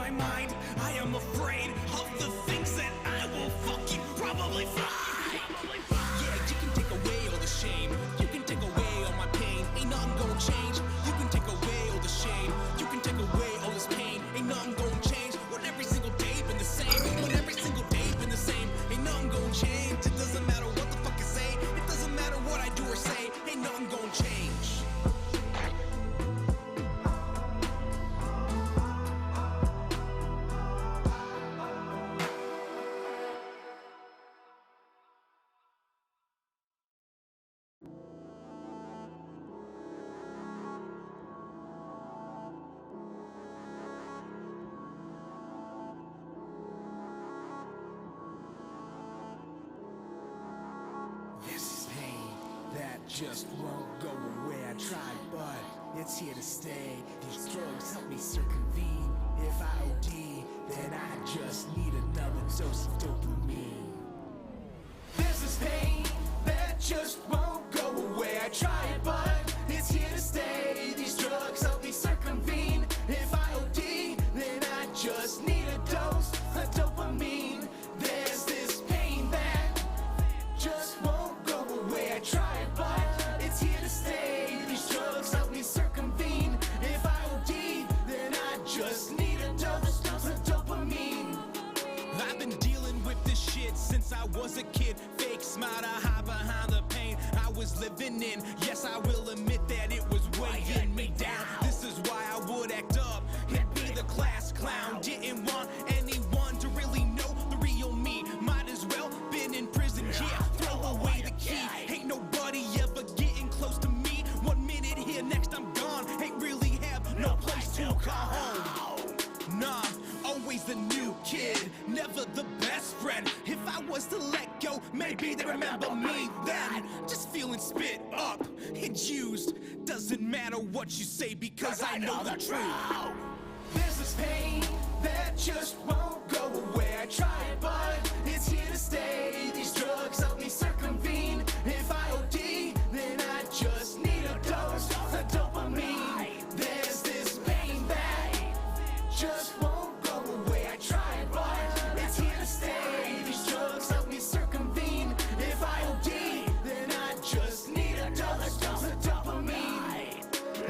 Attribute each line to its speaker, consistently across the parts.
Speaker 1: my mind. I am afraid of the things that I will fucking probably find. Yeah, you can take away all the shame, you can take away all my pain, ain't nothing gonna change. You can take away all the shame, you can take away all this pain, ain't nothing gonna change. When every single day been the same, when every single day been the same, ain't nothing gonna change. It doesn't matter what the fuck you say, it doesn't matter what I do or say, ain't nothing gonna change.
Speaker 2: Just won't go away. I tried, but it's here to stay. These drugs help me circumvene. If I OD, then I just need another dose of dopamine. There's this pain that just won't go away. I tried, but it's here to stay. These drugs help me circumvene. If I OD, then I just need a dose of dopamine. There's this pain that just won't go away. I tried, but it's here to stay. These drugs help me circumvene. If I OD, then I just need a dose of dopamine.
Speaker 1: I've been dealing with this shit since I was a kid. Fake smile to hide behind the pain I was living in. Yes, I will admit that it was weighing me down. This is why I would act up and be the class clown. Didn't want anyone to really know the real me. Might as well been in prison, yeah. Throw away the key. Ain't nobody ever getting close to me. 1 minute here, next I'm gone. Ain't really have no place to call home. Nah, always the new kid, never the best friend. If I was to let go, maybe they remember me then. Just feeling spit up and used. Doesn't matter what you say because I know the truth.
Speaker 2: There's this pain that just won't go away. I tried, but it's here to stay. These drugs help me circumvene. If I OD, then I just need a dose of dopamine. There's this pain that just won't go away. I tried, but it's here to stay. These drugs help me circumvene. If I OD, then I just need a dose of dopamine.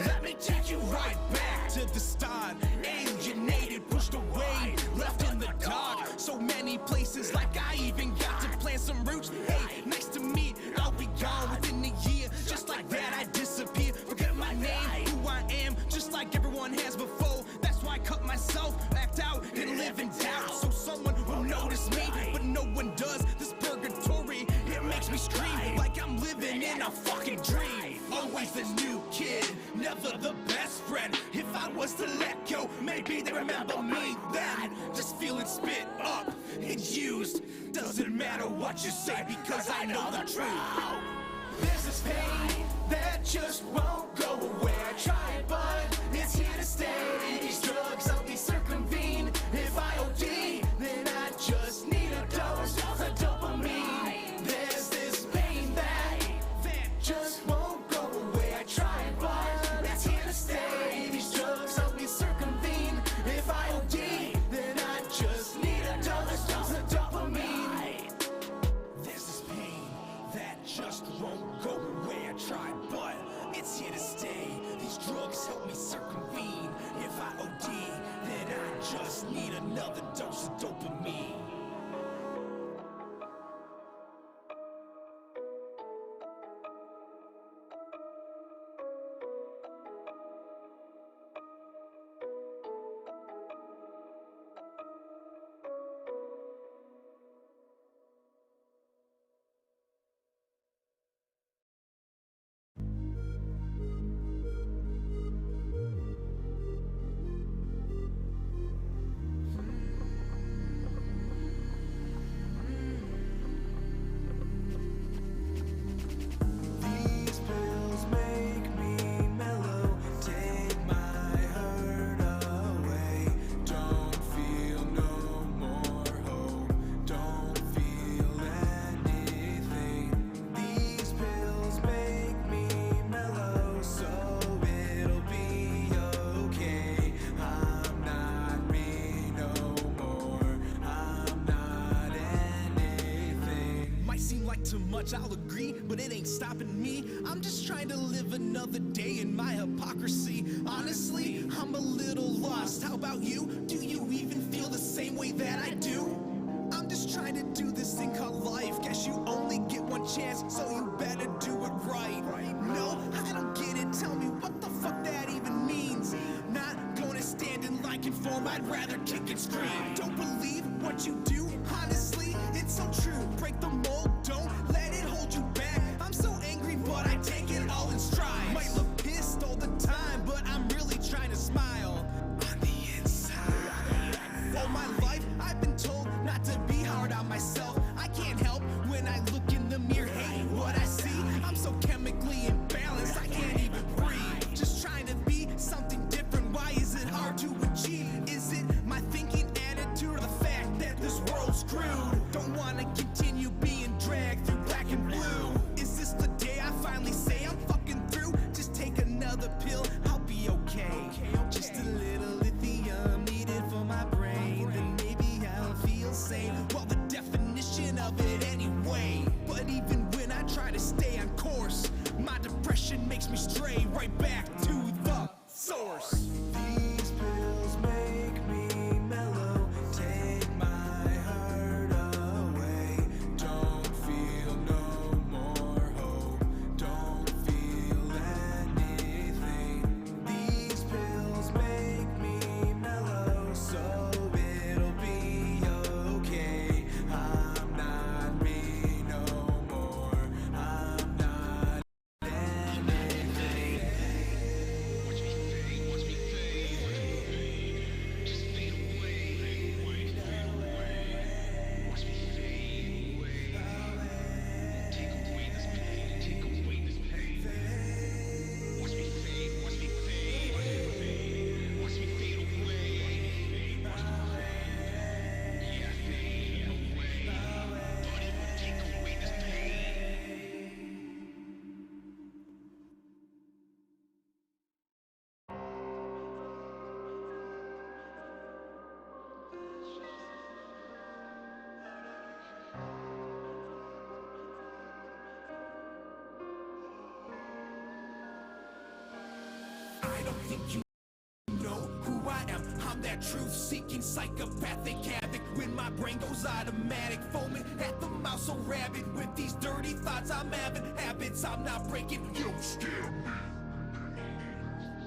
Speaker 1: Let me take you right back to the start. Alienated, pushed away, left in the dark. So many places, like I even got to plant some roots. Hey, nice to meet, I'll be gone within a year. Just like that, I disappear. Forget my name, who I am, just like everyone has before. That's why I cut myself, act out, and live in doubt. So someone will notice me, but no one does. This purgatory, it makes me scream like I'm living in a fucking dream. Always the new kid, never the best friend. If I was to let go, maybe they remember me then. Just feeling spit up and used. Doesn't matter what you say because I know the truth.
Speaker 2: There's this pain that just won't go away. I tried, but it's here to stay. These drugs help me circumvene. If I OD, then I just need a dose of dopamine. There's this pain that just won't go away. I tried, but it's here to stay. These drugs help me circumvene. If I OD, then I just need a dose of dopamine.
Speaker 1: There's this pain that just won't go away. I tried, but it's here to stay. These drugs help me circumvene. If I OD, then I just need another dose of dopamine. much, I'll agree, but it ain't stopping me. I'm just trying to live another day in my hypocrisy. Honestly, I'm a little lost. How about you? Do you even feel the same way that I do? I'm just trying to do this thing called life. Guess you only get one chance, so you better do it right. No, I don't get it. Tell me what the fuck that even means. Not gonna stand in line, conform, I'd rather kick and scream. Don't believe what you do, honestly, it's so true. Break the mold, don't let it hold you back. I'm so angry, but I take it all in stride. Might look pissed all the time, but I'm really trying to smile on the inside. All my life, I've been told not to be hard on myself. I can't help when I look in the mirror, hate what I see. I'm so chemically imbalanced, I can't even breathe. Just trying to be something different, why is it hard to achieve? Is it my thinking, attitude, or the fact that this world's screwed? Don't wanna continue being dragged through black and blue. Is this the day I finally say I'm fucking through? Just take another pill, I'll be okay. Just a little lithium needed for my brain, then maybe I'll feel sane. Well, the definition of it anyway. But even when I try to stay on course, my depression makes me stray right back to the source. These pills make me mellow, take my hurt away. Don't feel no more hope, don't feel anything. These pills make me mellow, so it'll be okay. I'm not me no more, I'm not anything. Watch me fade, watch me fade. Just fade away, watch me fade away. Take away this pain, take away this pain. Watch me fade, watch me fade. Watch me fade away. Yeah, fade away. But it would take away this pain. I don't think you know who I am. I'm that truth-seeking psychopathic havoc. When my brain goes automatic, foaming at the mouth, so rabid with these dirty thoughts I'm having. Habits I'm not breaking, you don't scare me.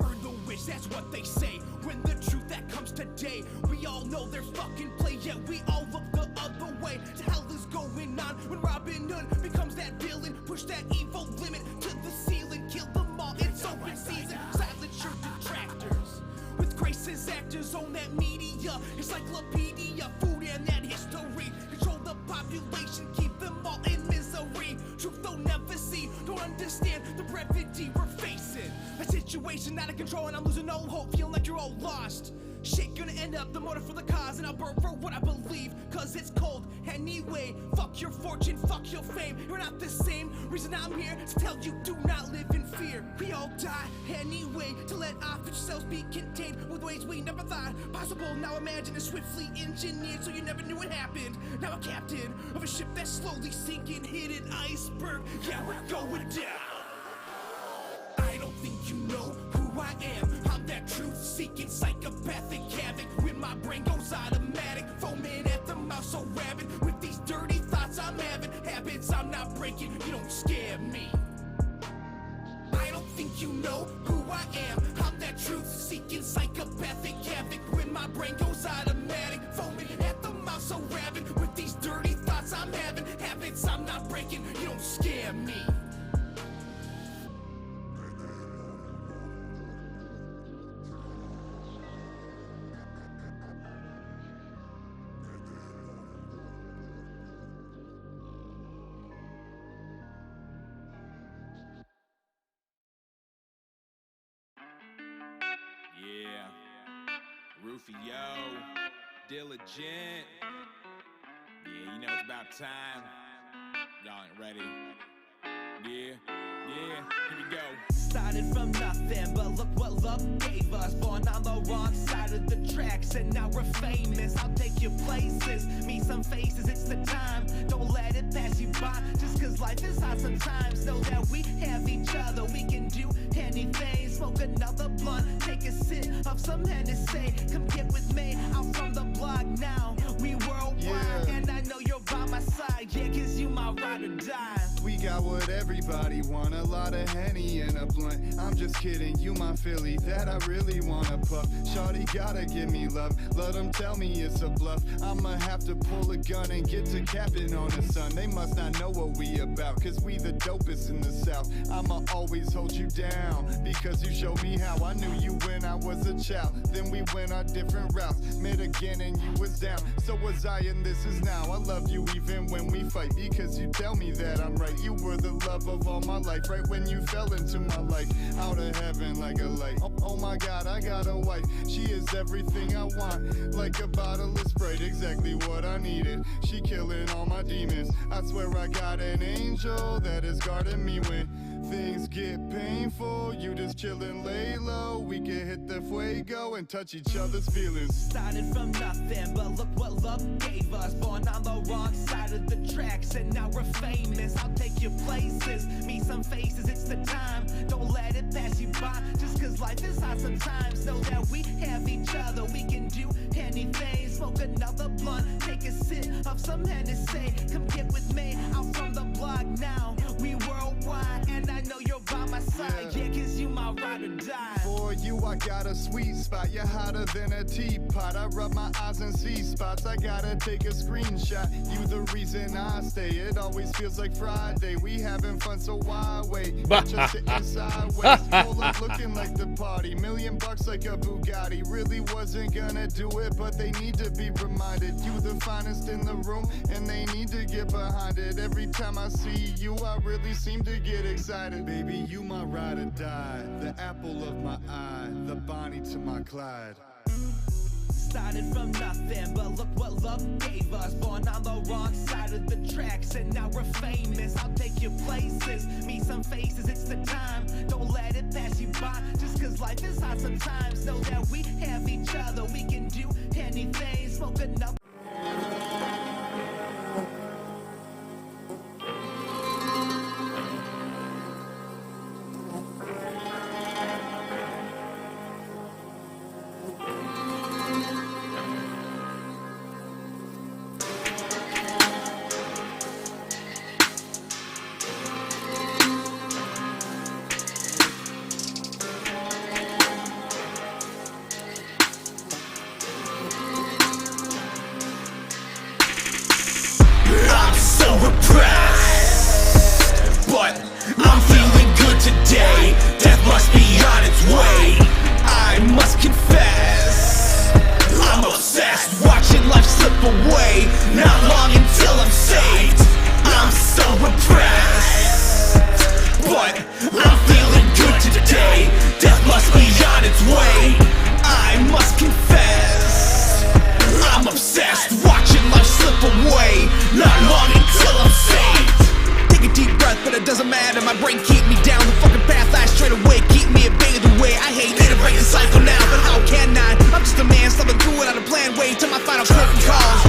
Speaker 1: Earn the wish, that's what they say. When the truth that comes today, we all know there's fucking play, yet we all look the other way. The hell is going on when Robin Hood becomes that villain? Push that evil limit to the ceiling, kill them all, it's open season. Silence your detractors with grace's actors on that media, encyclopedia, food and that history. Control the population, keep them all in misery. Truth they'll never see, don't understand the brevity we're facing. A situation out of control and I'm losing all hope, feeling like you're all lost. Shit gonna end up the motive for the cause, and I'll burn for what I believe, cause it's cold anyway. Fuck your fortune, fuck your fame, you're not the same. Reason I'm here to tell you, do not live in fear. We all die anyway, to let our future selves be contained with ways we never thought possible. Now imagine it's swiftly engineered, so you never knew it happened. Now a captain of a ship that's slowly sinking, hit an iceberg, yeah, we're going down. I don't think you know who I am. I'm that truth-seeking psychopathic havoc. When my brain goes automatic, foaming at the mouth, so rabid with these dirty thoughts I'm having. Habits I'm not breaking, you don't scare me. I don't think you know who I am. I'm that truth-seeking psychopathic havoc. When my brain goes automatic, foaming at the mouth, so rabid with these dirty thoughts I'm having. Habits I'm not breaking, you don't scare me. Yeah, Rufio, diligent. Yeah, you know it's about time. Y'all ain't ready. Yeah, here we go. Started from nothing, but look what love gave us. Born on the wrong side of the tracks, and now we're famous. I'll take you places, meet some faces, it's the time. Don't let it pass you by, just cause life is hard sometimes. Know that we have each other, we can do anything. Smoke another blunt, take a sip of some Hennessy. Come get with me, I'm from the block now. We worldwide, and I know you're by my side. Yeah, cause you my ride or die.
Speaker 3: We got what everybody want, a lot of Henny and a blunt. I'm just kidding, you my Philly that I really wanna puff. Shawty gotta give me love, let them tell me it's a bluff. I'ma have to pull a gun and get to capping on the sun. They must not know what we about, cause we the dopest in the South. I'ma always hold you down, because you showed me how. I knew you when I was a child, then we went our different routes. Met again and you was down, so was I and this is now. I love you even when we fight, because you tell me that I'm right. You were the love of all my life, right when you fell into my life. Out of heaven like a light. Oh my God, I got a wife. She is everything I want, like a bottle of Sprite, exactly what I needed. She killing all my demons. I swear I got an angel that is guarding me when things get painful. You just chillin', lay low. We can hit the fuego and touch each other's feelings.
Speaker 1: Started from nothing, but look what love gave us. Born on the wrong side of the tracks, and now we're famous. I'll take you places, meet some faces, it's the time. Don't let it pass you by, just cause life is hard sometimes. Know that we have each other, we can do anything. Smoke another blunt, take a sip of some Hennessy. Come get with me, I'm from the block now. We worldwide, and I know you're by my side. Yeah, cause you my ride or die.
Speaker 3: For you, I got a sweet spot. You're hotter than a teapot. I rub my eyes and see spots. I gotta take a screenshot. You the reason I stay. It always feels like Friday. We having fun, so why wait? Just sitting sideways. Pull up looking like the party. $1,000,000 like a Bugatti. Really wasn't gonna do it, but they need to be reminded. You the finest in the room, and they need to get behind it. Every time I see you, I really seem to get excited. Baby, you my ride or die. The apple of my eye. The Bonnie to my Clyde.
Speaker 1: Started from nothing, but look what love gave us. Born on the wrong side of the tracks, and now we're famous. I'll take you places, meet some faces, it's the time. Don't let it pass you by, just cause life is hard sometimes. Know that we have each other, we can do anything. Smoke another. Cycle now, but how can I? I'm just a man stumbling through it on a plan way to my final curtain calls.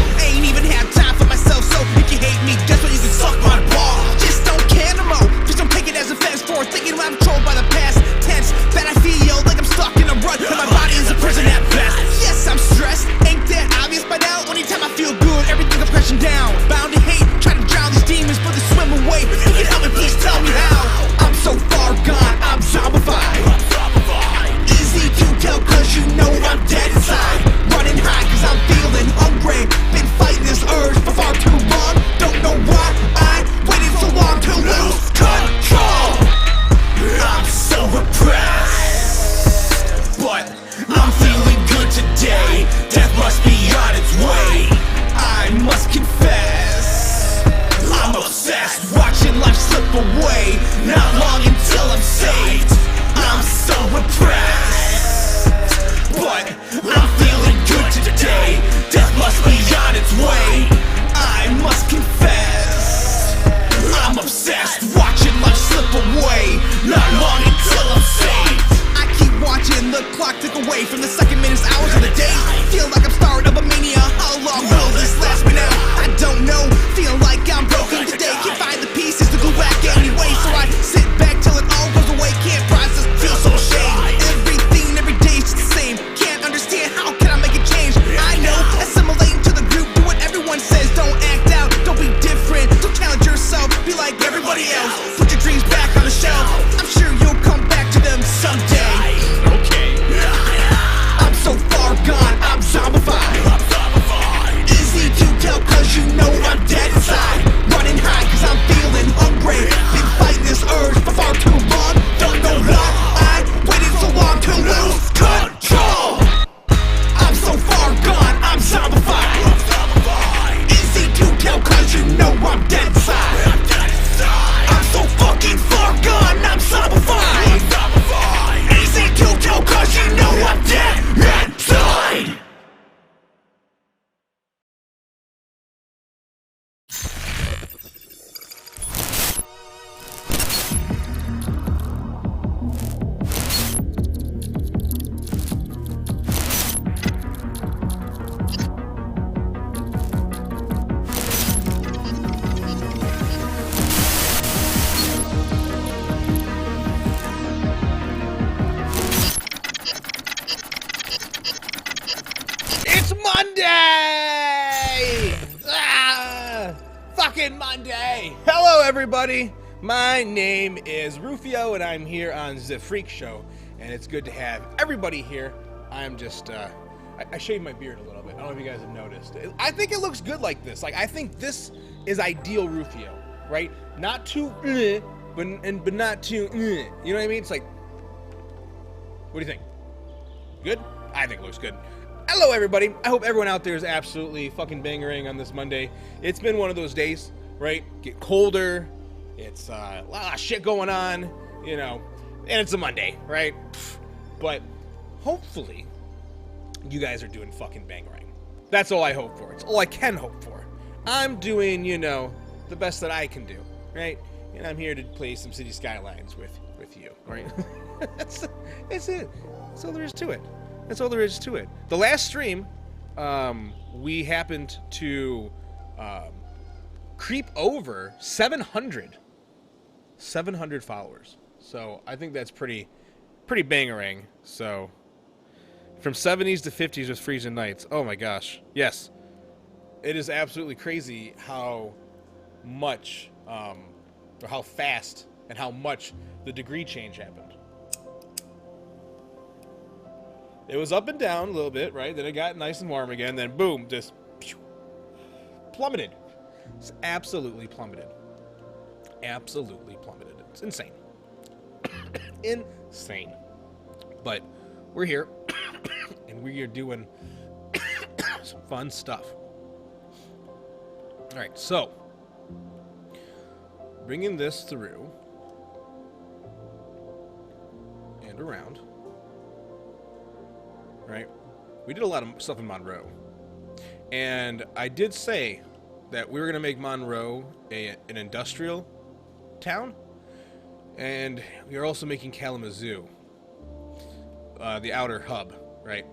Speaker 4: It's Monday! Ah, fucking Monday! Hello, everybody. My name is Rufio, and I'm here on The Freak Show, and it's good to have everybody here. I'm just, I shaved my beard a little bit. I don't know if you guys have noticed. I think it looks good like this. Like, I think this is ideal Rufio, right? Not too, but not too, you know what I mean? It's like, what do you think? Good? I think it looks good. Hello, everybody. I hope everyone out there is absolutely fucking bangering on this Monday. It's been one of those days, right? Get colder. It's a lot of shit going on, you know, and it's a Monday, right? But hopefully you guys are doing fucking bangering. That's all I hope for. It's all I can hope for. I'm doing, you know, the best that I can do, right? And I'm here to play some City Skylines with you, right? That's it. That's all there is to it. That's all there is to it. The last stream, we happened to creep over 700 followers. So I think that's pretty bangering. So from 70s to 50s with freezing nights. Oh my gosh. Yes. It is absolutely crazy how much, or how fast and how much the degree change happened. It was up and down a little bit, right? Then it got nice and warm again. Then boom, just plummeted. It's absolutely plummeted. Absolutely plummeted. It's insane. Insane. But we're here, and we are doing some fun stuff. All right, so bringing this through and around. Right? We did a lot of stuff in Monroe. And I did say that we were going to make Monroe an industrial town. And we are also making Kalamazoo, the outer hub, right,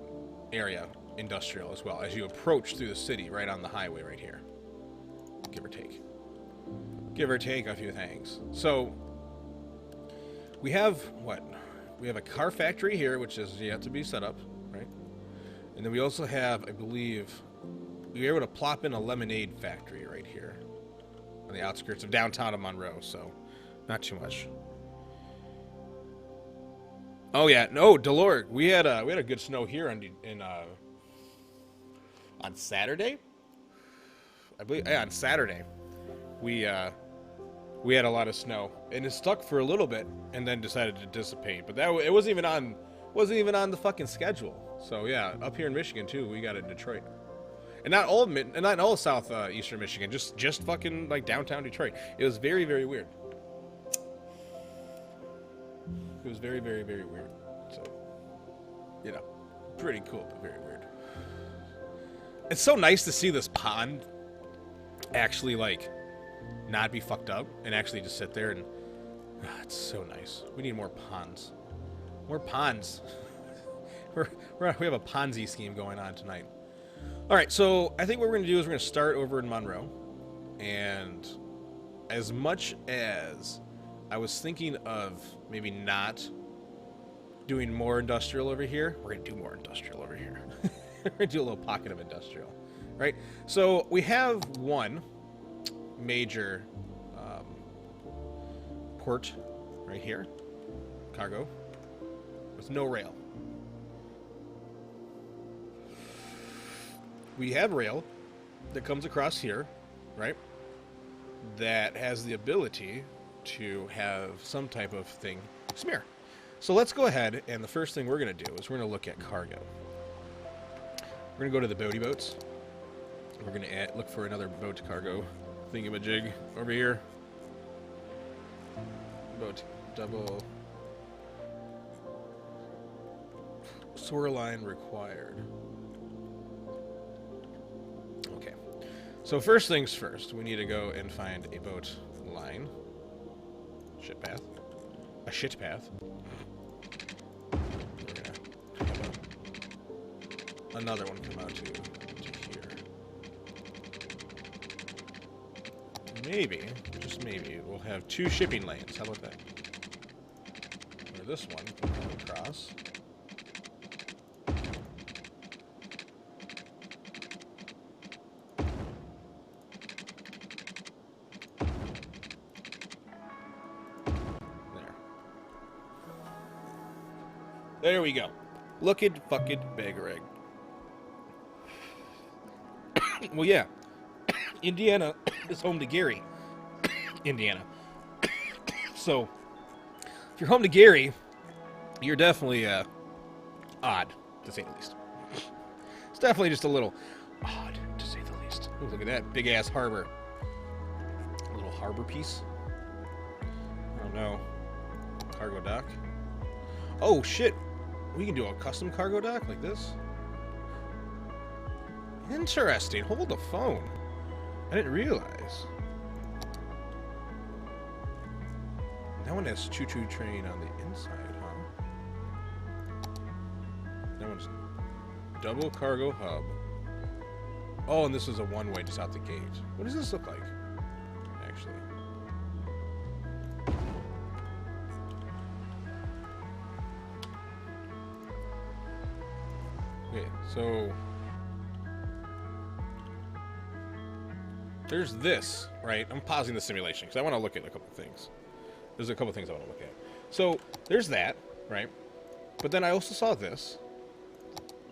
Speaker 4: area, industrial as well, as you approach through the city right on the highway right here. Give or take. Give or take a few things. So, we have, what? We have a car factory here, which is yet to be set up. Right? And then we also have, I believe, we were able to plop in a lemonade factory right here on the outskirts of downtown of Monroe, so not too much. Oh yeah, no, Delort, we had a good snow here on Saturday. I believe, yeah, on Saturday we had a lot of snow, and it stuck for a little bit and then decided to dissipate. But it wasn't even on the fucking schedule. So yeah, up here in Michigan too, we got it in Detroit, and not all southeastern Michigan, just fucking like downtown Detroit. It was very, very weird. It was very, very, very weird. So, you know, pretty cool, but very weird. It's so nice to see this pond actually like not be fucked up and actually just sit there and it's so nice. We need more ponds. More ponds. We have a Ponzi scheme going on tonight. All right, so I think what we're going to do is we're going to start over in Monroe. And as much as I was thinking of maybe not doing more industrial over here, we're going to do more industrial over here. We're going to do a little pocket of industrial, right? So we have one major port right here, cargo, with no rail. We have rail that comes across here, right? That has the ability to have some type of thing smear. So let's go ahead, and the first thing we're going to do is we're going to look at cargo. We're going to go to the boaty boats. We're going to look for another boat cargo thingamajig over here. Boat double. Shoreline required. Okay. So first things first, we need to go and find a boat line. Shit path. A shit path. We're gonna have another one come out to here. Maybe, just maybe, we'll have 2 shipping lanes. How about that? Or this one can come across. There we go. Look at fucking Bangarang. Well, yeah. Indiana is home to Gary. Indiana. So, if you're home to Gary, you're definitely odd, to say the least. It's definitely just a little odd, to say the least. Ooh, look at that big-ass harbor. A little harbor piece. Oh, no. Cargo dock. Oh, shit. We can do a custom cargo dock like this. Interesting. Hold the phone. I didn't realize. That one has choo-choo train on the inside, huh? That one's double cargo hub. Oh, and this is a one-way just out the gate. What does this look like, actually? Okay, so there's this, right? I'm pausing the simulation because I want to look at a couple things. There's a couple things I want to look at. So there's that, right? But then I also saw this.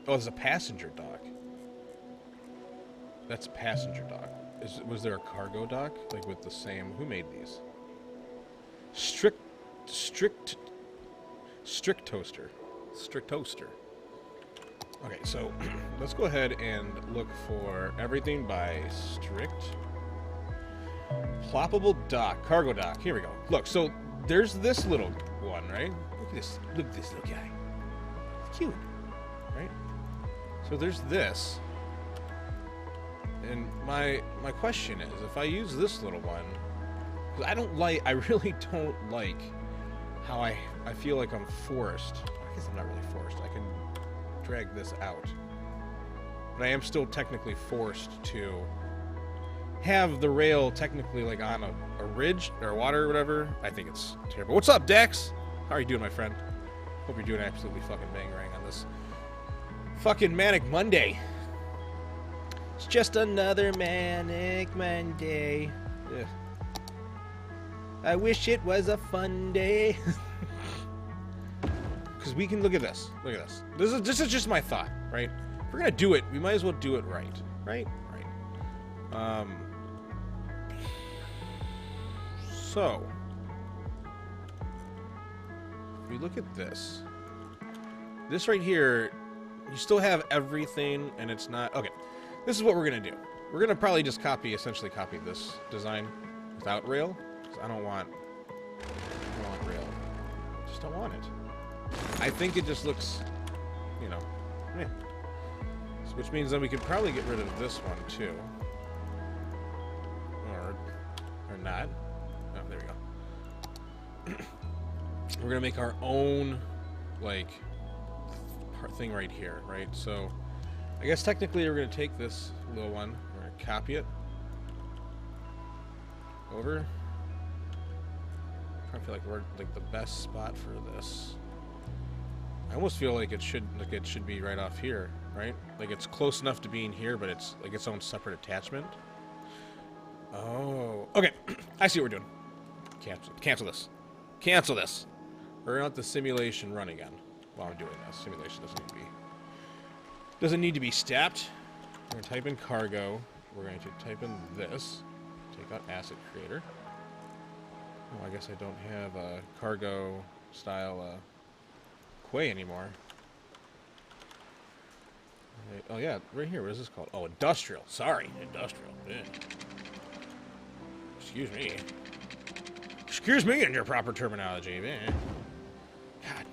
Speaker 4: Oh, there's a passenger dock. That's a passenger dock. Was there a cargo dock? Like with the same... Who made these? Strict toaster. Strict toaster. Okay, so let's go ahead and look for everything by Strict. Ploppable dock, cargo dock. Here we go. Look, so there's this little one, right? Look at this. Look at this little guy. It's cute, right? So there's this. And my question is, if I use this little one, because I really don't like how I feel like I'm forced. I guess I'm not really forced. I can drag this out. But I am still technically forced to have the rail technically like on a ridge or water or whatever. I think it's terrible. What's up, Dex? How are you doing, my friend? Hope you're doing absolutely fucking bangarang on this fucking Manic Monday. It's just another Manic Monday. Ugh. I wish it was a fun day. Because we can look at this. Look at this. This is just my thought, right? If we're gonna do it, we might as well do it right. Right? Right. So if we look at this. This right here, you still have everything and it's not okay. This is what we're gonna do. We're gonna probably just essentially copy this design without rail. Because I don't want rail. I just don't want it. I think it just looks, you know, meh. So which means then we could probably get rid of this one too. Or not. Oh, there we go. We're gonna make our own, like, thing right here, right? So I guess technically we're gonna take this little one, we're gonna copy it over. I feel like we're like the best spot for this. I almost feel like it should be right off here, right? Like it's close enough to being here, but it's like its own separate attachment. Oh, okay. I see what we're doing. Cancel this. Cancel this. We're gonna let the simulation run again while I'm doing this. Simulation doesn't need to be stopped. We're gonna type in cargo. We're going to type in this. Take out asset creator. Oh, I guess I don't have a cargo style quay anymore. Oh yeah, right here. What is this called? Oh, industrial. Sorry, industrial. Yeah. Excuse me. Excuse me in your proper terminology, man. God.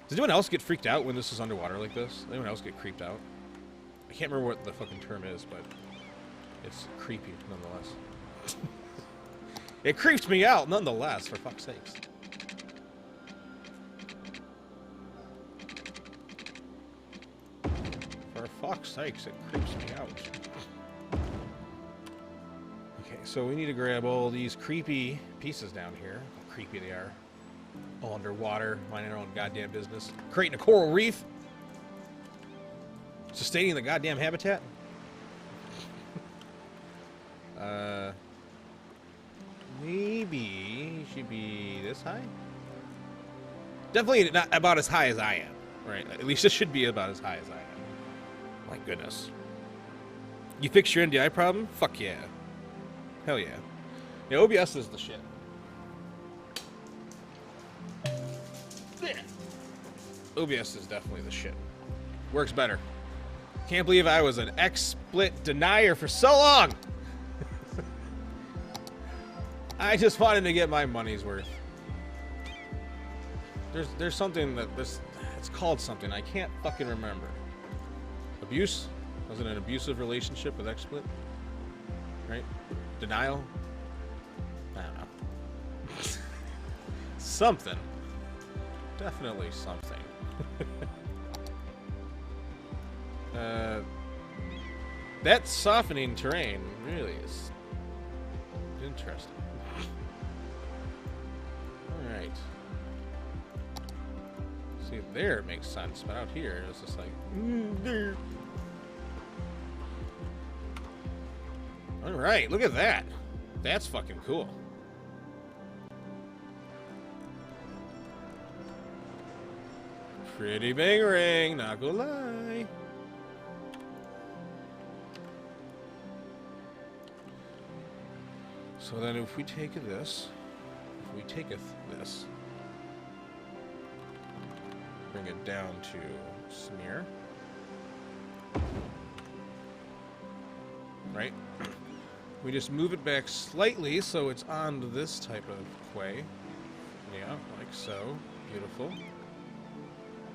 Speaker 4: Does anyone else get freaked out when this is underwater like this? Anyone else get creeped out? I can't remember what the fucking term is, but it's creepy nonetheless. It creeps me out nonetheless, for fuck's sakes. For fuck's sakes, it creeps me out. Okay, so we need to grab all these creepy pieces down here. How creepy they are. All underwater, minding our own goddamn business. Creating a coral reef. Sustaining the goddamn habitat. Maybe it should be this high? Definitely not about as high as I am. Right? At least it should be about as high as I am. My goodness. You fix your NDI problem? Fuck yeah. Hell yeah. Yeah, OBS is the shit. Yeah. OBS is definitely the shit. Works better. Can't believe I was an XSplit denier for so long! I just wanted to get my money's worth. There's something that it's called something. I can't fucking remember. Abuse? Was it an abusive relationship with XSplit? Right? Denial? I don't know. Something. Definitely something. That softening terrain really is interesting. Alright. See, there it makes sense, but out here it's just like... there. Alright, look at that. That's fucking cool. Pretty big ring, not gonna lie. So then if we take this, this, bring it down to smear, right? We just move it back slightly so it's on this type of quay. Yeah, like so. Beautiful.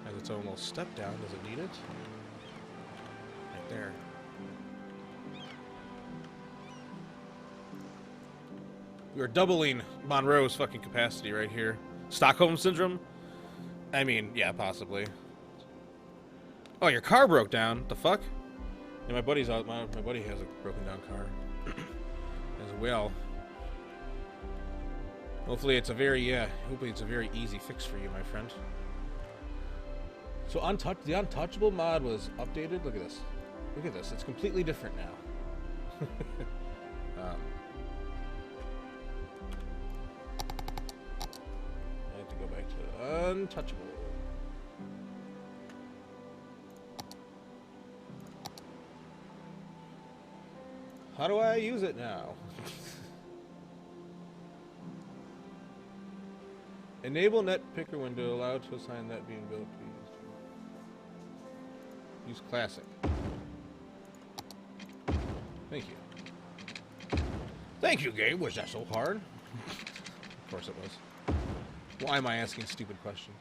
Speaker 4: Has its own little step down. Does it need it? Right there. We are doubling Monroe's fucking capacity right here. Stockholm Syndrome? I mean, yeah, possibly. Oh, your car broke down. The fuck? Yeah, my buddy's out. My buddy has a broken down car. As well. Hopefully it's a very, hopefully it's a very easy fix for you, my friend. So the Untouchable mod was updated. Look at this. Look at this. It's completely different now. I have to go back to Untouchable. How do I use it now? Enable net picker window allowed to assign net being built. Use classic. Thank you. Thank you, game. Was that so hard? Of course it was. Why am I asking stupid questions?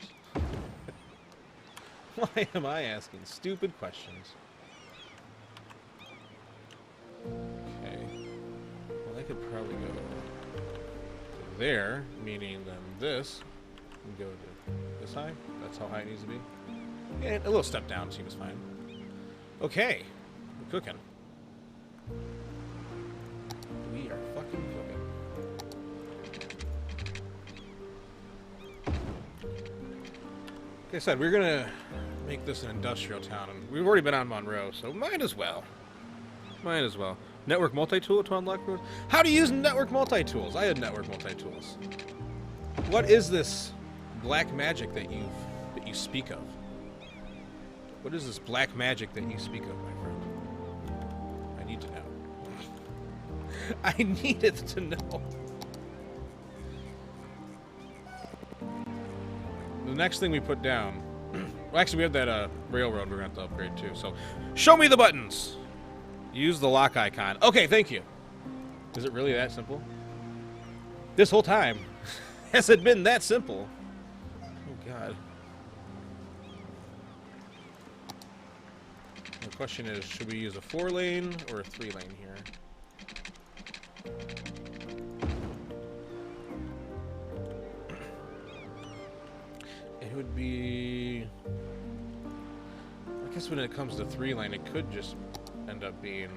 Speaker 4: Why am I asking stupid questions? Okay. Well, I could probably go to there, meaning then this, and go to this high. That's how high it needs to be. And a little step down seems fine. Okay. We're cooking. We are fucking cooking. Like I said, we're gonna make this an industrial town, and we've already been on Monroe, so might as well. Might as well. Network multi-tool to unlock roads? How to use network multi-tools? I had network multi-tools. What is this black magic that you speak of? What is this black magic that you speak of, my friend? I need to know. I needed to know. The next thing we put down... well, actually, we have that railroad we're going to have to upgrade, too. So, show me the buttons! Use the lock icon. Okay, thank you. Is it really that simple? This whole time, has it been that simple? Oh, God. The question is, should we use a 4-lane or a 3-lane here? It would be... I guess when it comes to 3-lane, it could just end up being,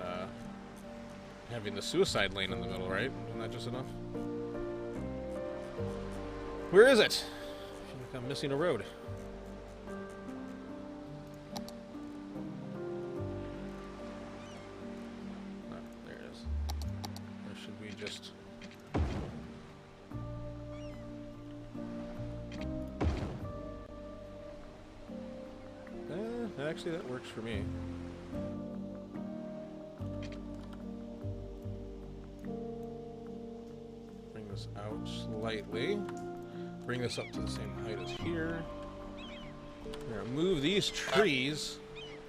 Speaker 4: having the suicide lane in the middle, right? Isn't that just enough? Where is it? I feel like I'm missing a road. Just actually, that works for me. Bring this out slightly. Bring this up to the same height as here. We're gonna move these trees.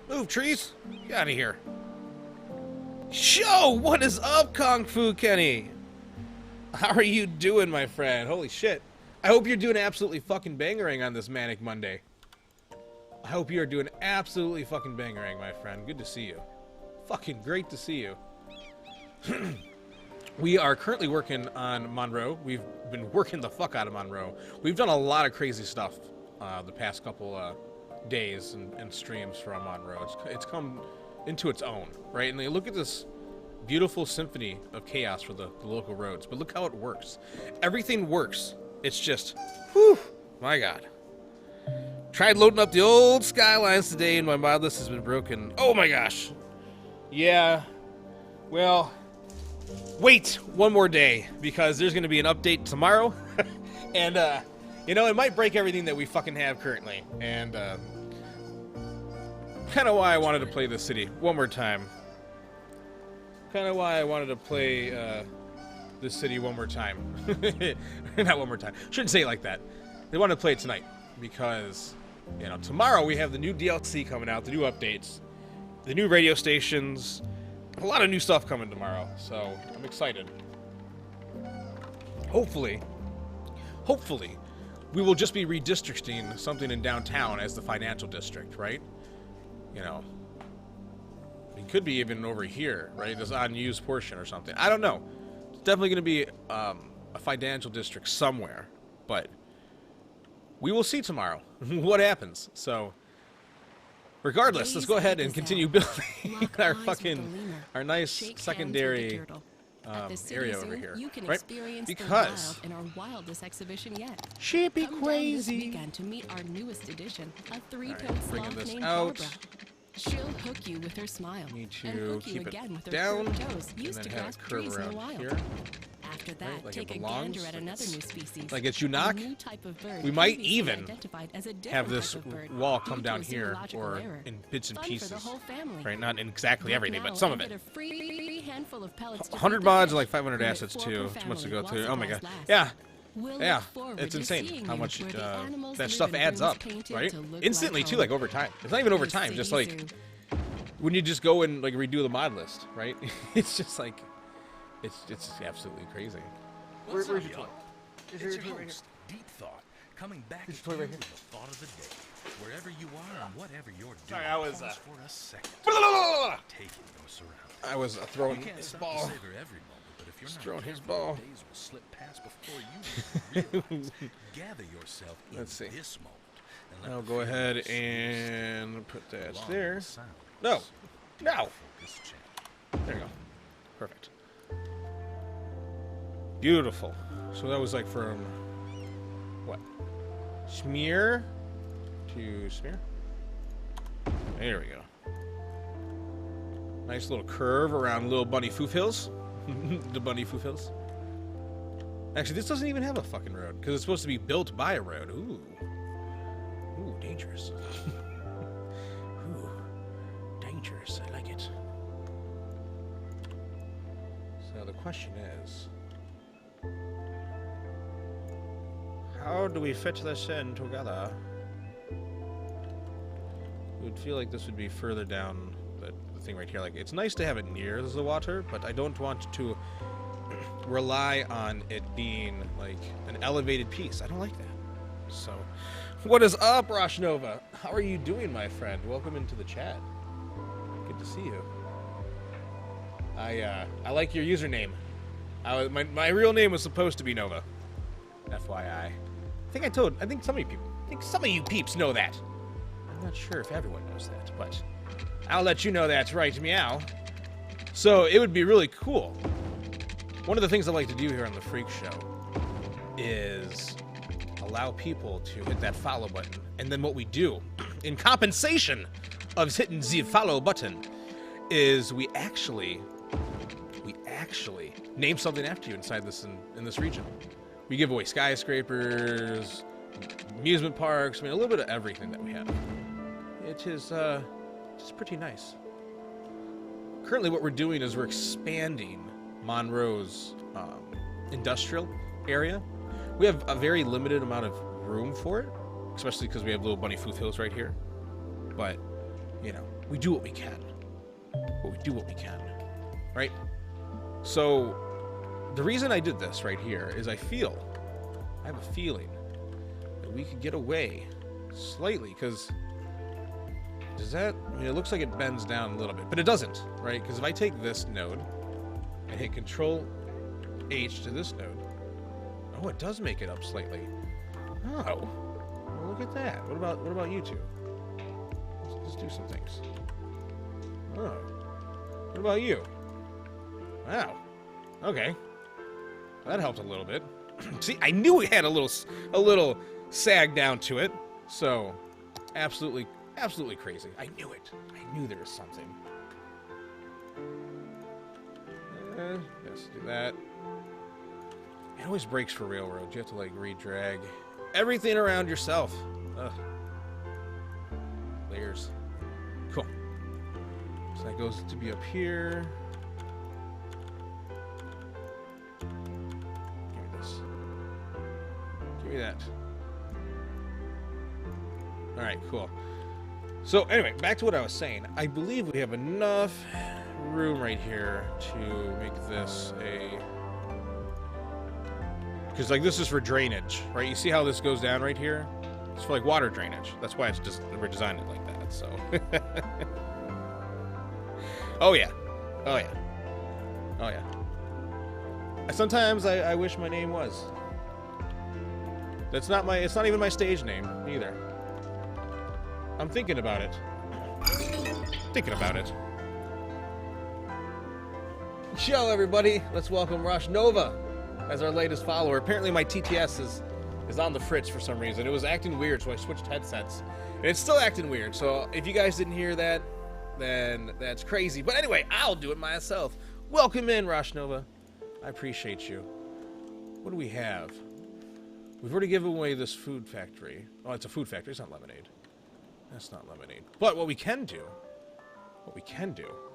Speaker 4: Move, trees! Get out of here. Yo, what is up, Kung Fu Kenny? How are you doing, my friend? Holy shit. I hope you're doing absolutely fucking bangering on this Manic Monday. I hope you are doing absolutely fucking bangering, my friend. Good to see you. Fucking great to see you. We are currently working on Monroe. We've been working the fuck out of Monroe. We've done a lot of crazy stuff the past couple days and streams from Monroe. It's come into its own, right? And they look at this beautiful symphony of chaos for the local roads, but look how it works. Everything works. It's just, whew, my God. Tried loading up the old Skylines today, and my mod list has been broken. Oh my gosh. Yeah. Well, wait one more day, because there's going to be an update tomorrow. And, you know, it might break everything that we fucking have currently. And, kind of why I wanted to play this city one more time. Kind of why I wanted to play this city one more time. Not one more time. Shouldn't say it like that. They wanted to play it tonight because, you know, tomorrow we have the new DLC coming out, the new updates, the new radio stations, a lot of new stuff coming tomorrow. So I'm excited. Hopefully, we will just be redistricting something in downtown as the financial district, right? You know. It could be even over here, right? This unused portion or something. I don't know. It's definitely going to be a financial district somewhere, but we will see tomorrow what happens. So, regardless, let's go ahead and continue building our nice secondary area over here, right? Because
Speaker 5: in our wildest exhibition yet.
Speaker 4: She'd be
Speaker 5: Come
Speaker 4: crazy.
Speaker 5: Down this weekend to meet our newest addition, a three-toed
Speaker 4: bringing
Speaker 5: sloth
Speaker 4: this
Speaker 5: named
Speaker 4: out.
Speaker 5: Barbara. She'll hook you with her smile.
Speaker 4: Need to
Speaker 5: and hook you
Speaker 4: keep it
Speaker 5: again with her
Speaker 4: down,
Speaker 5: curved toes,
Speaker 4: and
Speaker 5: used
Speaker 4: then
Speaker 5: to
Speaker 4: have it
Speaker 5: grasp
Speaker 4: curve
Speaker 5: trees in the
Speaker 4: around
Speaker 5: wild.
Speaker 4: here.
Speaker 5: After that,
Speaker 4: Right, like
Speaker 5: take
Speaker 4: it
Speaker 5: a
Speaker 4: belongs,
Speaker 5: gander at
Speaker 4: like
Speaker 5: another
Speaker 4: it's-
Speaker 5: new species.
Speaker 4: like it's Unoc.
Speaker 5: A new type of bird
Speaker 4: We might
Speaker 5: previously
Speaker 4: even
Speaker 5: identified as a
Speaker 4: have
Speaker 5: different
Speaker 4: this
Speaker 5: type of bird
Speaker 4: wall
Speaker 5: due
Speaker 4: come
Speaker 5: to
Speaker 4: down
Speaker 5: a
Speaker 4: here,
Speaker 5: zoological
Speaker 4: or
Speaker 5: error.
Speaker 4: in bits and
Speaker 5: Fun
Speaker 4: pieces,
Speaker 5: for the whole family.
Speaker 4: right? Not in exactly
Speaker 5: Book
Speaker 4: everything,
Speaker 5: now
Speaker 4: but some of
Speaker 5: and
Speaker 4: it.
Speaker 5: get a free handful of pellets to
Speaker 4: 100
Speaker 5: feed the
Speaker 4: mods
Speaker 5: fish.
Speaker 4: and like 500
Speaker 5: Bring it
Speaker 4: assets
Speaker 5: for
Speaker 4: too.
Speaker 5: per
Speaker 4: Too much to
Speaker 5: family
Speaker 4: go through.
Speaker 5: while
Speaker 4: Oh my god.
Speaker 5: supplies last.
Speaker 4: Yeah.
Speaker 5: We'll
Speaker 4: Yeah.
Speaker 5: look forward
Speaker 4: It's
Speaker 5: to
Speaker 4: insane
Speaker 5: seeing
Speaker 4: how
Speaker 5: you
Speaker 4: much
Speaker 5: where the animals
Speaker 4: that
Speaker 5: live
Speaker 4: stuff
Speaker 5: in
Speaker 4: adds
Speaker 5: rooms
Speaker 4: up,
Speaker 5: painted
Speaker 4: right?
Speaker 5: to look
Speaker 4: Instantly
Speaker 5: like
Speaker 4: too,
Speaker 5: home.
Speaker 4: like over time. It's not even over
Speaker 5: The
Speaker 4: time. Just
Speaker 5: city
Speaker 4: like
Speaker 5: zoo.
Speaker 4: when you just go and like redo the mod list, right? It's just like it's absolutely crazy.
Speaker 6: Where's
Speaker 2: Where's
Speaker 6: your
Speaker 2: your
Speaker 6: toy?
Speaker 2: Is
Speaker 6: It's
Speaker 2: your
Speaker 6: your
Speaker 2: toy right
Speaker 6: host, Deep Thought, coming back
Speaker 2: This
Speaker 6: at
Speaker 2: toy
Speaker 6: you
Speaker 2: right here.
Speaker 6: with the thought of the day. Wherever you are and whatever you're doing,
Speaker 4: Sorry, I was,
Speaker 6: pause for a second.
Speaker 4: I
Speaker 6: Take in your surroundings.
Speaker 4: was throwing
Speaker 6: You can't
Speaker 4: his
Speaker 6: stop
Speaker 4: ball.
Speaker 6: to savor every moment, but if you're
Speaker 4: Just
Speaker 6: not
Speaker 4: throwing his
Speaker 6: careful,
Speaker 4: ball.
Speaker 6: days will slip past before you realize. Gather yourself in
Speaker 4: Let's see.
Speaker 6: this moment. And let
Speaker 4: I'll
Speaker 6: the
Speaker 4: go ahead
Speaker 6: feelings
Speaker 4: and put that
Speaker 6: along
Speaker 4: there.
Speaker 6: the sounds
Speaker 4: No. No.
Speaker 6: focus channel.
Speaker 4: There you go. Perfect. Beautiful. So that was like from what? Smear to smear. There we go. Nice little curve around Little Bunny Foof Hills. The Bunny Foof Hills. Actually, this doesn't even have a fucking road because it's supposed to be built by a road. Ooh. Ooh, dangerous. Ooh, dangerous. I like it. So the question is, how do we fit this in together? It would feel like this would be further down the thing right here. Like, it's nice to have it near the water, but I don't want to rely on it being like an elevated piece. I don't like that. So, what is up, Roshnova? How are you doing, my friend? Welcome into the chat. Good to see you. I like your username. My real name was supposed to be Nova. FYI. I think some of you peeps know that. I'm not sure if everyone knows that, but I'll let you know that's right, meow. So it would be really cool. One of the things I like to do here on the Freak Show is allow people to hit that follow button. And then what we do, in compensation of hitting the follow button, is we actually name something after you inside this in this region. We give away skyscrapers, amusement parks, I mean, a little bit of everything that we have. it is just pretty nice. Currently, what we're doing is we're expanding Monroe's industrial area. We have a very limited amount of room for it, especially because we have little bunny Footh Hills right here. But, you know, we do what we can. But we do what we can, right? So, the reason I did this right here is I have a feeling that we could get away slightly, because does that, I mean, it looks like it bends down a little bit, but it doesn't, right? Because if I take this node and hit Control H to this node, oh, it does make it up slightly. Oh, well, look at that. What about you two? Let's do some things. Oh, what about you? Wow. Okay, that helped a little bit. See, I knew it had a little sag down to it. So, absolutely crazy. I knew it. I knew there was something. Let's do that. It always breaks for railroads. You have to like redrag everything around yourself. Ugh. Layers. Cool. So that goes to be up here. Give me this. Give me that. Alright, cool. So anyway, back to what I was saying. I believe we have enough room right here to make this a... Because like this is for drainage, right? You see how this goes down right here? It's for like water drainage. That's why it's just we're designed it like that, so. Oh yeah. Oh yeah. Oh yeah. Sometimes I wish my name was. It's not even my stage name either. I'm thinking about it. Thinking about it. Yo, everybody. Let's welcome Rosh Nova as our latest follower. Apparently my TTS is on the fritz for some reason. It was acting weird, so I switched headsets. And it's still acting weird, so if you guys didn't hear that, then that's crazy. But anyway, I'll do it myself. Welcome in, Rosh Nova. I appreciate you. What do we have? We've already given away this food factory. Oh, it's a food factory. It's not lemonade. That's not lemonade. But what we can do,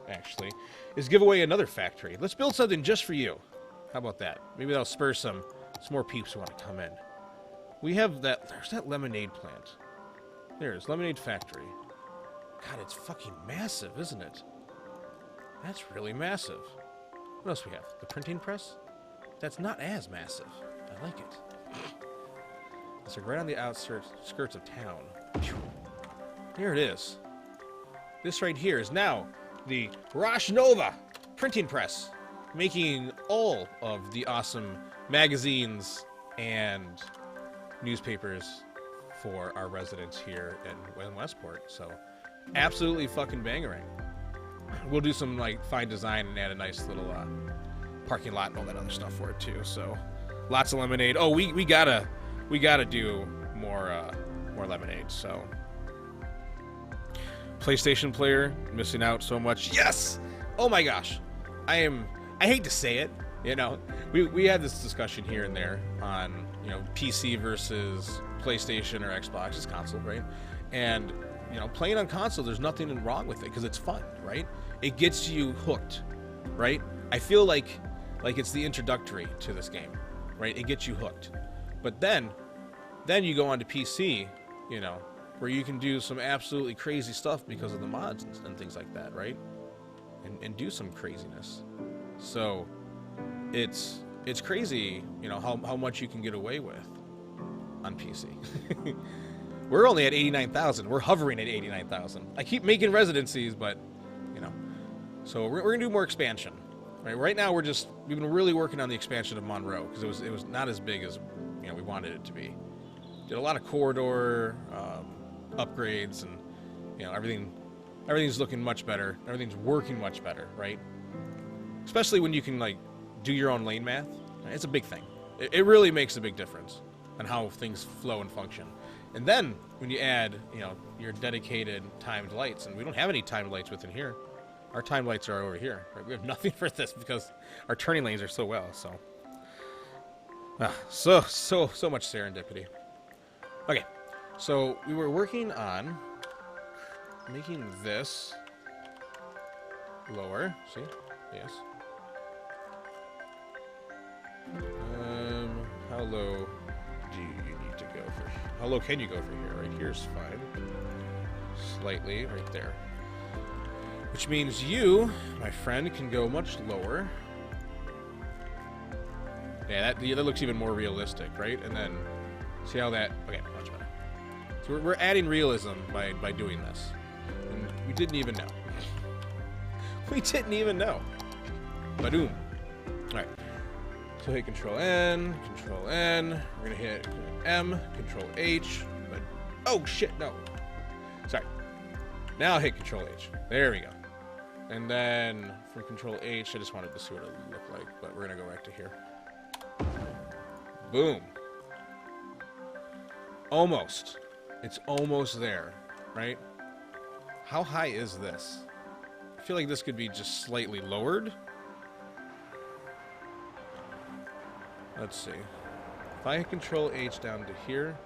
Speaker 4: actually, is give away another factory. Let's build something just for you. How about that? Maybe that'll spur some more peeps who want to come in. We have that. There's that lemonade plant. There's lemonade factory. God, it's fucking massive, isn't it? That's really massive. What else we have? The printing press? That's not as massive. I like it. It's like right on the skirts of town. There it is. This right here is now the Rosh Nova printing press, making all of the awesome magazines and newspapers for our residents here in Westport. So, absolutely fucking bangerang. We'll do some like fine design and add a nice little parking lot and all that other stuff for it too. So, lots of lemonade. Oh, we gotta do more lemonade. So, PlayStation player missing out so much. Yes. Oh my gosh, I hate to say it. You know, we had this discussion here and there on, you know, PC versus PlayStation or Xbox, it's console, right? And, you know, playing on console, there's nothing wrong with it because it's fun, right? It gets you hooked, right? I feel like it's the introductory to this game, right? It gets you hooked. But then you go on to PC, you know, where you can do some absolutely crazy stuff because of the mods and things like that, right? And do some craziness. So it's crazy, you know, how much you can get away with on PC. We're only at 89,000. We're hovering at 89,000. I keep making residencies, but, you know. So we're going to do more expansion. Right now we've been really working on the expansion of Monroe because it was not as big as, you know, we wanted it to be. Did a lot of corridor upgrades, and, you know, everything's looking much better. Everything's working much better, right? Especially when you can like do your own lane math. It's a big thing. It really makes a big difference on how things flow and function. And then when you add, you know, your dedicated timed lights, and we don't have any timed lights within here. Our timed lights are over here. Right? We have nothing for this because our turning lanes are so well. So, so much serendipity. Okay, so we were working on making this lower. See? Yes. How low do you need to go for? How low can you go for here? Right here's fine. Slightly, right there. Which means you, my friend, can go much lower. Yeah, that looks even more realistic, right? And then see how that? Okay, much better. So we're adding realism by doing this, and we didn't even know. We didn't even know. Badoom. All right. So hit Control N, Control N. We're gonna hit M, Control H. But oh shit, no. Sorry. Now I'll hit Control H. There we go. And then for Control H, I just wanted to see what it would look like, but we're gonna go back to here. Boom. Almost. It's almost there, right? How high is this? I feel like this could be just slightly lowered. Let's see. If I hit Control H down to here.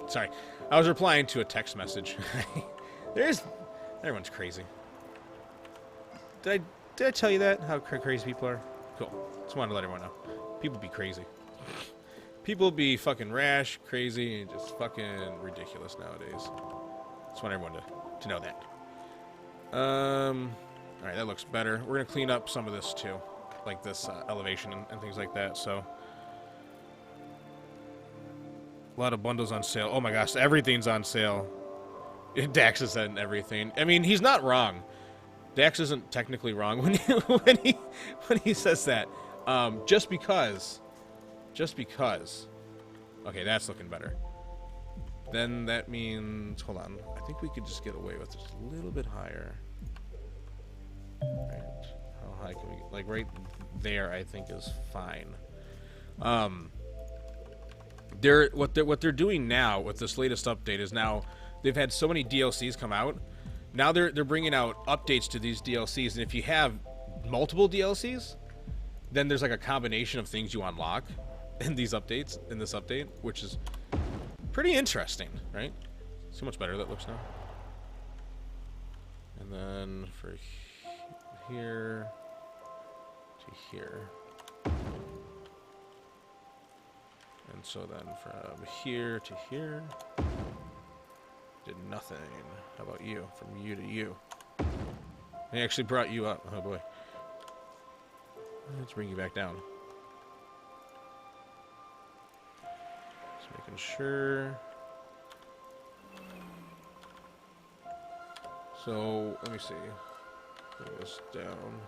Speaker 4: Sorry, I was replying to a text message. Everyone's crazy. Did I tell you that? How crazy people are? Cool. Just wanted to let everyone know. People be crazy. People be fucking rash, crazy, and just fucking ridiculous nowadays. Just want everyone to know that. Alright, that looks better. We're gonna clean up some of this too. Like this elevation and things like that, so. A lot of bundles on sale. Oh my gosh, everything's on sale. Dax is saying everything. I mean, he's not wrong. Dax isn't technically wrong when he says that. Just because. Okay, that's looking better. Then that means, hold on. I think we could just get away with just a little bit higher. Right. How high can we get? Like right there, I think is fine. What they're doing now with this latest update is now they've had so many DLCs come out. Now they're bringing out updates to these DLCs, and if you have multiple DLCs, then there's like a combination of things you unlock in these updates, in this update, which is pretty interesting, right? See how much better that looks now. And then for here to here. And so then from here to here, did nothing. How about you? From you to you. I actually brought you up. Oh boy. Let's bring you back down. Just making sure. So, let me see. Bring this down.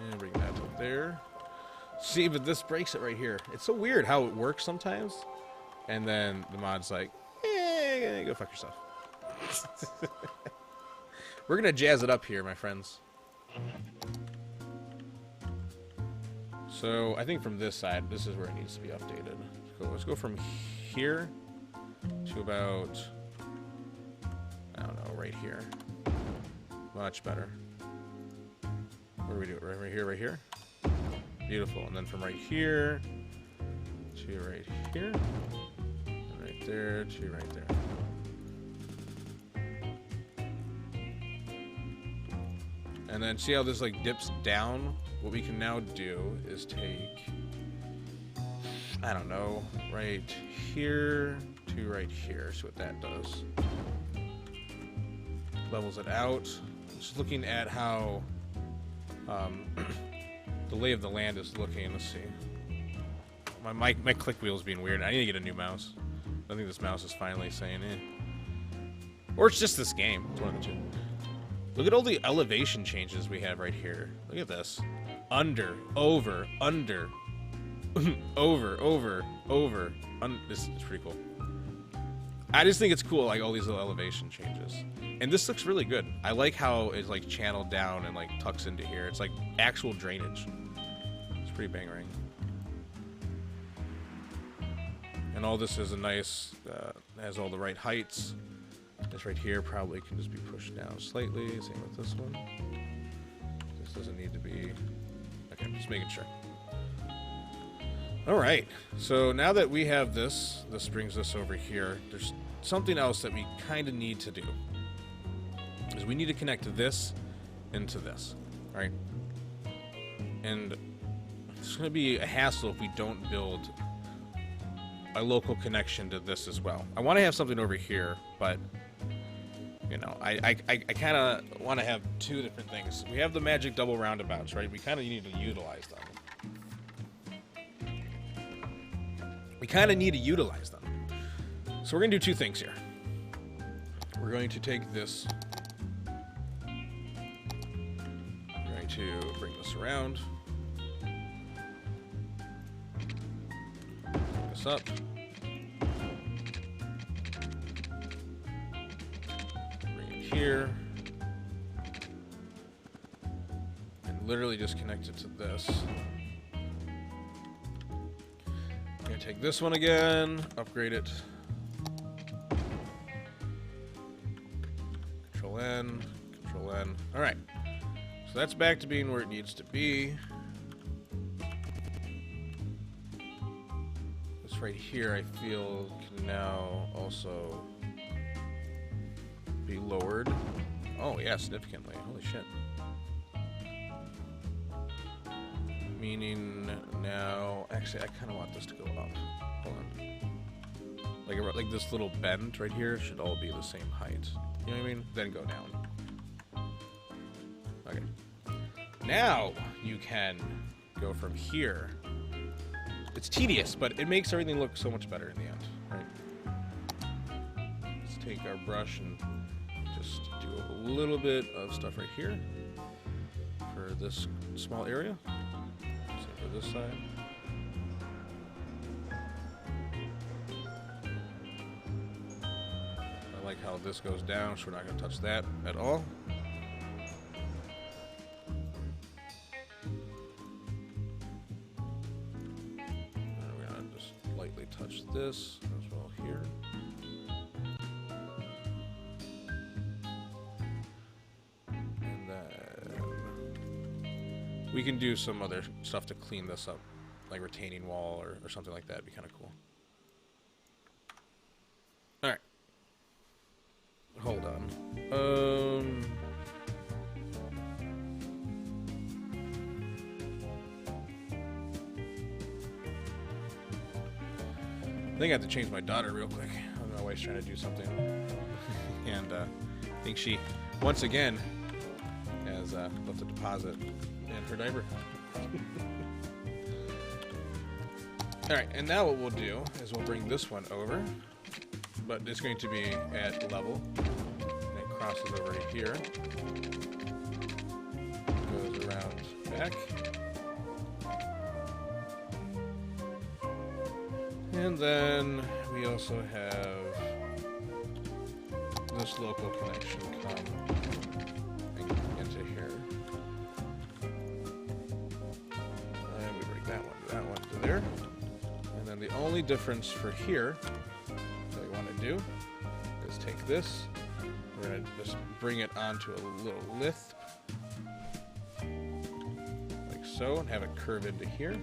Speaker 4: And bring that up there. See, but this breaks it right here. It's so weird how it works sometimes. And then the mod's like, go fuck yourself. We're gonna jazz it up here, my friends. So I think from this side, this is where it needs to be updated. Let's go from here to about, I don't know, right here. Much better. Where do we do it? Right here, right here? Beautiful. And then from right here to right here. And right there to right there. And then see how this like dips down? What we can now do is take, I don't know, right here to right here. See what that does. Levels it out. Just looking at how the lay of the land is looking. Let's see. My click wheel is being weird. I need to get a new mouse. I think this mouse is finally saying eh. Or it's just this game. It's one of the two. Look at all the elevation changes we have right here. Look at this. Under, over, under. over. This is pretty cool. I just think it's cool, like all these little elevation changes. And this looks really good. I like how it's like channeled down and like tucks into here. It's like actual drainage. It's pretty bangering. And all this is a nice, has all the right heights. This right here probably can just be pushed down slightly. Same with this one. This doesn't need to be. Okay, I'm just making sure. All right. So now that we have this brings us over here. There's something else that we kind of need to do. Is we need to connect this into this. All right. And it's going to be a hassle if we don't build a local connection to this as well. I want to have something over here, but you know, I kind of want to have two different things. We have the magic double roundabouts, right? We kind of need to utilize them. So we're going to do two things here. We're going to take this. We're going to bring this around. Bring this up. Bring it here. And literally just connect it to this. I'm gonna take this one again, upgrade it. Control N, Control N. All right, so that's back to being where it needs to be. This right here, I feel, can now also be lowered. Oh yeah, significantly. Holy shit. Meaning now, actually, I kind of want this to go up. Hold on. Like this little bend right here should all be the same height. You know what I mean? Then go down. Okay. Now you can go from here. It's tedious, but it makes everything look so much better in the end. Right? Let's take our brush and just do a little bit of stuff right here for this small area. This side. I like how this goes down, so we're not going to touch that at all. And we're going to just lightly touch this as well here. We can do some other stuff to clean this up, like retaining wall or something like that. It'd be kind of cool. All right. Hold on. I think I have to change my daughter real quick. My wife's trying to do something. And I think she, once again, has left a deposit in her diaper. Alright, and now what we'll do is we'll bring this one over, but it's going to be at level. And it crosses over to here. Goes around back. And then we also have this local connection come into here. And we bring that one to there. And then the only difference for here that we want to do is take this. We're going to just bring it onto a little lisp, like so, and have it curve into here.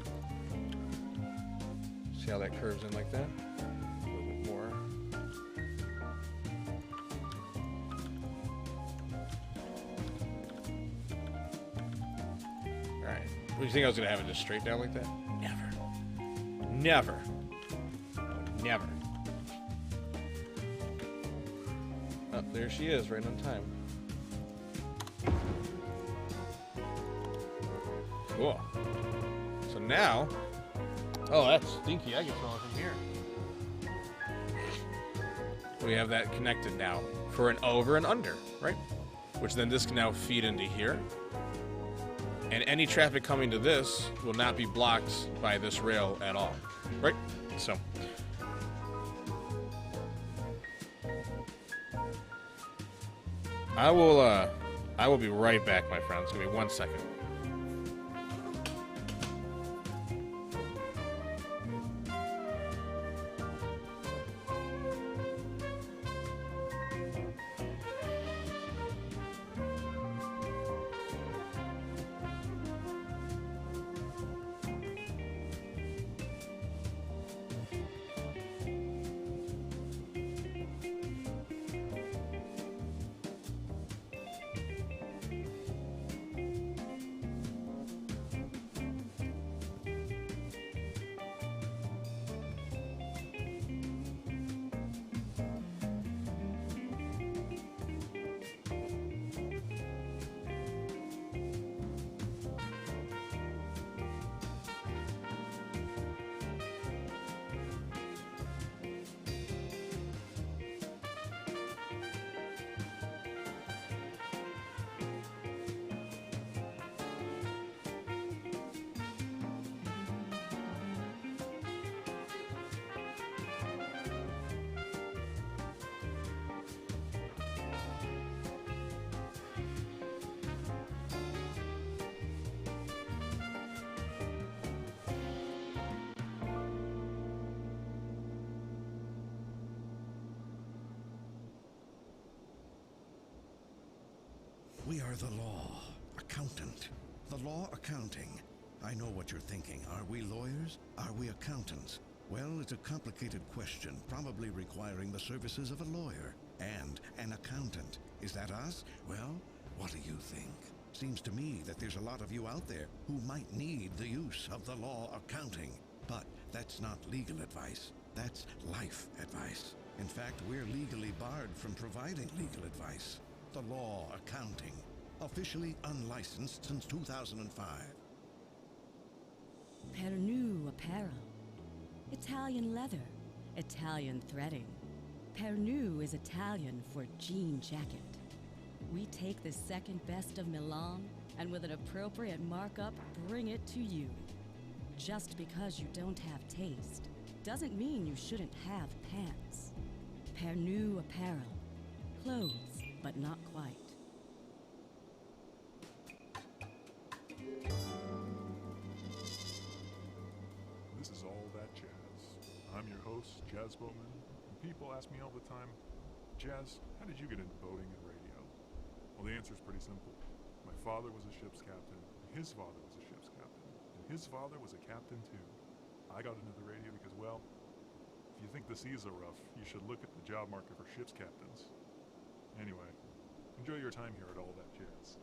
Speaker 4: See how that curves in like that? A little bit more. Alright. What do you think I was going to have it just straight down like that? Never. Never. Never. Oh, there she is, right on time. Cool. So now... Oh, that's stinky. I can smell it from here. We have that connected now for an over and under, right? Which then this can now feed into here. and any traffic coming to this will not be blocked by this rail at all, right? So I will be right back, my friends. Give me 1 second.
Speaker 6: We are the law. Accountant. The law accounting. I know what you're thinking. Are we lawyers? Are we accountants? Well, it's a complicated question, probably requiring the services of a lawyer and an accountant. Is that us? Well, what do you think? Seems to me that there's a lot of you out there who might need the use of the law accounting. But that's not legal advice. That's life advice. In fact, we're legally barred from providing legal advice. The law accounting. Officially unlicensed since 2005.
Speaker 7: Pernu apparel. Italian leather. Italian threading. Pernu is Italian for jean jacket. We take the second best of Milan and with an appropriate markup bring it to you. Just because you don't have taste doesn't mean you shouldn't have pants. Pernu apparel. Clothes, but not quite.
Speaker 8: This is All That Jazz. I'm your host, Jazz Bowman. And people ask me all the time, Jazz, how did you get into boating and radio? Well, the answer is pretty simple. My father was a ship's captain, his father was a ship's captain, and his father was a captain too. I got into the radio because, well, if you think the seas are rough, you should look at the job market for ship's captains. Anyway, enjoy your time here at All That Jazz.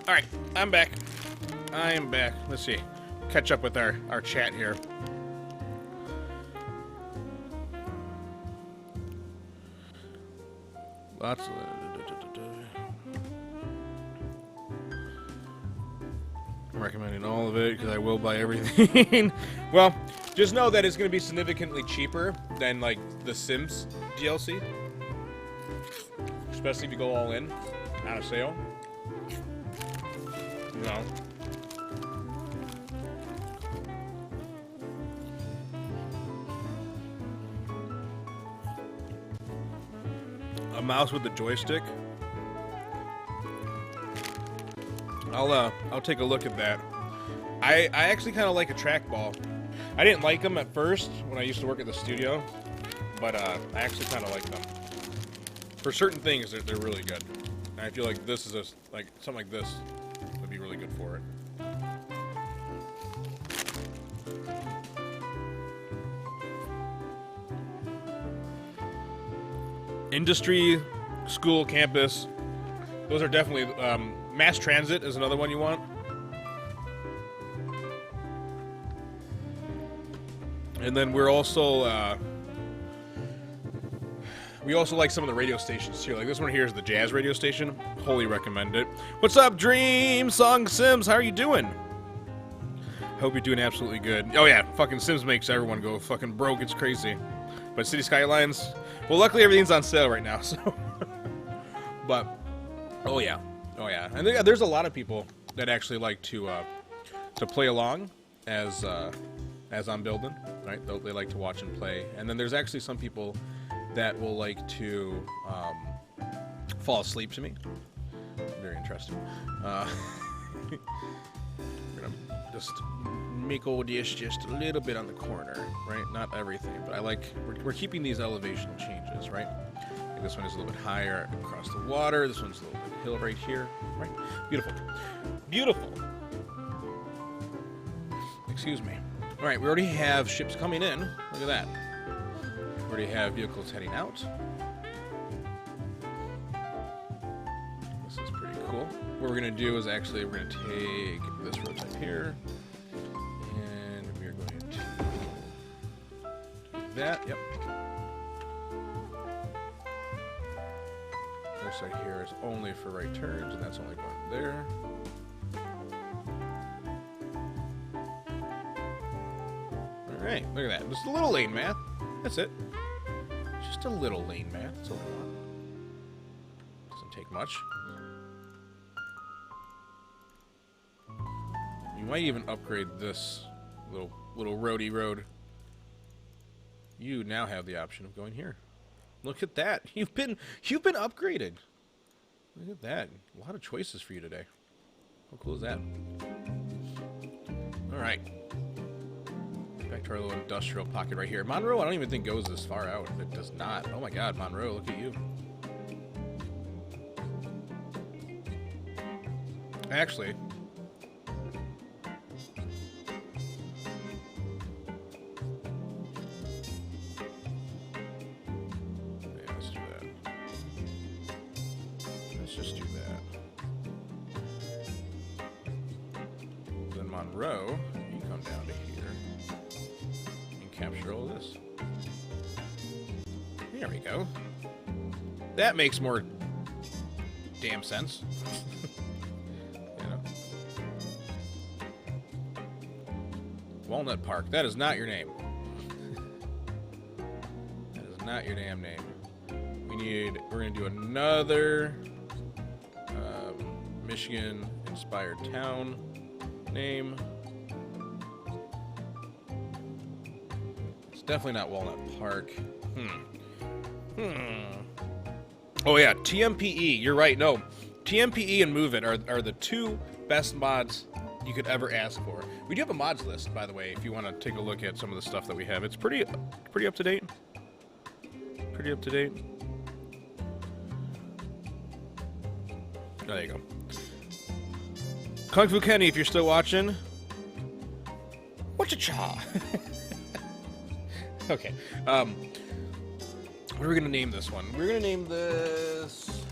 Speaker 4: All right, I'm back. I am back. Let's see. Catch up with our chat here. Lots of... I'm recommending all of it because I will buy everything. Well, just know that it's going to be significantly cheaper than, like, the Sims DLC. Especially if you go all in on a sale. No. A mouse with the joystick. I'll take a look at that. I actually kind of like a trackball. I didn't like them at first when I used to work at the studio, but I actually kind of like them. For certain things, they're really good. And I feel like this is like something like this would be really good for it. industry, school, campus. Those are definitely mass transit is another one you want. And then we're also we also like some of the radio stations too. Like this one here is the jazz radio station. Wholly recommend it. What's up, Dream Song Sims? How are you doing? Hope you're doing absolutely good. Oh yeah, fucking Sims makes everyone go fucking broke. It's crazy. But City Skylines, well, luckily everything's on sale right now. So, but oh yeah, and there's a lot of people that actually like to play along as I'm building. Right? They like to watch and play. And then there's actually some people that will like to fall asleep to me. Very interesting. We're gonna just make old dish just a little bit on the corner, right? Not everything, but I like we're keeping these elevation changes, right? Like this one is a little bit higher across the water. This one's a little bit hill right here, right? Beautiful, beautiful. Excuse me. All right, we already have ships coming in. Look at that. We already have vehicles heading out. This is pretty cool. What we're going to do is actually we're going to take this road type here. And we are going to do that. Yep. This side here is only for right turns, and that's only going there. Alright, look at that. Just a little lane math. That's it. Just a little lane math. That's all I want. Doesn't take much. You might even upgrade this little roady road. You now have the option of going here. Look at that. You've been upgraded. Look at that. A lot of choices for you today. How cool is that? Alright. Back to our little industrial pocket right here. Monroe, I don't even think goes this far out. It does not. Oh my god, Monroe, look at you. Actually, yeah, let's do that. Let's just do that. Then Monroe, you come down to here. Capture all this. There we go. That makes more damn sense. You know. Walnut Park. That is not your name. That is not your damn name. We're gonna do another Michigan-inspired town name. Definitely not Walnut Park. Oh yeah, TMPE. You're right. No, TMPE and Move It are the two best mods you could ever ask for. We do have a mods list, by the way, if you want to take a look at some of the stuff that we have. It's pretty up to date. Pretty up to date. There you go. Kung Fu Kenny, if you're still watching. Whatcha-cha? Okay. What are we gonna name this one? We're gonna name this.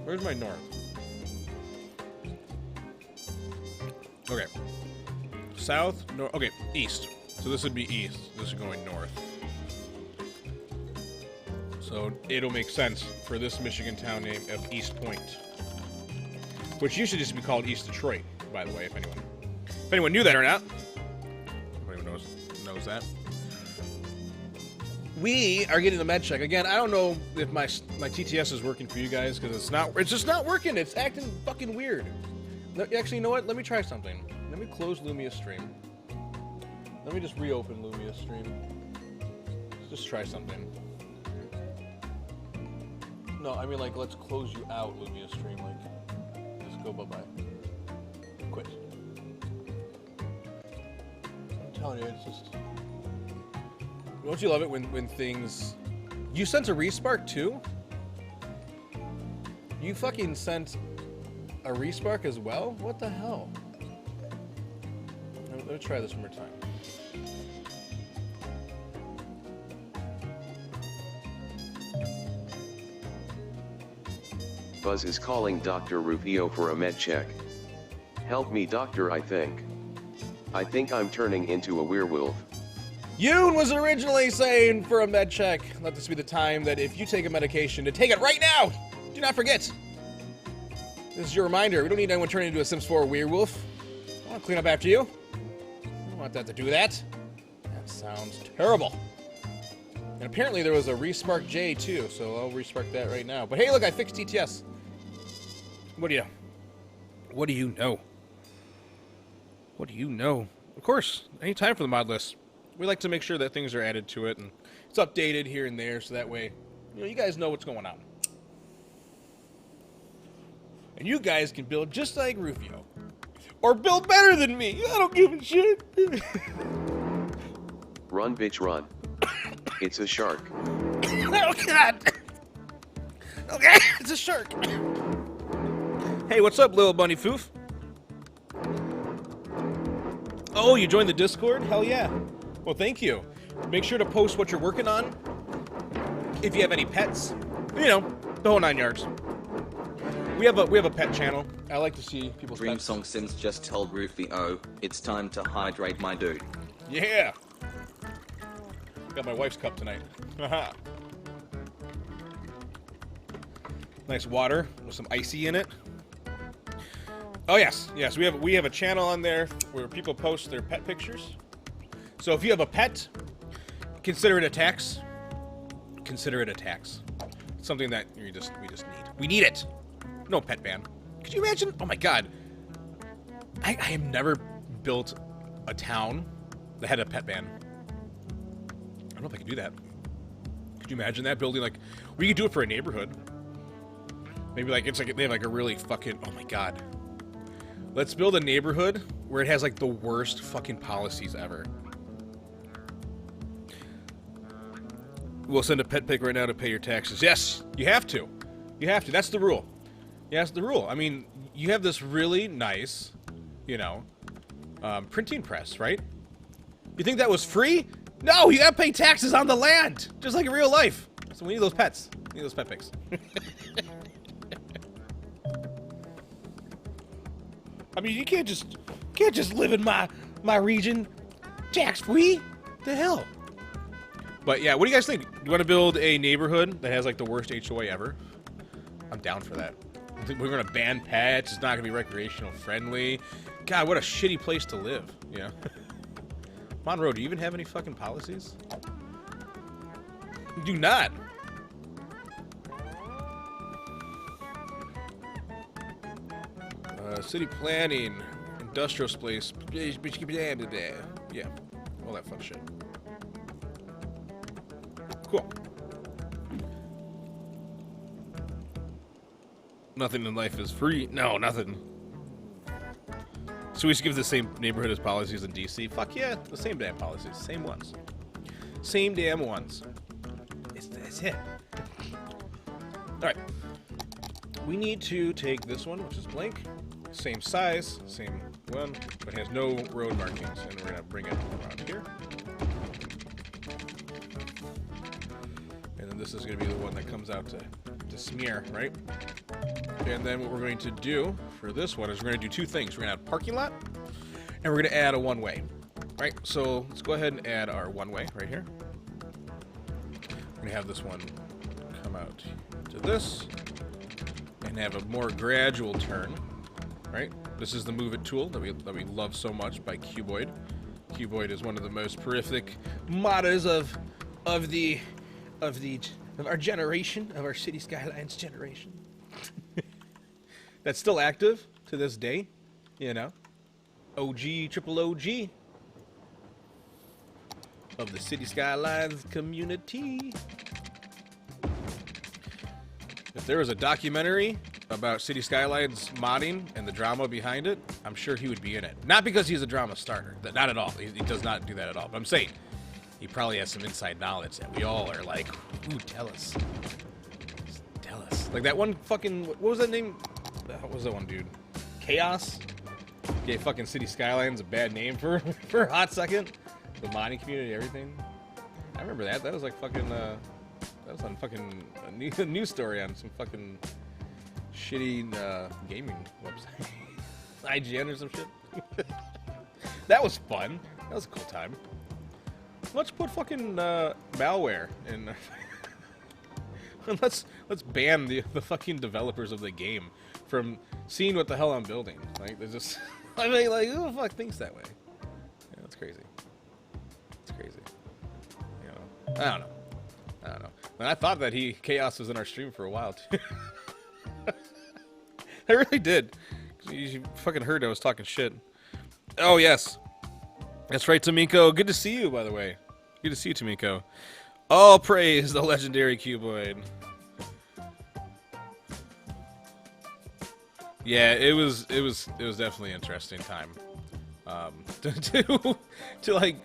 Speaker 4: Where's my north? Okay. South, north. Okay, east. So this would be east. This is going north. So it'll make sense for this Michigan town name of East Point, which used to just be called East Detroit, by the way, if anyone knew that or not. If anyone knows that. We are getting the med check again. I don't know if my TTS is working for you guys because it's just not working. It's acting fucking weird. Actually, you know what? Let me try something. Let me close Lumia Stream. Let me just reopen Lumia Stream. Let's just try something. No, I mean, like, let's close you out, Lumia Stream. Like, just go bye-bye. Quit. I'm telling you, it's just... Don't you love it when things... You sent a respark, too? You fucking sent a respark as well? What the hell? Let me try this one more time.
Speaker 9: Buzz is calling Dr. Rufio for a med check. Help me, doctor, I think I'm turning into a werewolf.
Speaker 4: Yoon was originally saying for a med check. Let this be the time that if you take a medication, to take it right now! Do not forget! This is your reminder. We don't need anyone turning into a Sims 4 werewolf. I want to clean up after you. I don't want that to do that. That sounds terrible. And apparently there was a Respark J too, so I'll respark that right now. But hey, look, I fixed TTS. What do you know? What do you know? What do you know? Of course, any time for the mod list. We like to make sure that things are added to it and it's updated here and there, so that way, you guys know what's going on. And you guys can build just like Rufio. Or build better than me. I don't give a shit.
Speaker 9: Run, bitch, run. It's a shark.
Speaker 4: Oh, God. Okay, it's a shark. Hey, what's up, little bunny foof? Oh, you joined the Discord? Hell yeah. Well, thank you. Make sure to post what you're working on. If you have any pets. You know, the whole 9 yards. We have a pet channel. I like to see people's
Speaker 10: Dream
Speaker 4: pets.
Speaker 10: Song Sims just told Rufio, it's time to hydrate my dude.
Speaker 4: Yeah. Got my wife's cup tonight. Haha. Nice water with some icy in it. Oh yes, yes. We have a channel on there where people post their pet pictures. So if you have a pet, consider it a tax. Consider it a tax. It's something that we just need. We need it. No pet ban. Could you imagine? Oh my God. I have never built a town that had a pet ban. I don't know if I could do that. Could you imagine that building like? We could do it for a neighborhood. Maybe like it's like they have like a really fucking. Oh my God. Let's build a neighborhood where it has like the worst fucking policies ever. We'll send a pet pic right now to pay your taxes. Yes, you have to. You have to. That's the rule. Yeah, that's the rule. I mean, you have this really nice, printing press, right? You think that was free? No, you gotta pay taxes on the land, just like in real life. So we need those pets. We need those pet pics. I mean, you can't just live in my region tax free. The hell. But yeah, what do you guys think? Do you want to build a neighborhood that has like the worst HOA ever? I'm down for that. I think we're gonna ban pets. It's not gonna be recreational friendly. God, what a shitty place to live. Yeah. Monroe, do you even have any fucking policies? You do not. City planning, industrial space. Yeah, all that fun shit. Cool. Nothing in life is free. No, nothing. So we should give the same neighborhood as policies in DC? Fuck yeah, the same damn policies. Same ones. Same damn ones. That's it. Alright. We need to take this one, which is blank. Same size, same one, but has no road markings. And we're going to bring it around here. And then this is going to be the one that comes out to smear, right? And then what we're going to do for this one is we're going to do two things. We're going to add a parking lot, and we're going to add a one-way. Right, so let's go ahead and add our one-way right here. We're going to have this one come out to this, and have a more gradual turn. Right, this is the Move It tool that we love so much by Cuboid. Cuboid is one of the most prolific modders of our generation, of our City Skylines generation. That's still active to this day, OG, triple OG of the City Skylines community. If there was a documentary about City Skylines modding and the drama behind it, I'm sure he would be in it. Not because he's a drama starter, not at all. He does not do that at all. But I'm saying he probably has some inside knowledge that we all are like, ooh, tell us. Tell us. Chaos. Like that one fucking, what was that name? What was that one dude? Chaos? Gave fucking City Skylines a bad name for a hot second. The modding community, everything. I remember that. That was like fucking, that was on fucking a news story on some fucking shitty gaming website. IGN or some shit. That was fun. That was a cool time. Let's put fucking malware in. let's ban the fucking developers of the game from seeing what the hell I'm building. Like, there's just, I mean, like, who the fuck thinks that way? Yeah, that's crazy. It's crazy. You know, I don't know. And I thought that Chaos was in our stream for a while too. I really did. You fucking heard I was talking shit. Oh yes, that's right, Tomiko. Good to see you, by the way. Good to see you, Tomiko. All praise the legendary Cuboid. Yeah, it was definitely an interesting time. To like,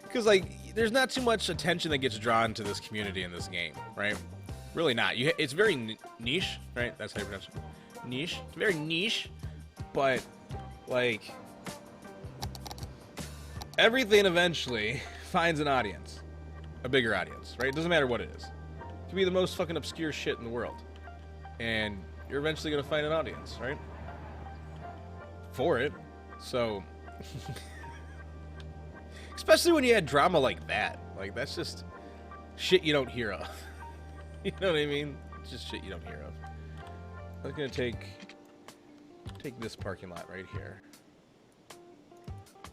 Speaker 4: because like, there's not too much attention that gets drawn to this community in this game, right? Really not. It's very niche, right? That's how you pronounce it. Niche. It's very niche, but like, everything eventually finds an audience, a bigger audience, right? It doesn't matter what it is. It could be the most fucking obscure shit in the world, and you're eventually gonna find an audience, right? For it. So, especially when you had drama like that. Like, that's just shit you don't hear of. You know what I mean? It's just shit you don't hear of. I'm gonna take this parking lot right here.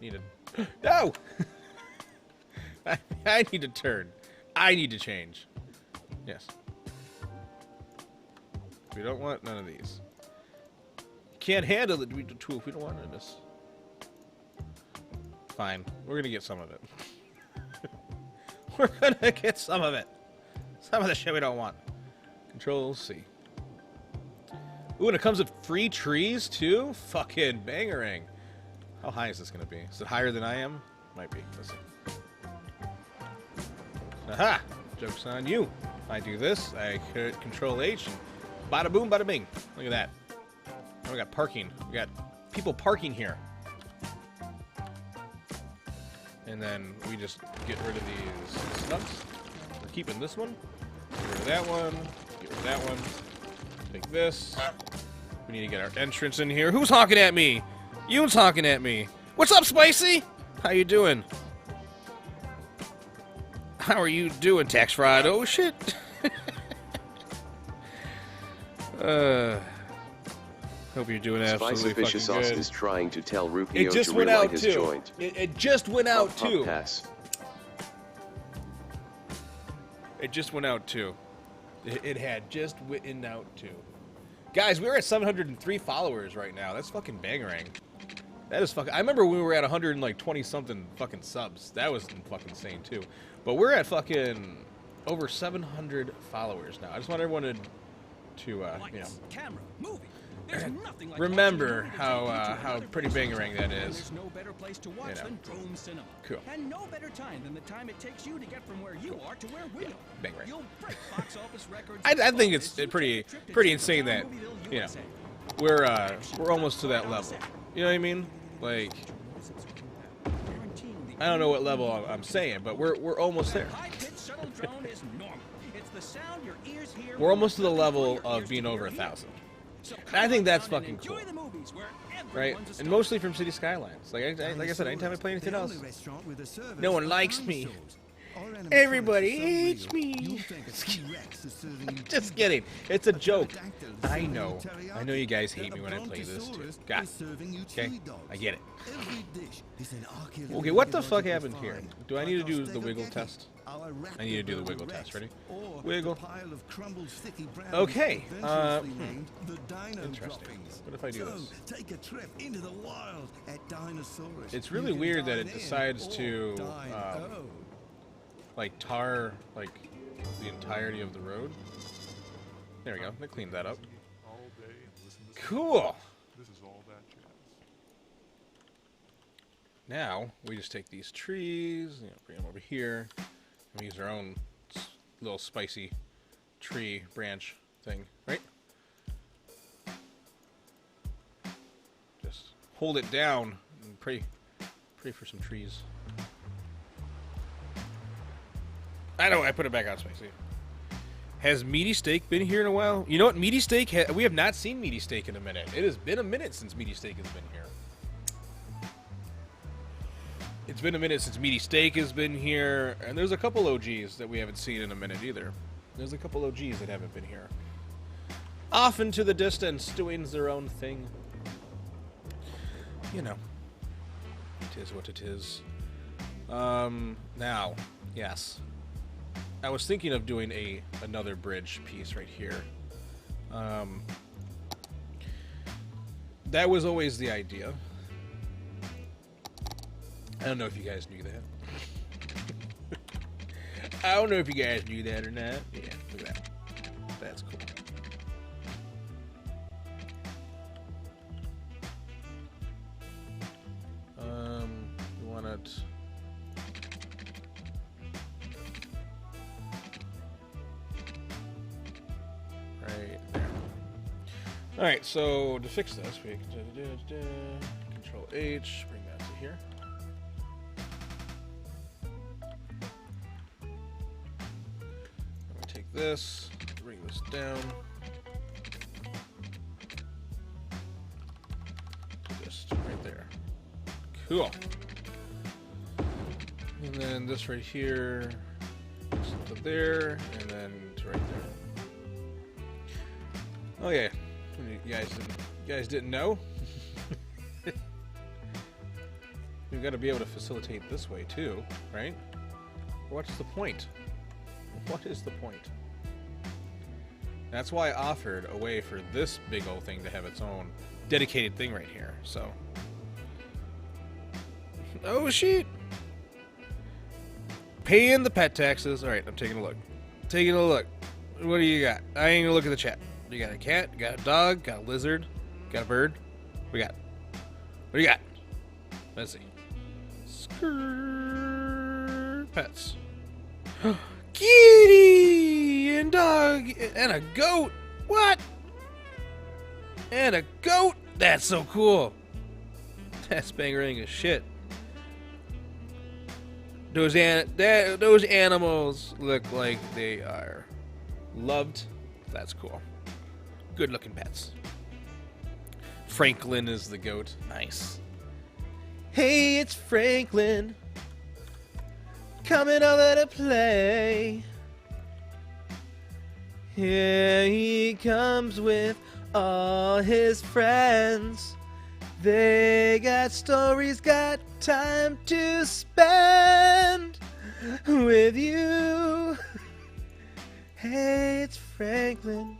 Speaker 4: Need a no. I need to turn. I need to change. Yes. We don't want none of these. Can't handle it. We don't want this. Fine. We're gonna get some of it. We're gonna get some of it. Some of the shit we don't want. Control C. Ooh, and it comes with free trees too? Fucking bangerang. How high is this gonna be? Is it higher than I am? Might be. Let's see. Aha! Joke's on you. I do this, I hit Control H, and bada boom, bada bing. Look at that. Now we got parking. We got people parking here. And then we just get rid of these stumps. We're keeping this one. Get rid of that one. Get rid of that one. Take this. We need to get our entrance in here. Who's honking at me? You's honking at me. What's up, Spicy? How you doing? How are you doing, tax fraud? Oh, shit. Hope you're doing absolutely fucking good.
Speaker 9: Sauce is trying to tell Rufio
Speaker 4: it just
Speaker 9: to
Speaker 4: went
Speaker 9: relight
Speaker 4: out
Speaker 9: his
Speaker 4: too.
Speaker 9: joint.
Speaker 4: It just went out too.
Speaker 9: Pass.
Speaker 4: It just went out too. It had just went out too. Guys, we're at 703 followers right now. That's fucking bangerang. That is fucking. I remember when we were at 120 something fucking subs. That was fucking insane too. But we're at fucking over 700 followers now. I just want everyone to you know,
Speaker 11: camera, movie. Like
Speaker 4: remember how pretty bangerang that is.
Speaker 11: There's no better place to watch than Drone Cinema.
Speaker 4: Cool.
Speaker 11: And no better time than the time it takes you to get from where you are to where we are.
Speaker 4: Bangerang.
Speaker 11: You'll break box office records.
Speaker 4: I think it's pretty insane that, you know, we're almost to that level. You know what I mean? Like, I don't know what level I'm saying, but we're almost there. We're almost to the level of being over 1,000. I think that's fucking cool, right? And mostly from City Skylines. Like I said, anytime I play anything else, no one likes me. Everybody hates me. Just kidding. It's a joke. I know. I know you guys hate me when I play this too. Got it. Okay? I get it. Okay, what the fuck happened here? Do I need to do the wiggle test? I need to do the wiggle test. Ready? Wiggle. Okay. Interesting. What if I do this? It's really weird that it decides to like tar like the entirety of the road. There we go. They cleaned that up. Cool.
Speaker 8: This is all that jazz.
Speaker 4: Now we just take these trees, you know, bring them over here, and we use our own little spicy tree branch thing, right? Just hold it down and pray for some trees. I know, I put it back on space. Has Meaty Steak been here in a while? You know what, Meaty Steak, we have not seen Meaty Steak in a minute. It has been a minute since Meaty Steak has been here. It's been a minute since Meaty Steak has been here, and there's a couple OGs that we haven't seen in a minute either. There's a couple OGs that haven't been here. Off into the distance, doing their own thing. You know. It is what it is. Now, yes. I was thinking of doing another bridge piece right here. That was always the idea. I don't know if you guys knew that. I don't know if you guys knew that or not. Yeah, look at that. That's cool. You want it... right there. Alright, so to fix this, we can Control H, bring that to here. I'm gonna take this, bring this down. Just right there. Cool. And then this right here, to there, and then to right there. Oh yeah, you guys didn't know? We've got to be able to facilitate this way too, right? What's the point? What is the point? That's why I offered a way for this big old thing to have its own dedicated thing right here, so. Oh shit! Paying the pet taxes. Alright, I'm taking a look. Taking a look. What do you got? I ain't gonna look at the chat. You got a cat, you got a dog, got a lizard, got a bird. What do you got? What do you got? Let's see. Skrrr, pets. Kitty and dog and a goat. What? And a goat? That's so cool. That's bangering as shit. Those animals look like they are loved. That's cool. Good looking pets. Franklin is the goat. Nice. Hey, it's Franklin. Coming over to play. Here he comes with all his friends. They got stories, got time to spend with you. Hey, it's Franklin.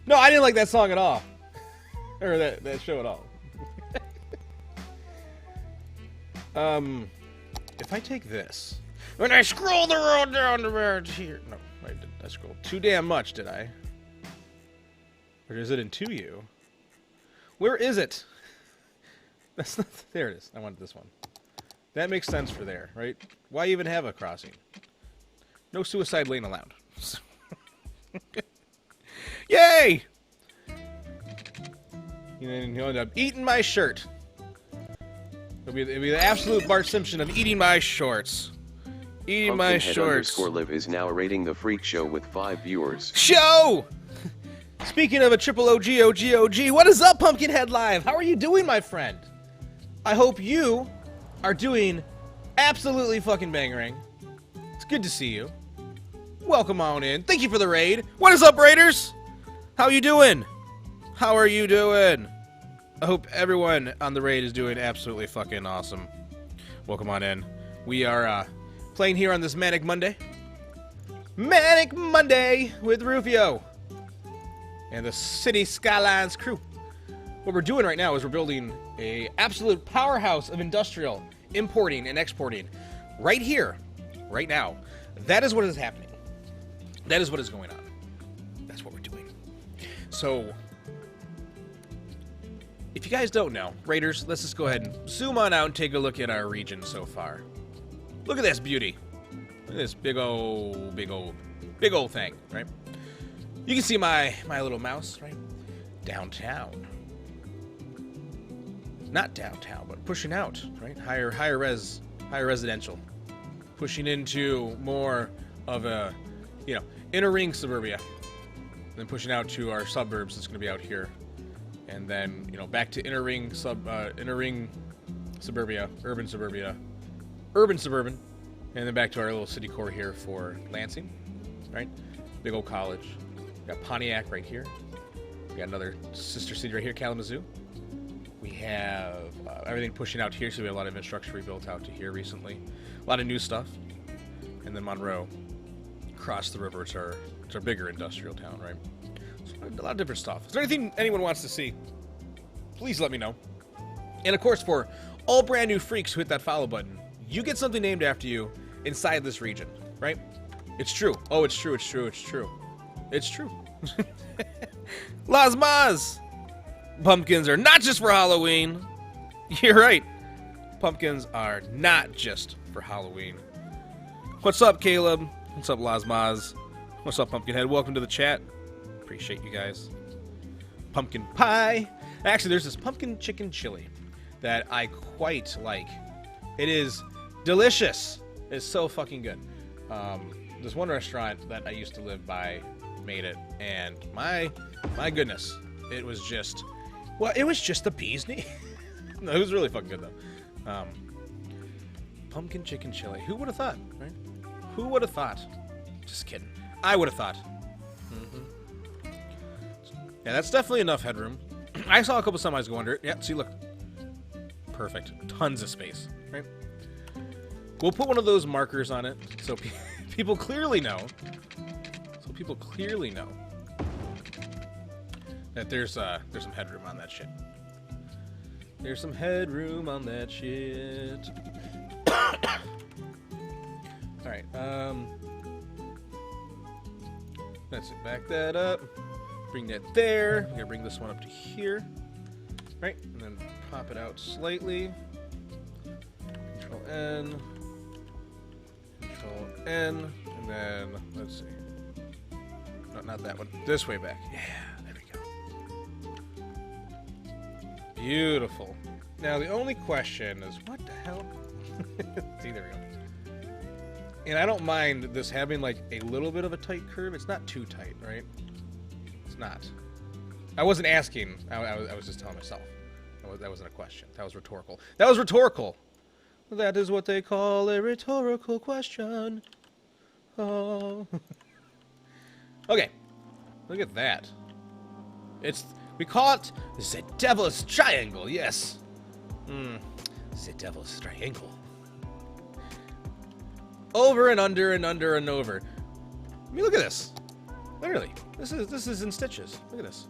Speaker 4: No, I didn't like that song at all. Or that show at all. If I take this, when I scroll the road down the road here. No, I scrolled too damn much, did I? Or is it in 2U? Where is it? That's not, there it is. I wanted this one. That makes sense for there, right? Why even have a crossing? No suicide lane allowed. Yay! You'll end up eating my shirt. It'll be the absolute Bart Simpson of eating my shorts. Eating my shorts.
Speaker 9: Pumpkinhead_live is now rating the Freak Show with 5 viewers.
Speaker 4: Show! Speaking of a triple OG, what is up, Pumpkinhead Live? How are you doing, my friend? I hope you are doing absolutely fucking bangering. It's good to see you. Welcome on in. Thank you for the raid. What is up, Raiders? How you doing? How are you doing? I hope everyone on the raid is doing absolutely fucking awesome. Welcome on in. We are playing here on this Manic Monday. Manic Monday with Rufio and the City Skylines crew. What we're doing right now is we're building a absolute powerhouse of industrial importing and exporting right here, right now. That is what is happening. That is what is going on. That's what we're doing. So, if you guys don't know, Raiders, let's just go ahead and zoom on out and take a look at our region so far. Look at this beauty. Look at this big old Big old thing, right? You can see my little mouse, right? Downtown. Not downtown, but pushing out, right? Higher residential. Pushing into more of a, you know, inner ring suburbia. Then pushing out to our suburbs that's going to be out here. And then, you know, back to inner ring suburbia, urban suburban, and then back to our little city core here for Lansing, right? Big old college. We got Pontiac right here. We got another sister city right here, Kalamazoo. We have everything pushing out here, so we have a lot of infrastructure rebuilt out to here recently. A lot of new stuff. And then Monroe, across the river, it's our bigger industrial town, right? So a lot of different stuff. Is there anything anyone wants to see? Please let me know. And of course, for all brand new freaks who hit that follow button, you get something named after you inside this region, right? It's true. Oh, it's true, it's true, it's true. It's true. Las Mas! Pumpkins are not just for Halloween. You're right. Pumpkins are not just for Halloween. What's up, Caleb? What's up, Las Mas? What's up, Pumpkinhead? Welcome to the chat. Appreciate you guys. Pumpkin pie. Actually, there's this pumpkin chicken chili that I quite like. It is delicious. It's so fucking good. This one restaurant that I used to live by made it, and my goodness, it was just, well, it was just the bee's knee. No, it was really fucking good though. Pumpkin chicken chili. Who would have thought, right? Who would have thought? Just kidding. I would have thought. Yeah, that's definitely enough headroom. I saw a couple semis go under it. Yeah, see, look. Perfect. Tons of space, right? We'll put one of those markers on it so people clearly know. So people clearly know that there's some headroom on that shit. There's some headroom on that shit. All right. That's it. Back that up. Bring that there. We're gonna bring this one up to here, right? And then pop it out slightly. Control N. Control N. And then let's see. No, not that one. This way back. Yeah, there we go. Beautiful. Now the only question is, what the hell? See, there we go. And I don't mind this having like a little bit of a tight curve. It's not too tight, right? It's not. I wasn't asking. I was just telling myself. That wasn't a question. That was rhetorical. That was rhetorical. That is what they call a rhetorical question. Oh. Okay. Look at that. We call it the Devil's Triangle. Yes. The Devil's Triangle. Over and under and under and over. I mean, look at this. Literally, this is in stitches. Look at this.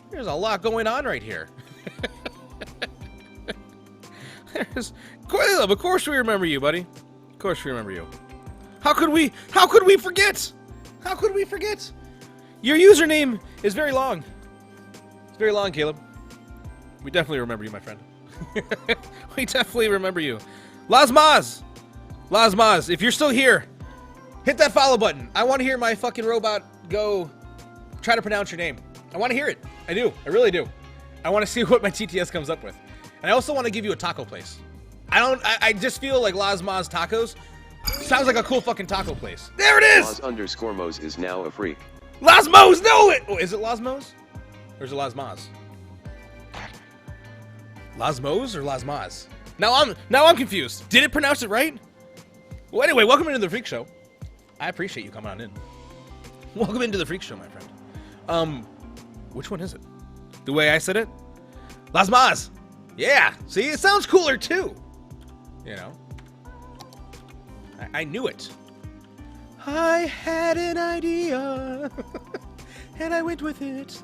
Speaker 4: There's a lot going on right here. Of course we remember you, buddy. Of course we remember you. How could we forget? How could we forget? Your username is very long. It's very long, Caleb. We definitely remember you, my friend. We definitely remember you. Las Mas! Las Mas, if you're still here, hit that follow button. I want to hear my fucking robot go try to pronounce your name. I want to hear it. I do. I really do. I want to see what my TTS comes up with. And I also want to give you a taco place. I just feel like Las Mas Tacos sounds like a cool fucking taco place. There it is!
Speaker 9: Las_Mos is now a freak.
Speaker 4: Las Mos, no it! Oh, is it Las Mos? Or is it Las Mas? Las Mos or Las Mas? Now I'm confused. Did it pronounce it right? Well, anyway, welcome into the Freak Show. I appreciate you coming on in. Welcome into the Freak Show, my friend. Which one is it? The way I said it? Las Mas. Yeah. See, it sounds cooler too. You know. I knew it. I had an idea, and I went with it.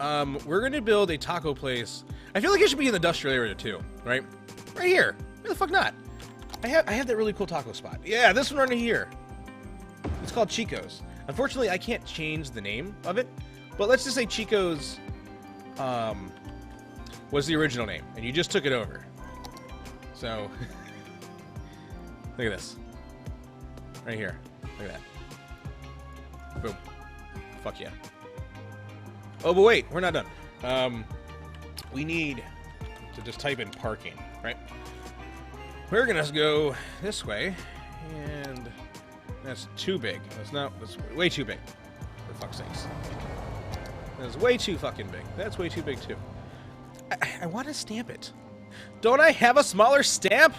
Speaker 4: We're gonna build a taco place. I feel like it should be in the industrial area too, right? Right here. Why the fuck not? I have that really cool taco spot. Yeah, this one right here. It's called Chico's. Unfortunately, I can't change the name of it, but let's just say Chico's was the original name, and you just took it over. So, look at this. Right here. Look at that. Boom. Fuck yeah. Oh, but wait, we're not done. We need to just type in parking, right? We're gonna go this way, and that's too big. That's way too big. For fuck's sakes. That's way too fucking big. That's way too big, too. I want to stamp it. Don't I have a smaller stamp?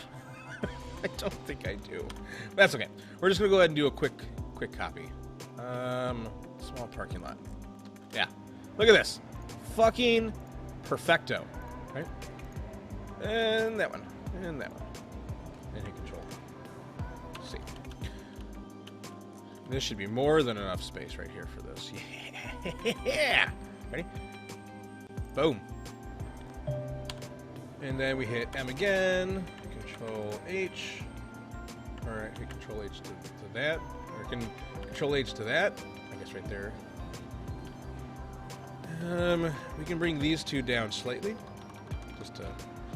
Speaker 4: I don't think I do. But that's okay. We're just gonna go ahead and do a quick copy. Small parking lot. Yeah. Look at this. Fucking perfecto. Right? And that one. And that one. And hit control. Let's see. This should be more than enough space right here for this. Yeah. Ready? Boom. And then we hit M again. Control H. Alright, hit Control H to that. Or can Control H to that. I guess right there. We can bring these two down slightly. Just to,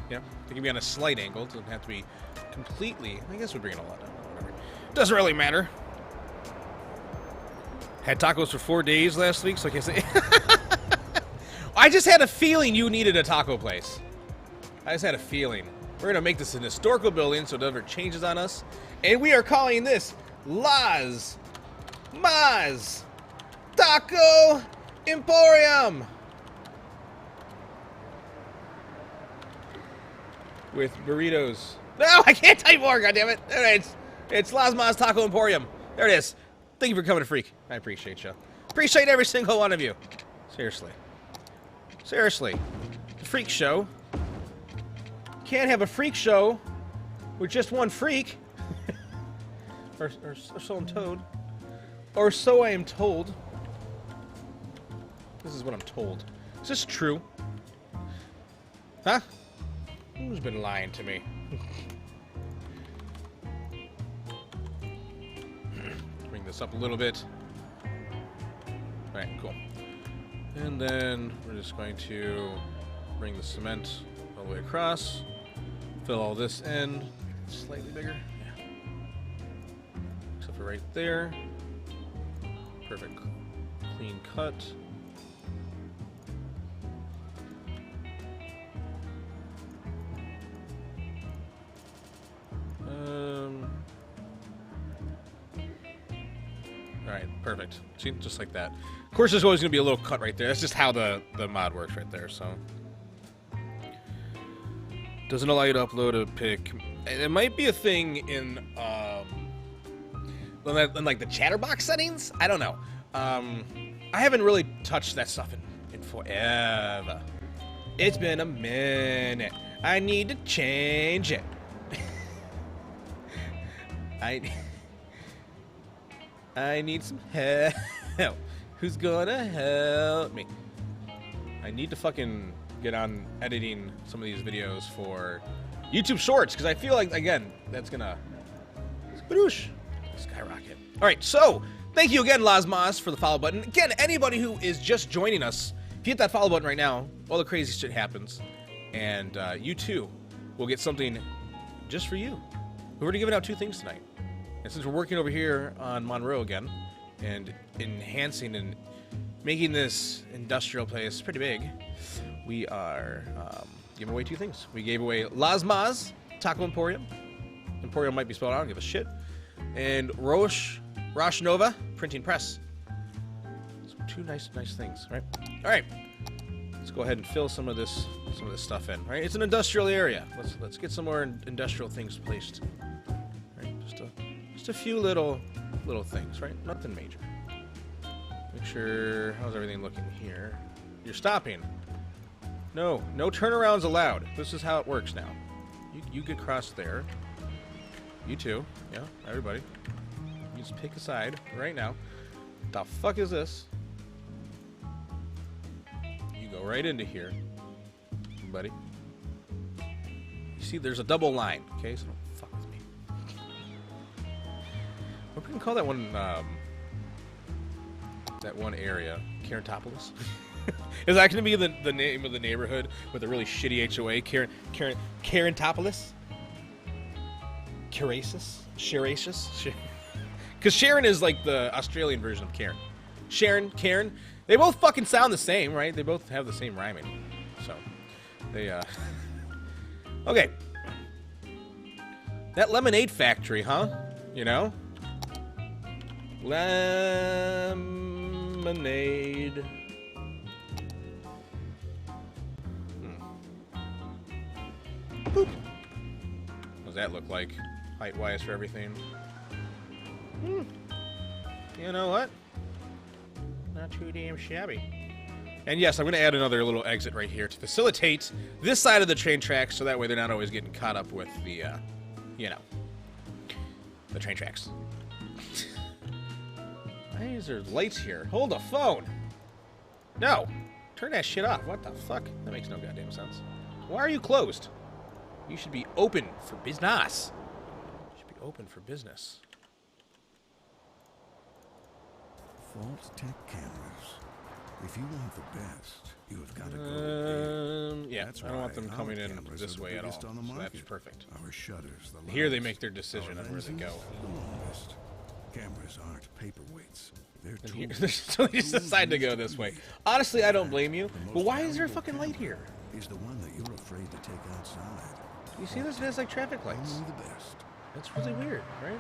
Speaker 4: yeah, they can be on a slight angle. It doesn't have to be completely. I guess we bring it a lot down. Whatever. Doesn't really matter. Had tacos for 4 days last week, so I can't say. I just had a feeling you needed a taco place. I just had a feeling. We're gonna make this an historical building so it never changes on us, and we are calling this Las Mas Taco Emporium with burritos. No, I can't type more. God damn it! All right, it's Las Mas Taco Emporium. There it is. Thank you for coming to Freak. I appreciate you. Appreciate every single one of you. Seriously. Seriously. The Freak Show. Can't have a freak show with just one freak. or so I'm told. Or so I am told. This is what I'm told. Is this true? Huh? Who's been lying to me? Bring this up a little bit. Alright, cool. And then we're just going to bring the cement all the way across. Fill all this in. Make it slightly bigger. Yeah. Except for right there. Perfect. Clean cut. Alright, perfect. See, just like that. Of course, there's always going to be a little cut right there. That's just how the mod works right there, so. Doesn't allow you to upload a pic. It might be a thing in like the chatterbox settings. I don't know. I haven't really touched that stuff in forever. It's been a minute. I need to change it. I need some help. Who's gonna help me? I need to fucking get on editing some of these videos for YouTube Shorts, because I feel like, again, that's gonna skyrocket. Alright, so, thank you again, Las Mas, for the follow button. Again, anybody who is just joining us, if you hit that follow button right now, all the crazy shit happens. And you too will get something just for you. We're already giving out 2 things tonight. And since we're working over here on Monroe again, and enhancing and making this industrial place pretty big, we are giving away 2 things. We gave away Las Mas Taco Emporium. Emporium might be spelled out, I don't give a shit. And Roche Nova Printing Press. So 2 nice things, right? All right, let's go ahead and fill some of this stuff in. Right, it's an industrial area. Let's get some more industrial things placed. Right, just a few little things, right? Nothing major. Make sure, how's everything looking here? You're stopping. No turnarounds allowed. This is how it works now. You get across there. You too. Yeah, everybody. You just pick a side right now. The fuck is this? You go right into here, buddy. You see, there's a double line. Okay, so don't fuck with me. What we can call that one? That one area, Carantopolis. Is that going to be the name of the neighborhood with a really shitty HOA? Carantopolis? Carasis? Because Sharon is like the Australian version of Karen. Sharon, Karen. They both fucking sound the same, right? They both have the same rhyming. So, they, Okay. That lemonade factory, huh? You know? Lemonade. Boop. What does that look like? Height-wise for everything. You know what? Not too damn shabby. And yes, I'm going to add another little exit right here to facilitate this side of the train tracks, so that way they're not always getting caught up with the, you know, the train tracks. Why is there lights here? Hold the phone! No! Turn that shit off. What the fuck? That makes no goddamn sense. Why are you closed? You should be open for business. You should be open for business.
Speaker 6: Fault Tech cameras. If you want the best, you have got to go.
Speaker 4: Yeah,
Speaker 6: That's
Speaker 4: I don't want
Speaker 6: why
Speaker 4: them
Speaker 6: our
Speaker 4: coming in
Speaker 6: cameras
Speaker 4: this
Speaker 6: are the
Speaker 4: way at all.
Speaker 6: biggest on the
Speaker 4: So that's
Speaker 6: market.
Speaker 4: perfect.
Speaker 6: Our shutters, the
Speaker 4: Here they
Speaker 6: loudest.
Speaker 4: make their decision
Speaker 6: Our
Speaker 4: on where they
Speaker 6: lenses,
Speaker 4: go.
Speaker 6: the longest. Cameras aren't paperweights. They're
Speaker 4: And here,
Speaker 6: tools.
Speaker 4: so they just decide to go this way. Honestly, I don't blame you. But why is there a fucking light here?
Speaker 6: Is the one that you're afraid to take outside.
Speaker 4: You see this? It has like traffic lights.
Speaker 6: Only the best.
Speaker 4: That's really weird, right?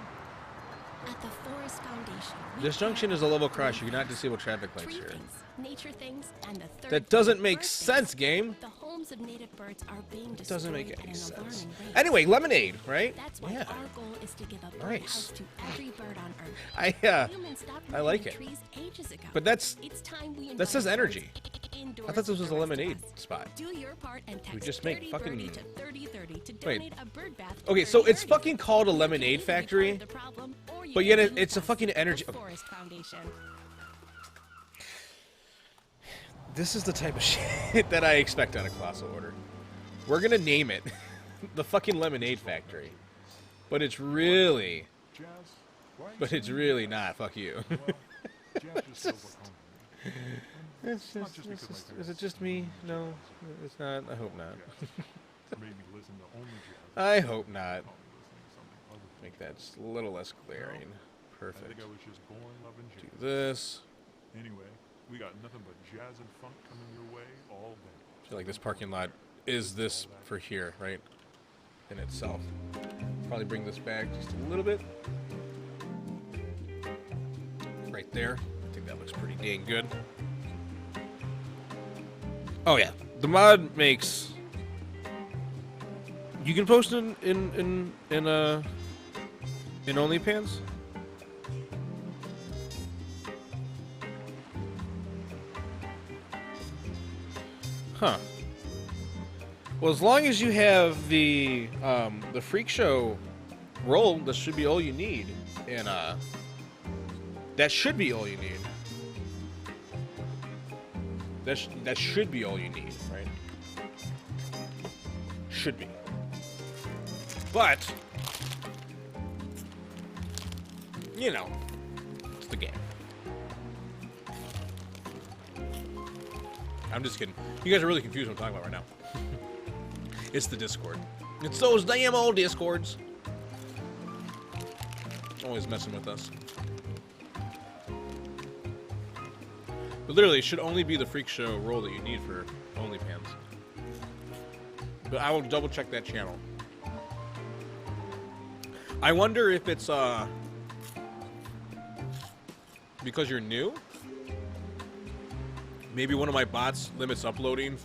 Speaker 5: At the Forest Foundation, we
Speaker 4: This junction
Speaker 5: care
Speaker 4: is a level
Speaker 5: about
Speaker 4: cross.
Speaker 5: three
Speaker 4: You cannot
Speaker 5: things.
Speaker 4: disable traffic lights
Speaker 5: 3
Speaker 4: here.
Speaker 5: things, nature things, and the third
Speaker 4: That doesn't
Speaker 5: thing,
Speaker 4: make
Speaker 5: birthdays.
Speaker 4: sense, game.
Speaker 5: The homes of native birds are being destroyed
Speaker 4: Doesn't make
Speaker 5: at
Speaker 4: any
Speaker 5: an
Speaker 4: sense.
Speaker 5: alarming rate.
Speaker 4: Anyway, lemonade, right?
Speaker 5: That's why
Speaker 4: Yeah.
Speaker 5: our goal is to give a
Speaker 4: Nice.
Speaker 5: birdhouse to every bird on Earth. Humans stopped
Speaker 4: I like
Speaker 5: planting
Speaker 4: it.
Speaker 5: trees ages ago.
Speaker 4: But that's
Speaker 5: It's time we
Speaker 4: that says
Speaker 5: invite
Speaker 4: energy.
Speaker 5: birds indoors
Speaker 4: I thought this
Speaker 5: with
Speaker 4: was a
Speaker 5: the rest of
Speaker 4: lemonade
Speaker 5: us.
Speaker 4: spot.
Speaker 5: Do your part and text
Speaker 4: just make
Speaker 5: 30
Speaker 4: fucking-
Speaker 5: birdie to 3030 to
Speaker 4: Wait.
Speaker 5: donate a bird bath to
Speaker 4: Okay, so
Speaker 5: 30
Speaker 4: it's
Speaker 5: birdies.
Speaker 4: fucking called a
Speaker 5: You can
Speaker 4: lemonade
Speaker 5: either be part
Speaker 4: factory,
Speaker 5: of the problem, or you
Speaker 4: but
Speaker 5: can
Speaker 4: yet
Speaker 5: be
Speaker 4: it's
Speaker 5: with
Speaker 4: a
Speaker 5: us,
Speaker 4: fucking
Speaker 5: the
Speaker 4: energy.
Speaker 5: Forest Foundation.
Speaker 4: This is the type of shit that I expect on a Colossal Order. We're gonna name it the fucking Lemonade Factory, but it's really,
Speaker 8: Jazz, why are you
Speaker 4: but it's
Speaker 8: saying
Speaker 4: really
Speaker 8: that?
Speaker 4: not. Fuck you.
Speaker 8: Well, Jazz just feels like home to me. And
Speaker 4: It's
Speaker 8: not
Speaker 4: just,
Speaker 8: just
Speaker 4: it's
Speaker 8: because
Speaker 4: just,
Speaker 8: my
Speaker 4: is it
Speaker 8: parents
Speaker 4: just me? No, it's not. I hope not.
Speaker 8: made me listen to only jazz.
Speaker 4: I hope not.
Speaker 8: Only listening to something other than
Speaker 4: Make that just a little less glaring.
Speaker 8: I
Speaker 4: Perfect.
Speaker 8: think I was just born loving
Speaker 4: Do
Speaker 8: jazz.
Speaker 4: this.
Speaker 8: Anyway, we got nothing but jazz and funk coming your way all day.
Speaker 4: I feel like this parking lot is this for here, right? In itself. Probably bring this back just a little bit. Right there. I think that looks pretty dang good. Oh yeah, the mod makes. You can post in OnlyPants. Huh. Well, as long as you have the freak show role, that should be all you need, and that should be all you need. That should be all you need, right? Should be. But you know, it's the game. I'm just kidding. You guys are really confused what I'm talking about right now. It's the Discord. It's those damn old Discords. Always messing with us. But literally, it should only be the freak show role that you need for OnlyPants. But I will double check that channel. I wonder if it's because you're new. Maybe one of my bots limits uploading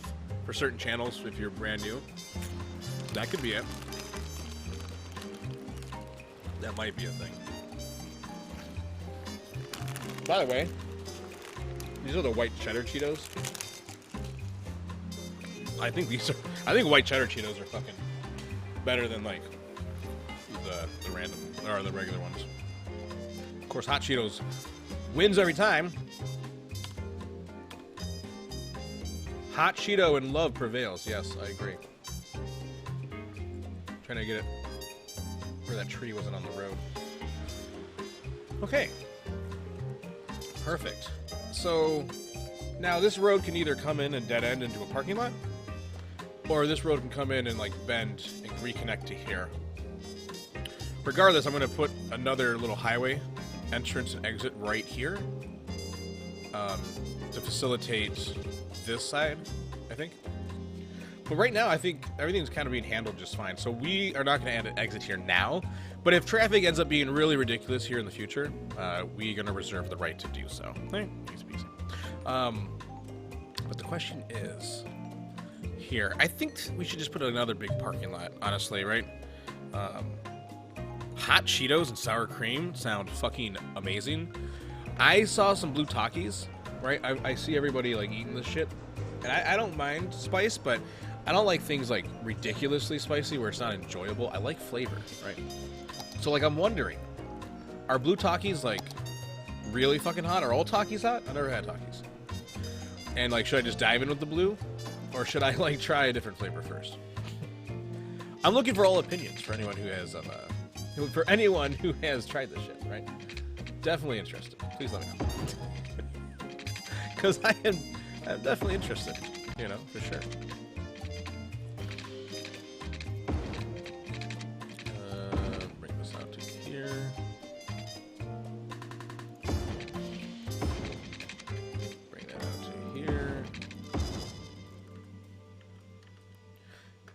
Speaker 4: for certain channels if you're brand new. That could be it. That might be a thing. By the way, these are the white cheddar Cheetos. I think white cheddar Cheetos are fucking better than like the random or the regular ones. Of course, hot Cheetos wins every time. Hot Cheeto and love prevails. Yes, I agree. Trying to get it where that tree wasn't on the road. Okay. Perfect. So now this road can either come in and dead end into a parking lot, or this road can come in and like bend and reconnect to here. Regardless, I'm going to put another little highway entrance and exit right here. to facilitate this side, I think. But right now, I think everything's kind of being handled just fine. So we are not going to add an exit here now. But if traffic ends up being really ridiculous here in the future, we're going to reserve the right to do so. Right? Easy peasy. But the question is, here, I think we should just put another big parking lot, honestly, right? Hot Cheetos and sour cream sound fucking amazing. I saw some blue Takis, right? I see everybody, like, eating this shit. And I don't mind spice, but I don't like things, like, ridiculously spicy where it's not enjoyable. I like flavor, right? So, like, I'm wondering, are blue Takis, like, really fucking hot? Are all Takis hot? I never had Takis. And, like, should I just dive in with the blue? Or should I, like, try a different flavor first? I'm looking for all opinions for anyone who has, tried this shit, right? Definitely interested. Please let me know. Because I'm definitely interested, you know, for sure. Bring this out to here. Bring that out to here.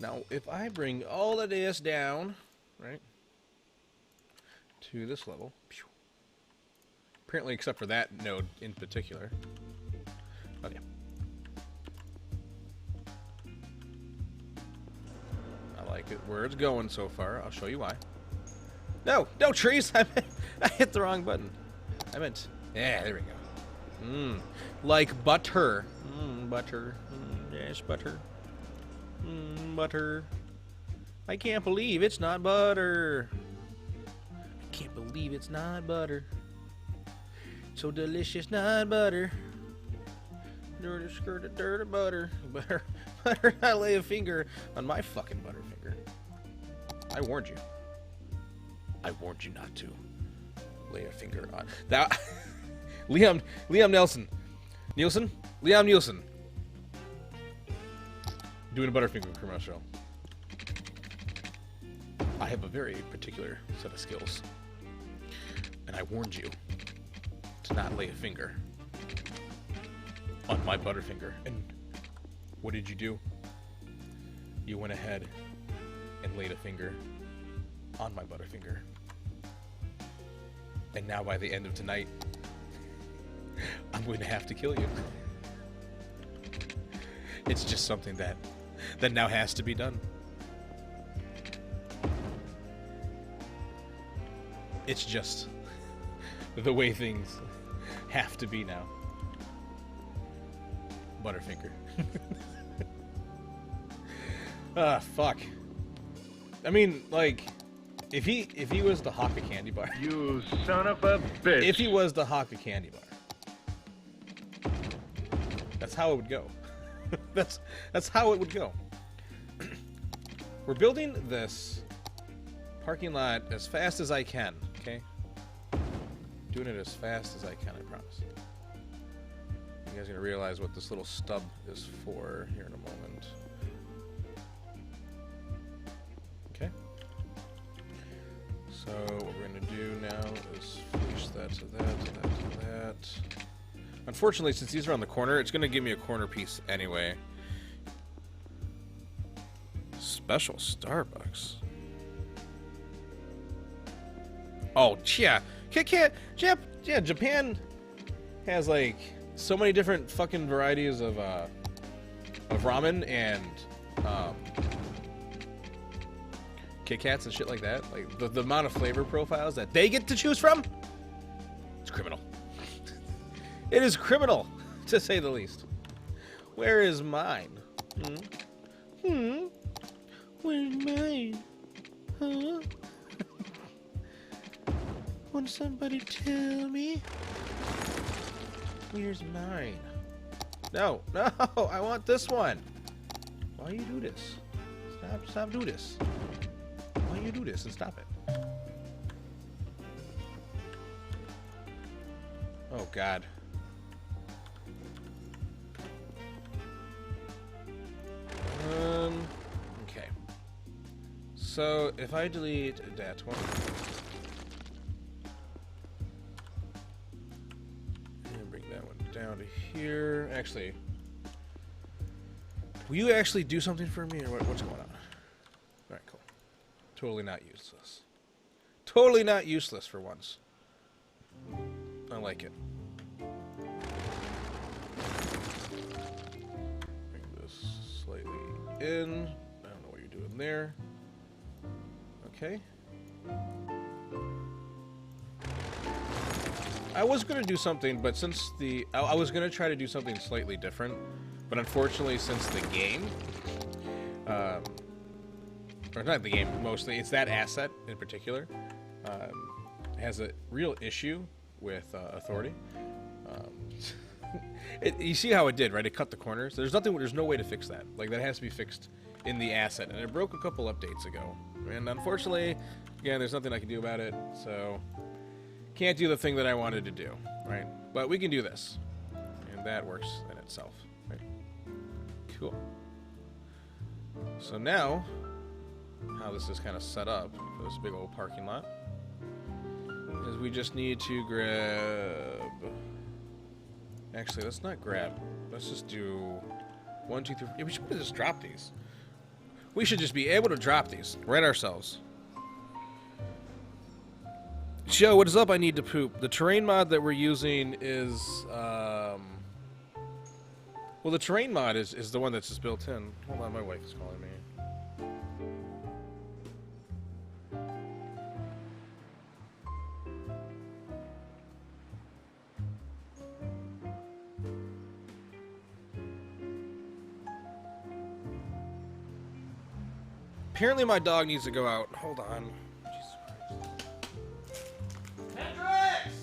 Speaker 4: Now, if I bring all of this down, right, to this level, apparently except for that node in particular. Oh, yeah. I like it where it's going so far. I'll show you why. No trees! I hit the wrong button. I meant, yeah, there we go. Like butter. Butter. Yes, butter. Butter. I can't believe it's not butter. I can't believe it's not butter. So delicious, not butter. Dirty skirt of dirty butter. Butter not lay a finger on my fucking butterfinger. I warned you. I warned you not to lay a finger on that. Liam Nielsen. Liam Nielsen. Doing a Butterfinger commercial. I have a very particular set of skills. And I warned you to not lay a finger on my Butterfinger. And what did you do? You went ahead and laid a finger on my Butterfinger. And now by the end of tonight, I'm going to have to kill you. It's just something that now has to be done. It's just the way things have to be now. Butterfinger. Fuck. I mean, like, if he was to hawk a candy bar.
Speaker 12: You son of a bitch.
Speaker 4: If he was to hawk a candy bar. That's how it would go. That's how it would go. We're building this parking lot as fast as I can, okay? Doing it as fast as I can, I promise. You guys are gonna realize what this little stub is for here in a moment. Okay. So what we're gonna do now is finish that to that, to that, to that. Unfortunately, since these are on the corner, it's gonna give me a corner piece anyway. Special Starbucks. Oh, yeah. Yeah, Japan has like so many different fucking varieties of ramen and Kit Kats and shit like that. Like the amount of flavor profiles that they get to choose from, it's criminal. It is criminal, to say the least. Where is mine? Where's mine? Huh? Won't somebody tell me? Where's mine? No, I want this one. Why you do this? Stop do this. Why you do this and stop it? Oh God. Okay. So if I delete that one and bring that one down to here. Actually, will you actually do something for me, or what's going on? All right, cool. Totally not useless. Totally not useless for once. I like it. Bring this slightly in. I don't know what you're doing there. Okay. I was going to do something, but since the... I was going to try to do something slightly different, but unfortunately since the game... or not the game, mostly, it's that asset in particular, has a real issue with authority. You see how it did, right? It cut the corners. There's no way to fix that. Like, that has to be fixed in the asset, and it broke a couple updates ago. And unfortunately, again, there's nothing I can do about it, so can't do the thing that I wanted to do, right? But we can do this, and that works in itself, right? Cool. So now, how this is kind of set up for this big old parking lot is we just need to grab... Actually, let's not grab. Let's just do 1, 2, 3. Yeah, we should just drop these. We should just be able to drop these right ourselves. Joe, what is up? I need to poop. The terrain mod that we're using is... well, the terrain mod is the one that's just built in. Hold on, my wife is calling me. Apparently my dog needs to go out. Hold on. Jesus Christ. Hendrix!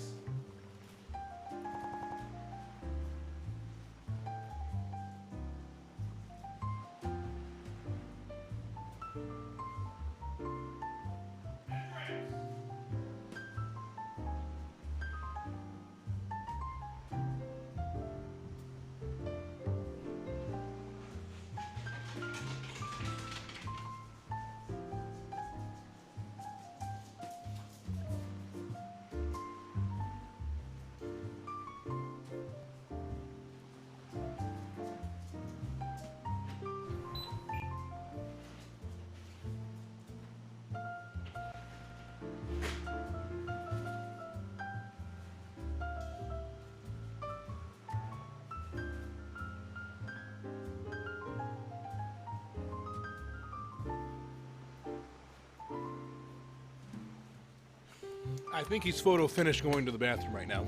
Speaker 4: I think he's photo finished going to the bathroom right now.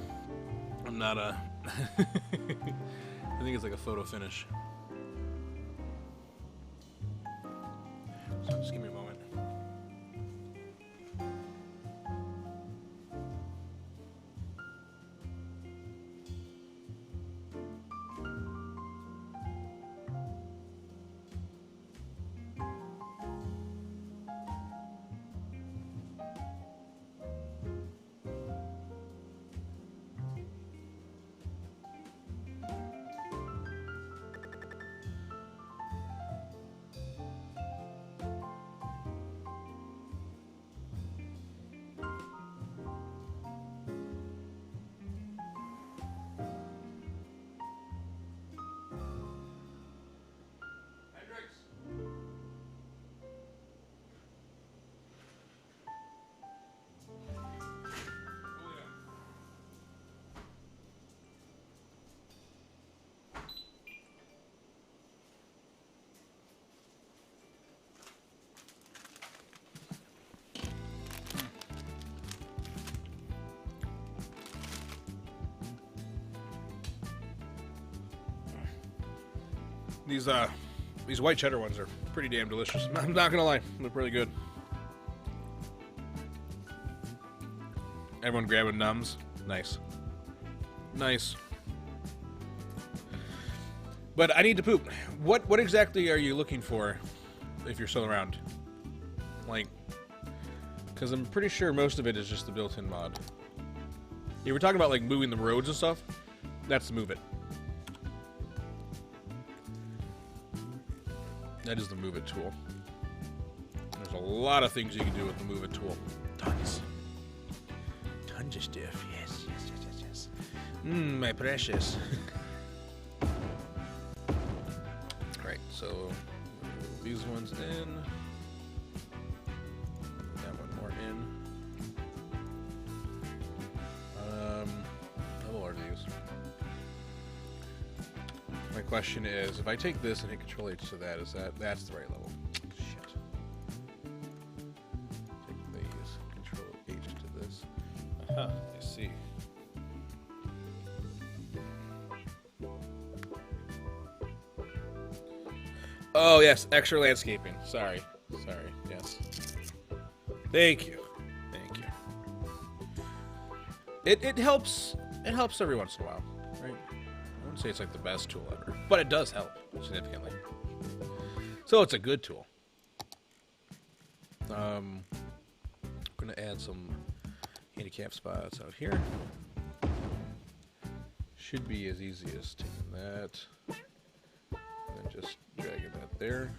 Speaker 4: I'm not I think it's like a photo finish. So just give me a moment. These white cheddar ones are pretty damn delicious. I'm not gonna lie, they're pretty good. Everyone grabbing Nums. Nice. Nice. But I need to poop. What exactly are you looking for if you're still around? Like, because I'm pretty sure most of it is just the built-in mod. You were talking about like moving the roads and stuff. That's the Move It. That is the Move It tool. There's a lot of things you can do with the Move It tool. Tons. Tons of stuff. Yes. My precious. Right, so these ones in. That one more in. Level are these? My question is, if I take this and hit Control H to that, that's the right level? Shit. Take these, Control H to this. Aha, I see. Oh yes, extra landscaping. Sorry, yes. Thank you. It helps. It helps every once in a while, right? I wouldn't say it's like the best tool ever, but it does help significantly. So it's a good tool. I'm gonna add some handicap spots out here. Should be as easy as taking that and just dragging that there,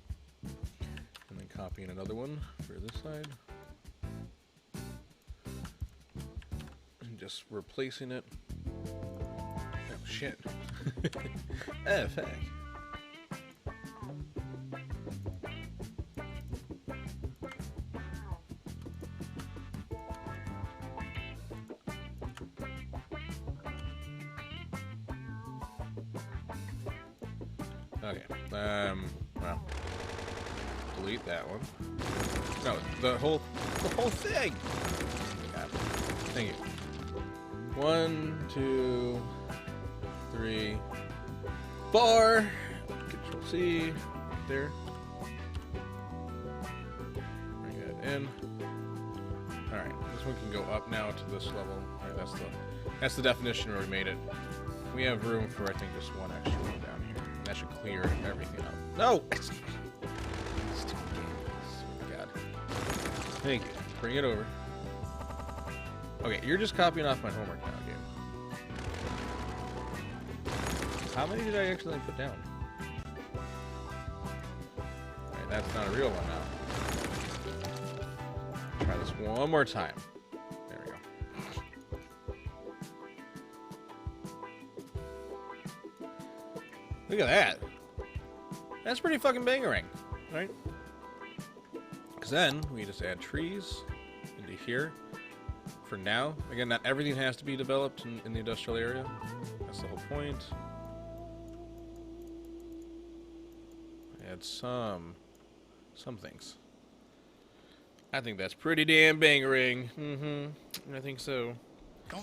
Speaker 4: and then copying another one for this side. Just replacing it. Oh shit. Oh fuck. Okay. Well. Delete that one. No, the whole thing. God. Thank you. 1, 2, 3, 4. Control C. There. Bring it in. All right. This one can go up now to this level. All right, that's the definition where we made it. We have room for I think just one extra one down here. That should clear everything out. No. Stupid game. Oh my God. Thank you. Bring it over. Okay, you're just copying off my homework now, game. How many did I accidentally put down? Alright, that's not a real one now. Try this one more time. There we go. Look at that. That's pretty fucking bangering, right? Because then we just add trees into here. For now, again, not everything has to be developed in the industrial area. That's the whole point. Add some things. I think that's pretty damn bangering. I think so.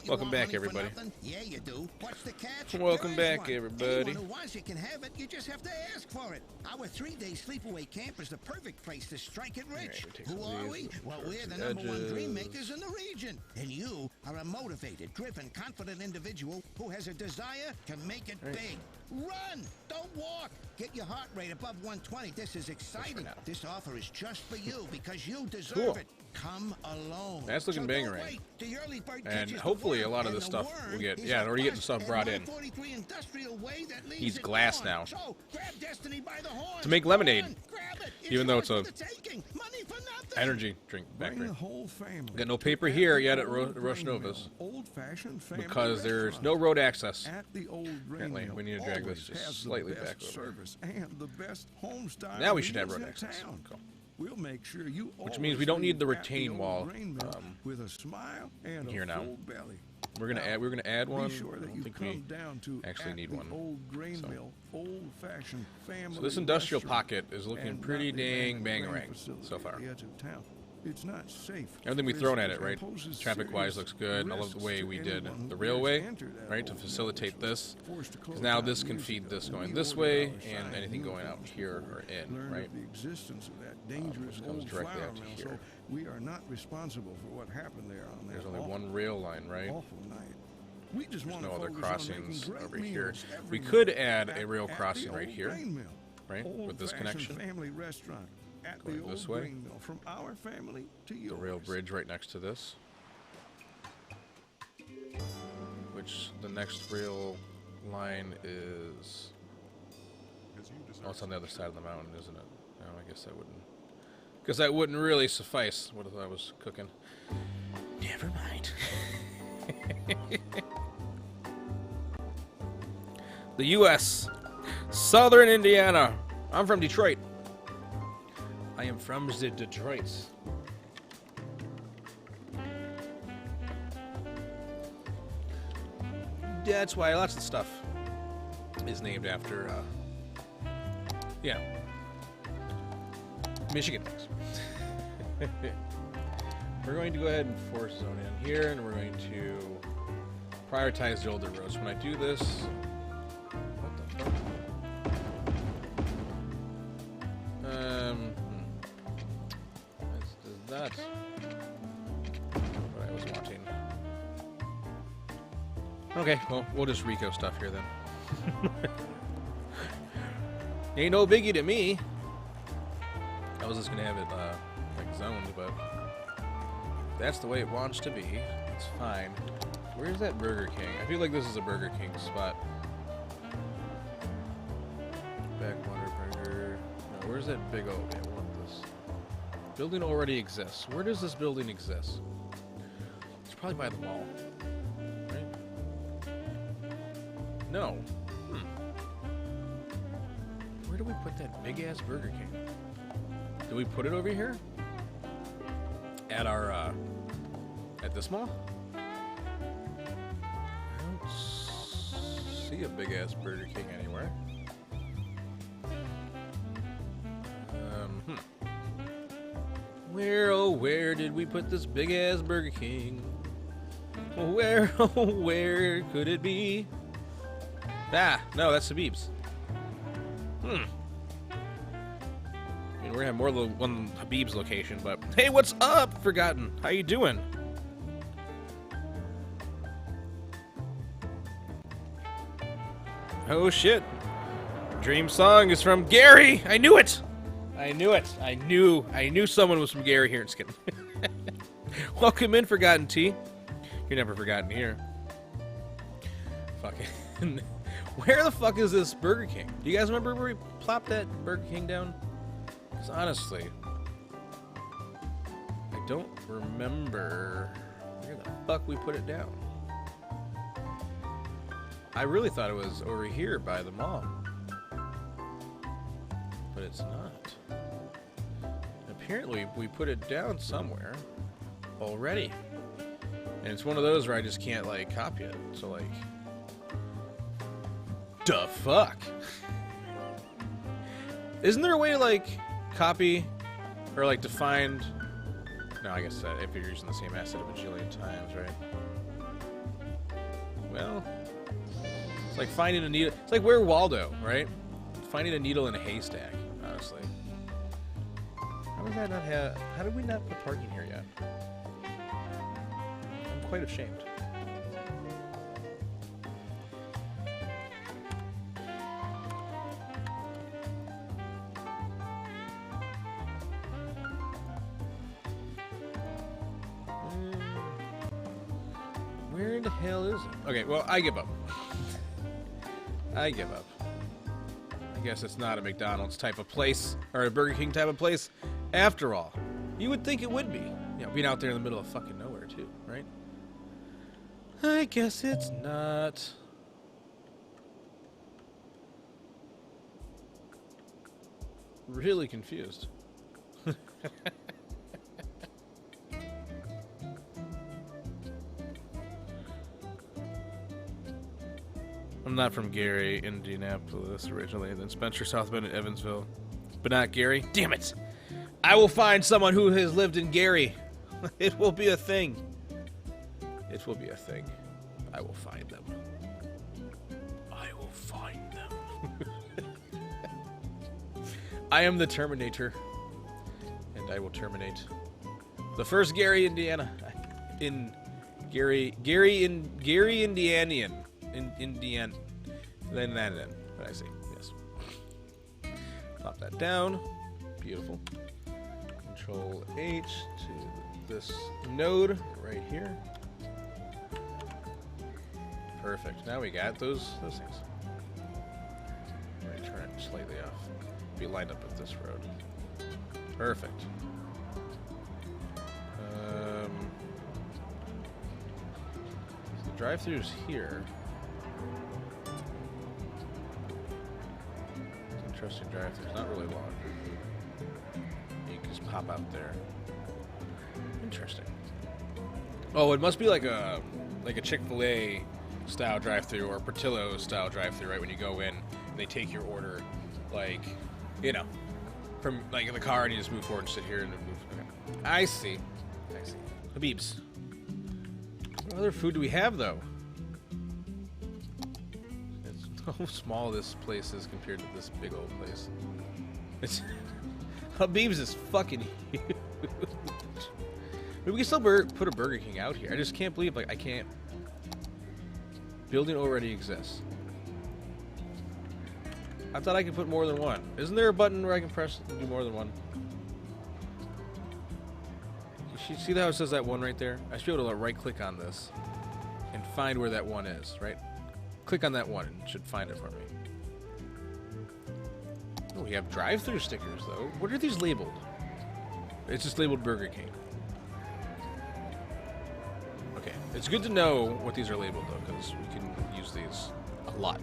Speaker 4: Welcome back, everybody.
Speaker 13: Yeah, you do. What's the catch?
Speaker 4: Welcome back, everybody.
Speaker 13: Anyone who wants it can have it. You just have to ask for it. Our 3-day sleepaway camp is the perfect place to strike it rich.
Speaker 4: Right,
Speaker 13: who are we? Well, we're the #1 dream makers in the region. And you are a motivated, driven, confident individual who has a desire to make it big. Run! Don't walk! Get your heart rate above 120. This is exciting. This offer is just for you because you deserve it. Come alone.
Speaker 4: That's looking bangering. And hopefully a lot of this stuff will get, yeah, already getting stuff brought in. He's glass now. To make lemonade. Even though it's a energy drink factory. Got no paper here yet at Rush Nova's. Because there's no road access. Apparently, we need to drag this just slightly back over. Now we should have road access. Cool.
Speaker 6: We'll make sure you
Speaker 4: which means we don't need the retaining wall
Speaker 6: with a smile and
Speaker 4: here
Speaker 6: a
Speaker 4: now.
Speaker 6: full belly.
Speaker 4: We're gonna add one.
Speaker 6: Sure
Speaker 4: I don't think we actually need one.
Speaker 6: Old grain mill, old-fashioned family
Speaker 4: so this industrial
Speaker 6: restaurant
Speaker 4: pocket is looking pretty dang bangarang so far.
Speaker 6: It's not safe.
Speaker 4: Everything we've thrown at it, right? Traffic-wise looks good. I love the way we did the railway, right, to facilitate this. Because now this can feed this going this way, and anything going out here or in, right? This comes directly out to here.
Speaker 6: We are not responsible for what happened there on that.
Speaker 4: There's only one rail line, right? There's no other crossings over here. We could add a rail crossing right here, right, with this connection. Going this way.
Speaker 6: From our family to
Speaker 4: the rail bridge right next to this. Which the next rail line is. Oh, it's on the other side of the mountain, isn't it? No, I guess that wouldn't. Because that wouldn't really suffice what I was cooking. Never mind. The U.S. Southern Indiana. I'm from Detroit. I am from the Detroit. That's why lots of stuff is named after, yeah, Michigan things. We're going to go ahead and force zone in here, and we're going to prioritize the older roads. When I do this, what the fuck? This does not what I was wanting. Okay, well, we'll just Rico stuff here then. Ain't no biggie to me. I was just gonna have it like zoned, but that's the way it wants to be. It's fine. Where's that Burger King? I feel like this is a Burger King spot. Backwater Burger. No, where's that big O? Okay, I want this. Building already exists. Where does this building exist? It's probably by the mall. Right? No. Where do we put that big ass Burger King? Do we put it over here? At our, at this mall? I don't see a big ass Burger King anywhere. Where, oh, where did we put this big ass Burger King? Where, oh, where could it be? Ah, no, that's Habib's. I mean, we're gonna have more than one Habib's location, but hey, what's up, Forgotten? How you doing? Oh shit! Dream song is from Gary. I knew it. I knew it. I knew someone was from Gary here in Skin. Welcome in, Forgotten T. You're never forgotten here. Fucking. Where the fuck is this Burger King? Do you guys remember where we plopped that Burger King down? Because honestly, I don't remember where the fuck we put it down. I really thought it was over here by the mall. But it's not. Apparently, we put it down somewhere already. And it's one of those where I just can't, like, copy it. So, like... the fuck? Isn't there a way to like copy or like to find? No, I guess if you're using the same asset a bajillion times, right? Well, it's like finding a needle. It's like Where Waldo, right? Finding a needle in a haystack. Honestly, how does that not have? How did we not put parking here yet? I'm quite ashamed. Where the hell is it? Okay, well, I give up. I give up. I guess it's not a McDonald's type of place, or a Burger King type of place, after all. You would think it would be. You know, being out there in the middle of fucking nowhere, too, right? I guess it's not. Really confused. I'm not from Gary, Indianapolis originally, then Spencer, South Bend, and Evansville. But not Gary. Damn it! I will find someone who has lived in Gary. It will be a thing. It will be a thing. I will find them. I will find them. I am the Terminator. And I will terminate. The first Gary, Indiana. Gary, Indianian. Indian. Then, what I say? Yes. Plop that down. Beautiful. Control H to this node right here. Perfect. Now we got those things. I'm gonna turn it slightly off. Be lined up with this road. Perfect. drive-thru's here. Interesting drive-thru. It's not really long. You can just pop out there. Interesting. Oh, it must be like a Chick-fil-A style drive-thru or Portillo style drive-thru, right? When you go in, they take your order, like, you know, from like in the car, and you just move forward and sit here and move. Okay. I see. I see. Habib's. What other food do we have, though? How small this place is compared to this big old place. It's Habib's is fucking huge. We can still put a Burger King out here. I just can't believe, like, I can't. Building already exists. I thought I could put more than one. Isn't there a button where I can press and do more than one? You see how it says that one right there? I should be able to right-click on this and find where that one is, right? Click on that one and it should find it for me. Oh, we have drive-through stickers, though. What are these labeled? It's just labeled Burger King. Okay, it's good to know what these are labeled, though, because we can use these a lot.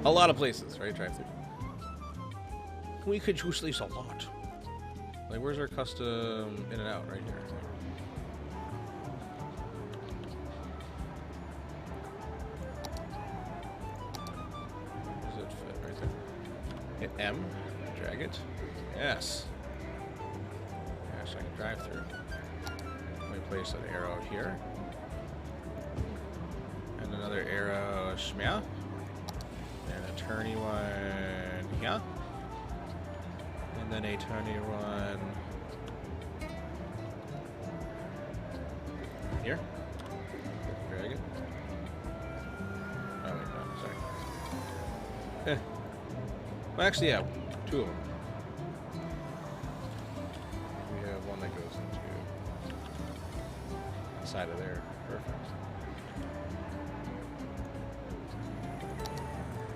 Speaker 4: A lot of places, right? Drive-through. We could use these a lot. Like, where's our custom in and out? Right here. Where does it fit? Right there. Hit M. Drag it. Yes. Yes, I can drive through. Let me place an arrow here. And another arrow shmya. And a turny one here. And then a turny one here. Drag it. Oh, wait, no, sorry. Well, actually, yeah, two of them. We have one that goes into the side of there. Perfect.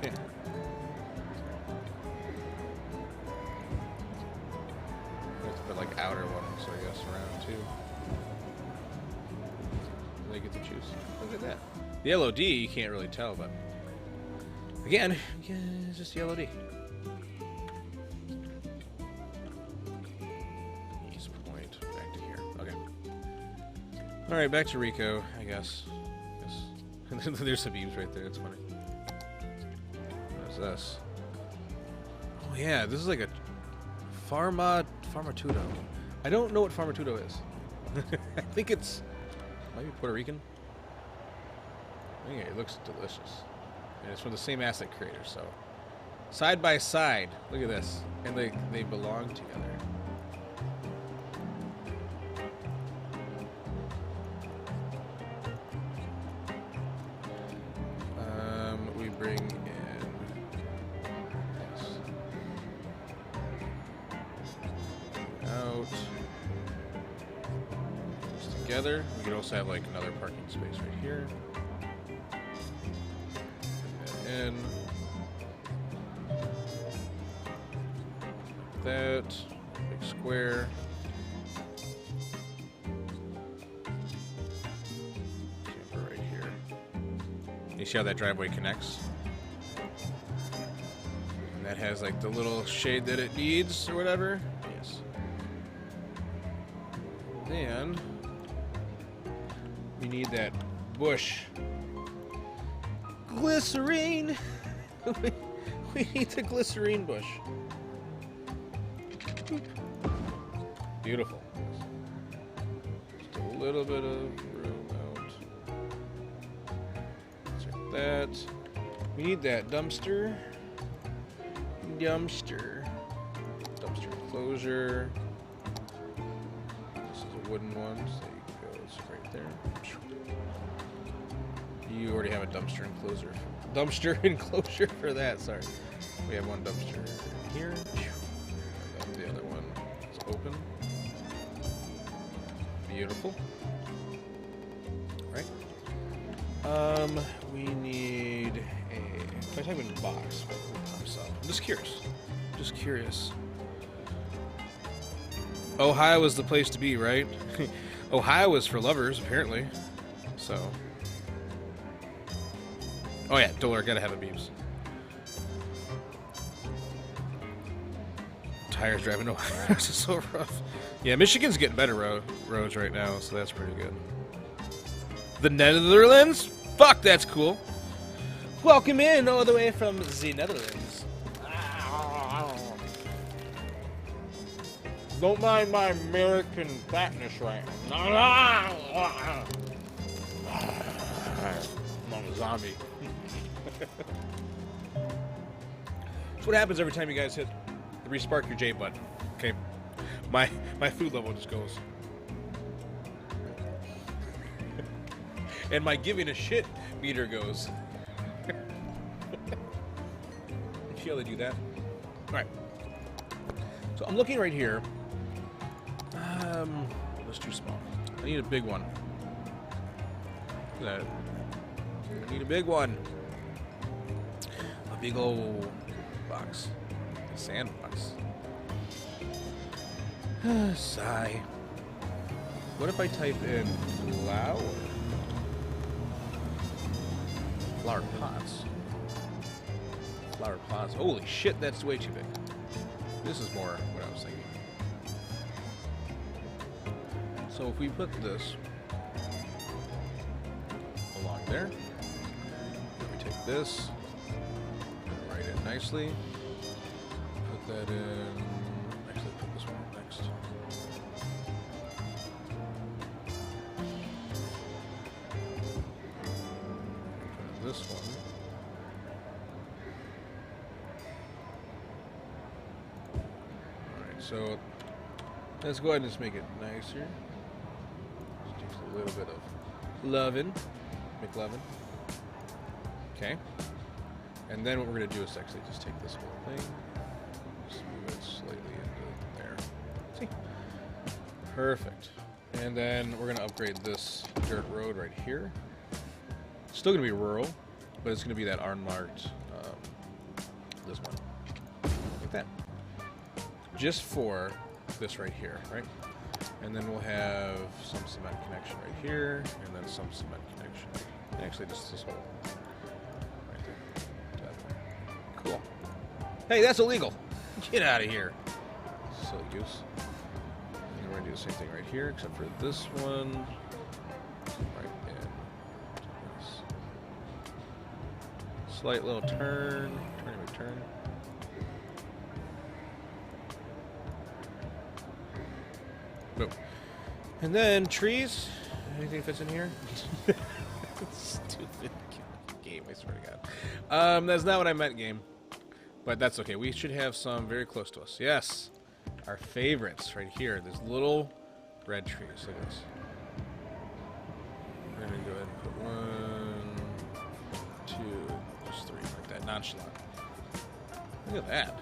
Speaker 4: Yeah. We have to put like outer ones, so I guess around too. They get to choose. Look at that. The LOD you can't really tell, but again, it's just the LOD. Ease point back to here. Okay. All right, back to Rico, I guess. There's some beams right there. It's funny. What is this? Oh yeah, this is like a Farmatudo. I don't know what Farmatudo is. I think it's maybe Puerto Rican. Yeah, it looks delicious. And it's from the same asset creator, so side by side. Look at this. And they belong together. We bring in this. Out. This together. We could also have like another parking space right here. In that big square. Camper right here. You see how that driveway connects? And that has like the little shade that it needs or whatever. Yes. Then we need that bush. Glycerine! We need the glycerine bush. Beautiful. Just a little bit of room out. Check that. We need that dumpster. Dumpster enclosure. This is a wooden one, so you can go right there. You already have a dumpster enclosure for that. Sorry, we have one dumpster here. And the other one is open. Beautiful. All right. We need a. If I type in box, what pops up? I'm just curious. Ohio is the place to be, right? Ohio is for lovers, apparently. So. Oh yeah, Dollar, gotta have a beeps. Tires driving away. This is so rough. Yeah, Michigan's getting better roads right now, so that's pretty good. The Netherlands? Fuck, that's cool. Welcome in all the way from the Netherlands. Don't mind my American fatness right now. I'm a zombie. That's what happens every time you guys hit the respark your J button. Okay, my food level just goes, and my giving a shit meter goes. See how they do that? All right. So I'm looking right here. That's too small. I need a big one. I need a big one. A big old box. A sandbox. Sigh. What if I type in flower? Flower pots. Flower pots. Holy shit, that's way too big. This is more what I was thinking. So if we put this along there, then we take this, write it nicely, put that in, actually put this one next. Put in this one. Alright, so let's go ahead and just make it nicer. Just a little bit of lovin', McLovin. Okay. And then what we're going to do is actually just take this whole thing, just move it slightly into there. See? Perfect. And then we're going to upgrade this dirt road right here. It's still going to be rural, but it's going to be that unmarked, this one. Like that. Just for this right here, right? And then we'll have some cement connection right here, and then some cement connection. Actually, just this whole right there. Cool. Hey, that's illegal. Get out of here. Silly goose. And we're gonna do the same thing right here, except for this one. Right in. Slight little turn. Turn. Boom. And then trees. Anything fits in here? Stupid game, I swear to God. That's not what I meant, game. But that's okay. We should have some very close to us. Yes. Our favorites right here. There's little red trees. Look at this. We're going to go ahead and put 1, 2, just 3, like that. Nonchalant. Look at that.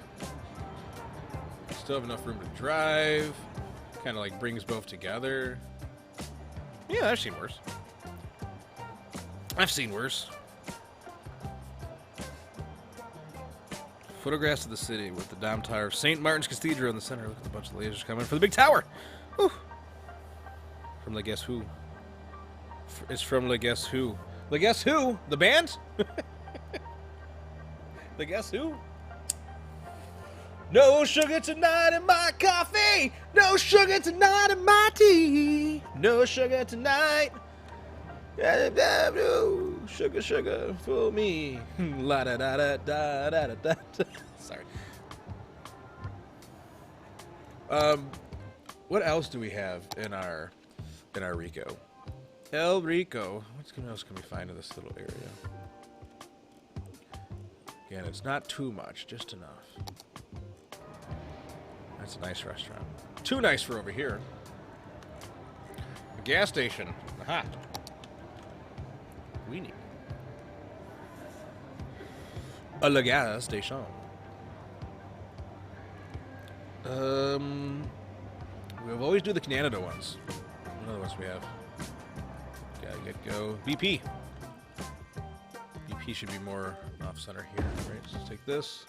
Speaker 4: Still have enough room to drive. Kind of like brings both together. Yeah, I've seen worse. Photographs of the city with the dome tower of St. Martin's Cathedral in the center. Look at the bunch of lasers coming for the big tower. Whew. From the Guess Who. It's from the Guess Who. The Guess Who? The band? The Guess Who? No sugar tonight in my coffee. No sugar tonight in my tea. No sugar tonight. Sugar, sugar for me. La da da da da da da da. Sorry. What else do we have in our Rico? El Rico. What else can we find in this little area? Again, it's not too much, just enough. That's a nice restaurant. Too nice for over here. A gas station. Aha. We need a la gas station. We'll always do the Canada ones. What other ones we have? Gotta get go. BP. BP should be more off center here, right? So let's take this.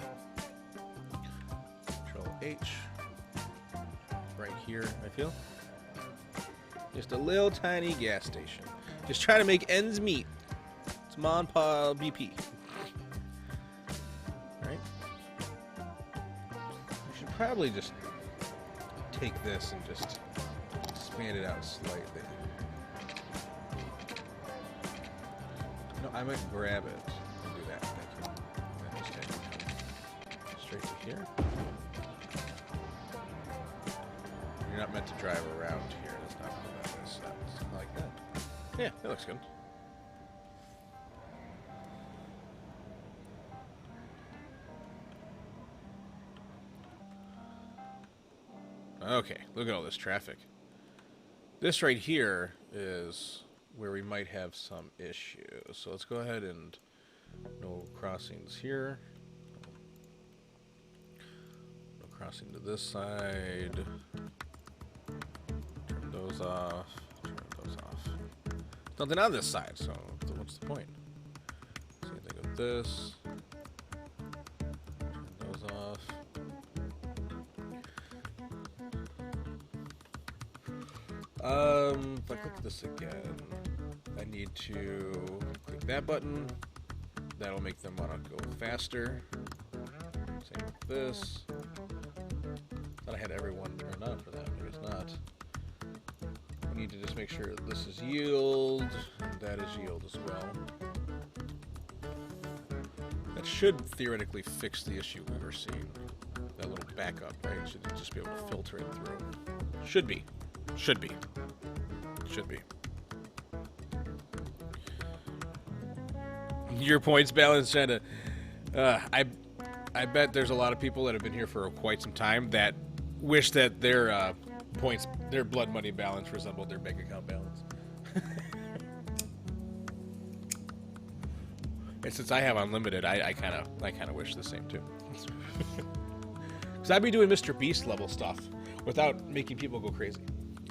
Speaker 4: Control H. Right here, I feel. Just a little tiny gas station. Just trying to make ends meet. It's Monpa BP. Alright. We should probably just take this and just expand it out slightly. No, I might grab it and do that. Thank you. And just come straight to here. You're not meant to drive around here. That's not how that is. Something like that. Yeah, that looks good. Okay, look at all this traffic. This right here is where we might have some issues. So let's go ahead and no crossings here. No crossing to this side. Turn those off. Turn those off. Nothing on this side, so what's the point? Same thing with this. Turn those off. If I click this again, I need to click that button. That'll make them want to go faster. Same with this. Thought I had everyone turned on for that, but it's not. We need to just make sure that this is yield, and that is yield as well. That should theoretically fix the issue we were seeing. That little backup, right? Should just be able to filter it through. Should be. Should be. Should be. Your points balance trying to... I bet there's a lot of people that have been here for quite some time that wish that their points, their blood money balance resembled their bank account balance. And since I have unlimited, I kind of wish the same too. Because I'd be doing Mr. Beast level stuff without making people go crazy.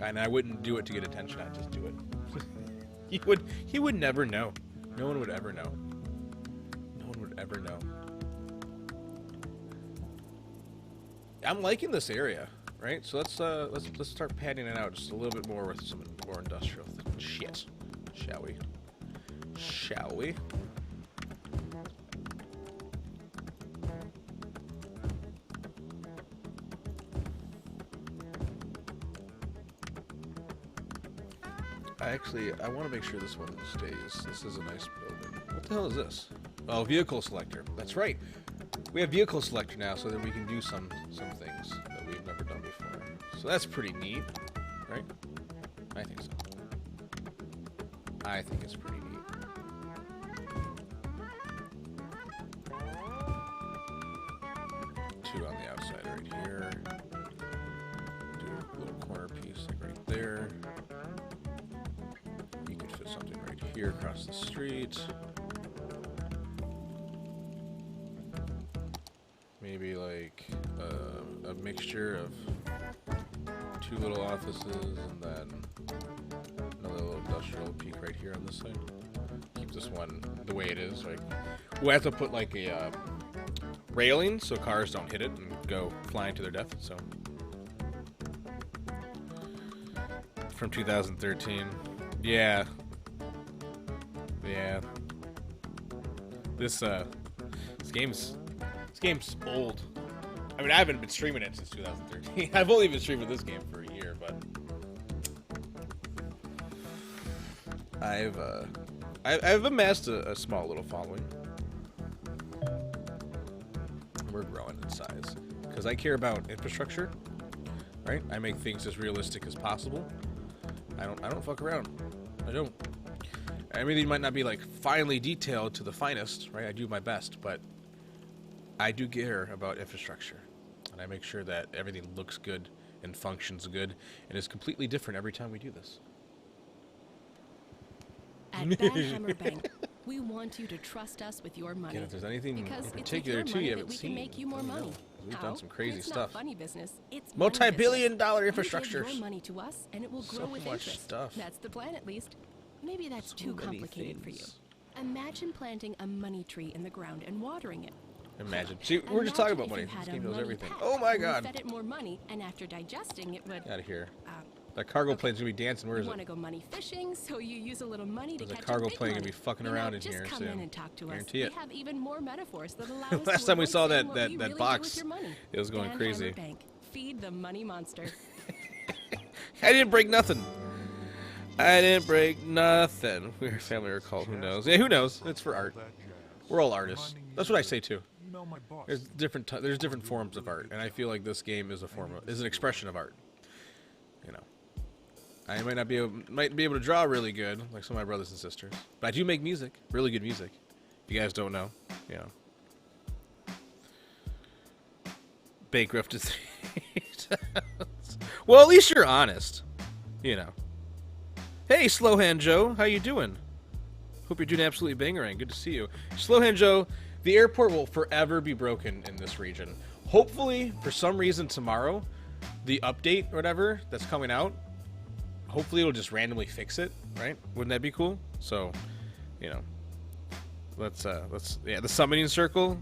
Speaker 4: And I wouldn't do it to get attention. I'd just do it. He would never know. No one would ever know. No one would ever know. I'm liking this area, right? So let's start padding it out just a little bit more with some more industrial shit, shall we? Shall we? I want to make sure this one stays. This is a nice building. What the hell is this? Oh, vehicle selector. That's right. We have vehicle selector now, so that we can do some things that we've never done before. So that's pretty neat, right? I think so. I think it's pretty neat. Two on the outside right here. Do a little corner piece like right there. You could fit something right here across the street. Maybe like a mixture of two little offices and then another little industrial peak right here on this side. Keep this one the way it is. Like we'll have to put like a railing so cars don't hit it and go flying to their death. So from 2013, yeah. This game's old. I mean, I haven't been streaming it since 2013. I've only been streaming this game for a year, but I've amassed a small little following. We're growing in size because I care about infrastructure, right? I make things as realistic as possible. I don't fuck around. I don't. Everything might not be like finely detailed to the finest, right? I do my best, but I do care about infrastructure, and I make sure that everything looks good and functions good, and is completely different every time we do this.
Speaker 5: At Badhammer Bank, we want you to trust us with your money.
Speaker 4: Again, if there's anything
Speaker 5: because
Speaker 4: in particular
Speaker 5: it's with
Speaker 4: too
Speaker 5: your
Speaker 4: you
Speaker 5: money
Speaker 4: haven't
Speaker 5: that we
Speaker 4: seen,
Speaker 5: can make you more money.
Speaker 4: We've
Speaker 5: How?
Speaker 4: done some crazy
Speaker 5: It's
Speaker 4: stuff.
Speaker 5: Not funny business. It's
Speaker 4: Multi-billion dollar
Speaker 5: You give
Speaker 4: infrastructures.
Speaker 5: your money to us, and it will
Speaker 4: So
Speaker 5: grow with
Speaker 4: much
Speaker 5: interest.
Speaker 4: stuff.
Speaker 5: That's the plan, at least. Maybe that's
Speaker 4: So
Speaker 5: too
Speaker 4: many
Speaker 5: complicated for you.
Speaker 4: things.
Speaker 5: Imagine planting a money tree in the ground and watering it.
Speaker 4: Imagine. See, we're just talking about money.
Speaker 5: Imagine if you
Speaker 4: This
Speaker 5: had
Speaker 4: game
Speaker 5: a
Speaker 4: knows
Speaker 5: money
Speaker 4: everything.
Speaker 5: pet
Speaker 4: Oh my
Speaker 5: and you
Speaker 4: god.
Speaker 5: fed it more money, and after digesting, it would
Speaker 4: Out of here. That cargo plane's gonna be dancing. Where is
Speaker 5: You
Speaker 4: it?
Speaker 5: want to go money fishing, so you use a little money to
Speaker 4: There's a
Speaker 5: catch
Speaker 4: cargo
Speaker 5: big
Speaker 4: plane
Speaker 5: money.
Speaker 4: gonna be fucking
Speaker 5: You know,
Speaker 4: around in
Speaker 5: just
Speaker 4: here
Speaker 5: come
Speaker 4: soon.
Speaker 5: in and talk to
Speaker 4: Guarantee
Speaker 5: us.
Speaker 4: it.
Speaker 5: We have even more metaphors that allow us
Speaker 4: Last
Speaker 5: to
Speaker 4: time we
Speaker 5: avoid
Speaker 4: saw
Speaker 5: saying
Speaker 4: that
Speaker 5: what we really do with
Speaker 4: box,
Speaker 5: your money.
Speaker 4: it was going
Speaker 5: Van
Speaker 4: crazy.
Speaker 5: Hammer Bank. Feed the money monster.
Speaker 4: I didn't break nothing. I didn't break nothing. We're a family recall. Who knows? Yeah, who knows? It's for art. We're all artists. That's what I say too. There's different forms of art, and I feel like this game is an expression of art. You know, I might be able to draw really good, like some of my brothers and sisters, but I do make music, really good music. If you guys don't know, you know. Bankrupted. Well, at least you're honest, you know. Hey, Slowhand Joe, how you doing? Hope you're doing absolutely bangerang. Good to see you. Slowhand Joe, the airport will forever be broken in this region. Hopefully, for some reason tomorrow, the update or whatever that's coming out, hopefully it'll just randomly fix it, right? Wouldn't that be cool? So, you know, let's yeah, the summoning circle.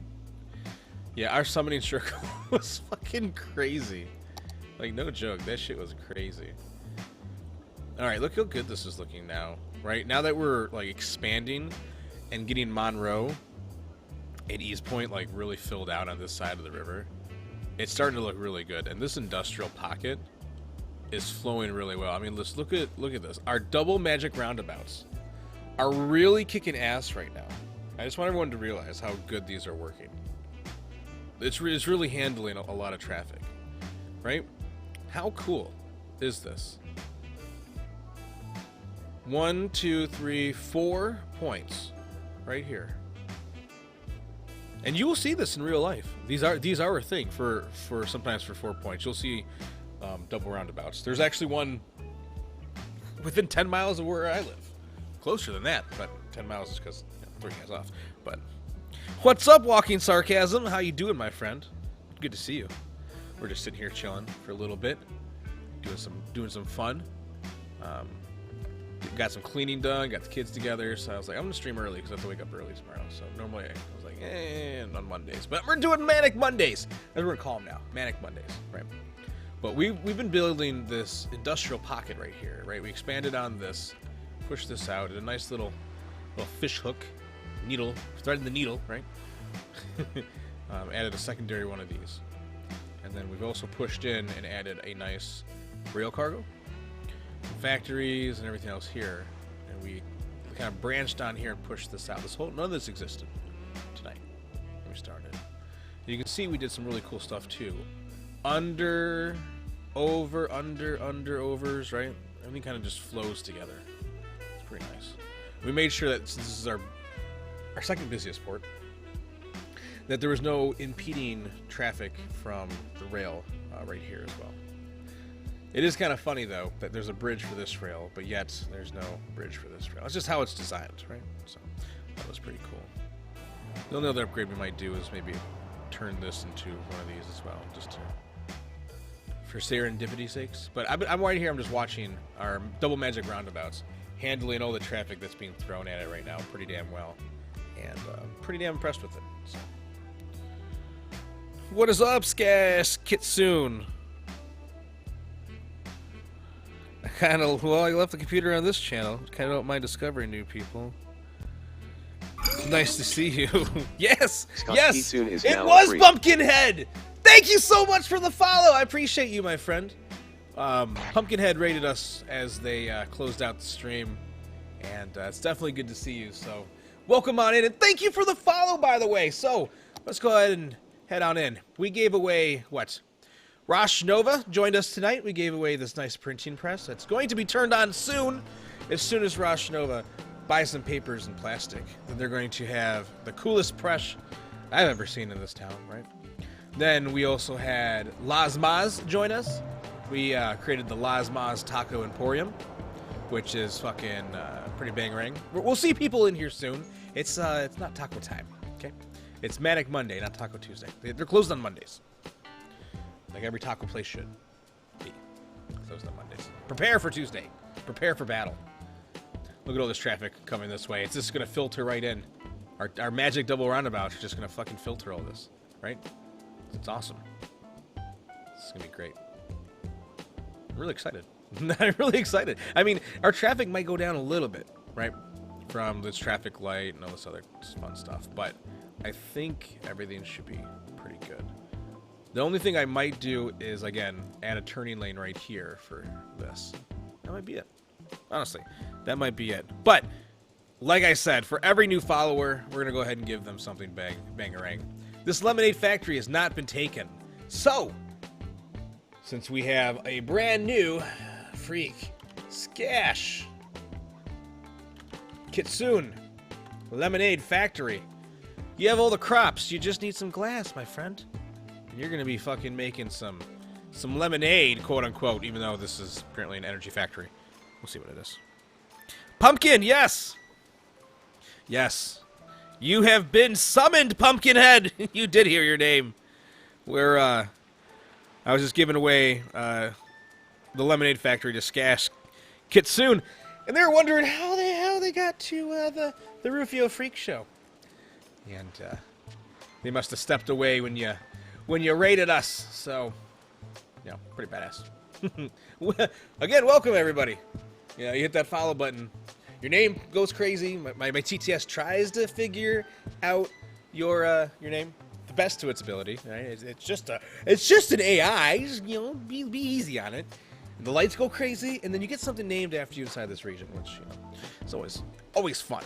Speaker 4: Yeah, our summoning circle was fucking crazy. Like, no joke, that shit was crazy. Alright, look how good this is looking now, right? Now that we're, like, expanding and getting Monroe and East Point, like, really filled out on this side of the river, it's starting to look really good. And this industrial pocket is flowing really well. I mean, let's look at this. Our double magic roundabouts are really kicking ass right now. I just want everyone to realize how good these are working. It's really handling a lot of traffic, right? How cool is this? 1, 2, 3, 4 points right here. And you will see this in real life. These are a thing for sometimes for 4 points. You'll see double roundabouts. There's actually one within 10 miles of where I live. Closer than that, but 10 miles is because 3 guys off. But what's up, Walking Sarcasm? How you doing, my friend? Good to see you. We're just sitting here chilling for a little bit, doing some fun. Got some cleaning done, got the kids together, so I was like, I'm gonna stream early because I have to wake up early tomorrow. So normally I was like, on Mondays, but we're doing Manic Mondays, as we're gonna call them now, Manic Mondays, right? But we've been building this industrial pocket right here, right? We expanded on this, pushed this out, did a nice little fish hook, needle, threading the needle, right? Added a secondary one of these, and then we've also pushed in and added a nice rail cargo. Factories and everything else here, and we kind of branched on here and pushed this out. None of this existed tonight when we started. You can see we did some really cool stuff too. Under, overs, right? Everything kind of just flows together. It's pretty nice. We made sure that since this is our second busiest port, that there was no impeding traffic from the rail right here as well. It is kind of funny, though, that there's a bridge for this rail, but yet there's no bridge for this rail. It's just how it's designed, right? So that was pretty cool. The only other upgrade we might do is maybe turn this into one of these as well, just for serendipity's sakes. But I'm right here, I'm just watching our double magic roundabouts, handling all the traffic that's being thrown at it right now pretty damn well. And pretty damn impressed with it. So. What is up, Kitsune? I left the computer on this channel. Kind of don't mind discovering new people. Nice to see you. Yes, yes, it was free. Pumpkinhead. Thank you so much for the follow. I appreciate you, my friend. Pumpkinhead rated us as they closed out the stream, and it's definitely good to see you. So welcome on in, and thank you for the follow, by the way. So let's go ahead and head on in. We gave away what? Rosh Nova joined us tonight. We gave away this nice printing press that's going to be turned on soon. As soon as Rosh Nova buys some papers and plastic, then they're going to have the coolest press I've ever seen in this town, right? Then we also had Las Maz join us. We created the Las Maz Taco Emporium, which is fucking pretty bangerang. We'll see people in here soon. It's not taco time, okay? It's Manic Monday, not Taco Tuesday. They're closed on Mondays. Like every taco place should be. Closed on Mondays. Prepare for Tuesday. Prepare for battle. Look at all this traffic coming this way. It's just going to filter right in. Our magic double roundabouts are just going to fucking filter all this. Right? It's awesome. This is going to be great. I'm really excited. I'm really excited. I mean, our traffic might go down a little bit, right? From this traffic light and all this other fun stuff. But I think everything should be pretty good. The only thing I might do is, again, add a turning lane right here for this. That might be it. Honestly, that might be it. But, like I said, for every new follower, we're going to go ahead and give them something bangarang. This lemonade factory has not been taken. So, since we have a brand new freak, Skash, Kitsune, lemonade factory, you have all the crops. You just need some glass, my friend. And you're going to be fucking making some lemonade, quote unquote, even though this is apparently an energy factory. We'll see what it is. Pumpkin, yes! Yes. You have been summoned, Pumpkinhead! You did hear your name. I was just giving away the lemonade factory to Skash Kitsune, and they were wondering how they got to the Rufio Freak Show. And they must have stepped away when you raided us. So, yeah, pretty badass. Again, welcome everybody. You hit that follow button. Your name goes crazy. My TTS tries to figure out your name the best to its ability. Right? It's just an AI. Just, be easy on it. And the lights go crazy, and then you get something named after you inside this region, which it's always fun.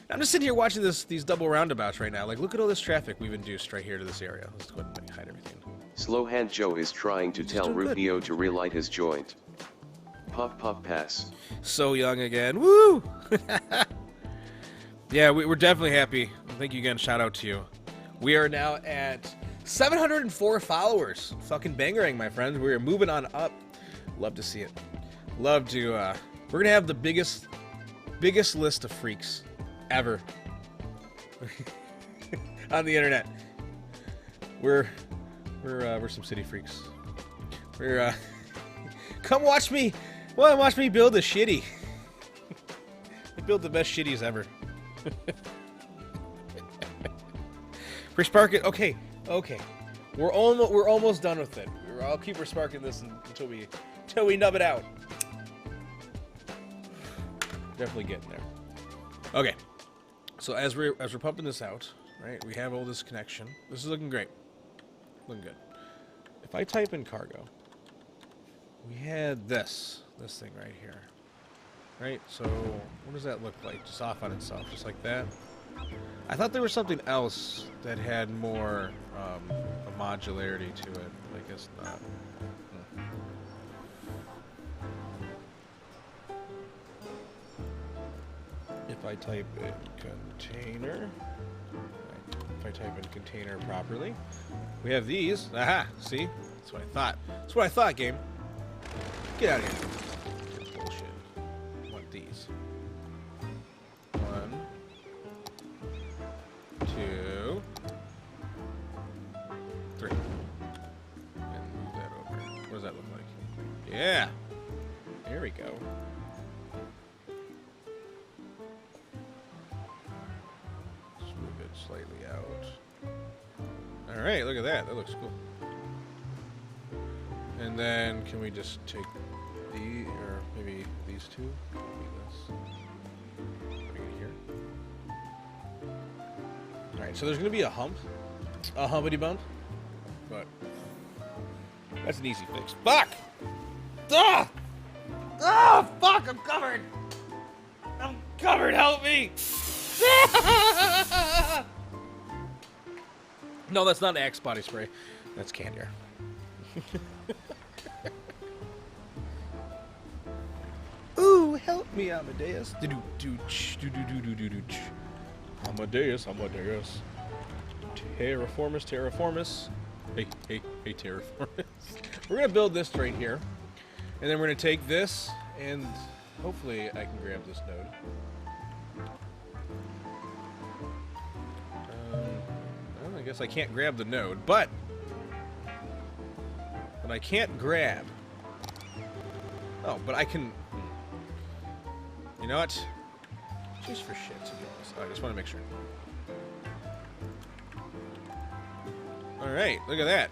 Speaker 4: I'm just sitting here watching these double roundabouts right now. Like, look at all this traffic we've induced right here to this area. Let's go ahead and hide everything.
Speaker 9: Slow Hand Joe is trying to tell Rufio to relight his joint. Puff puff pass.
Speaker 4: So young again. Woo! Yeah, we're definitely happy. Thank you again. Shout out to you. We are now at 704 followers. Fucking bangerang, my friends. We're moving on up. Love to see it. Love to. We're gonna have the biggest list of freaks ever on the internet. We're some city freaks. Come watch me. Well, watch me build a shitty. I built the best shitties ever. Respark it. Okay. We're almost done with it. I'll keep resparking this until we nub it out. Definitely getting there. Okay. So as we're pumping this out, right? We have all this connection. This is looking great. Looking good. If I type in cargo, we had this thing right here. Right? So what does that look like? Just off on itself, just like that. I thought there was something else that had more a modularity to it. I guess not. If I type in container, if I type in container properly, we have these. Aha! See? That's what I thought. That's what I thought, game. Get out of here. Bullshit. I want these. 1, 2, 3. And move that over. What does that look like? Yeah! There we go. Slightly out. Alright, look at that. That looks cool. And then, can we just take or maybe these two? Maybe this. Bring it here. Alright, so there's going to be a hump. A humpity bump. But that's an easy fix. Fuck! Ah! Ah! Fuck! I'm covered! I'm covered! Help me! No, that's not Axe body spray. That's canned air. Ooh, help me, Amadeus. Amadeus. Terraformus. Hey, Terraformus. We're gonna build this right here, and then we're gonna take this, and hopefully I can grab this node. I guess I can't grab the node, but I can't grab. Oh, but I can. You know what? Just for shit, to be honest. I just want to make sure. All right, look at that.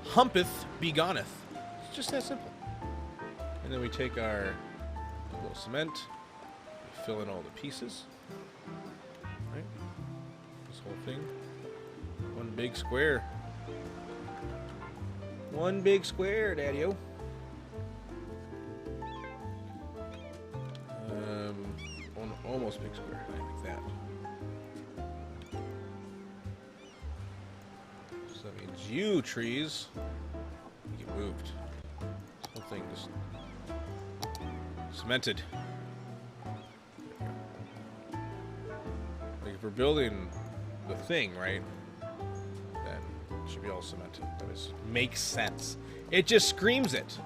Speaker 4: Humpeth be goneth. It's just that simple. And then we take our little cement, we fill in all the pieces. Right? This whole thing. One big square. One big square, Daddy-o. Almost big square, like that. So that means you, trees, you get moved. This whole thing just cemented. Like if we're building the thing, right, then it should be all cemented. That just makes sense. It just screams it.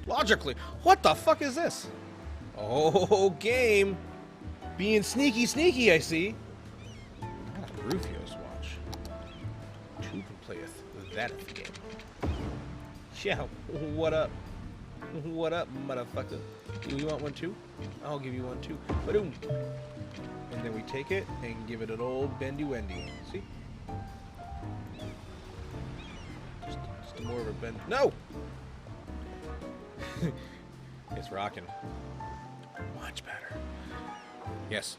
Speaker 4: Logically. What the fuck is this? Oh, game. Being sneaky, I see. Not on Rufio's watch. Two can playeth that at the game. Yeah, what up? What up, motherfucker? You want one too? I'll give you one too. Ba-doom. And then we take it and give it an old bendy-wendy. See? Just more of a bend. No! It's rocking. Much better. Yes.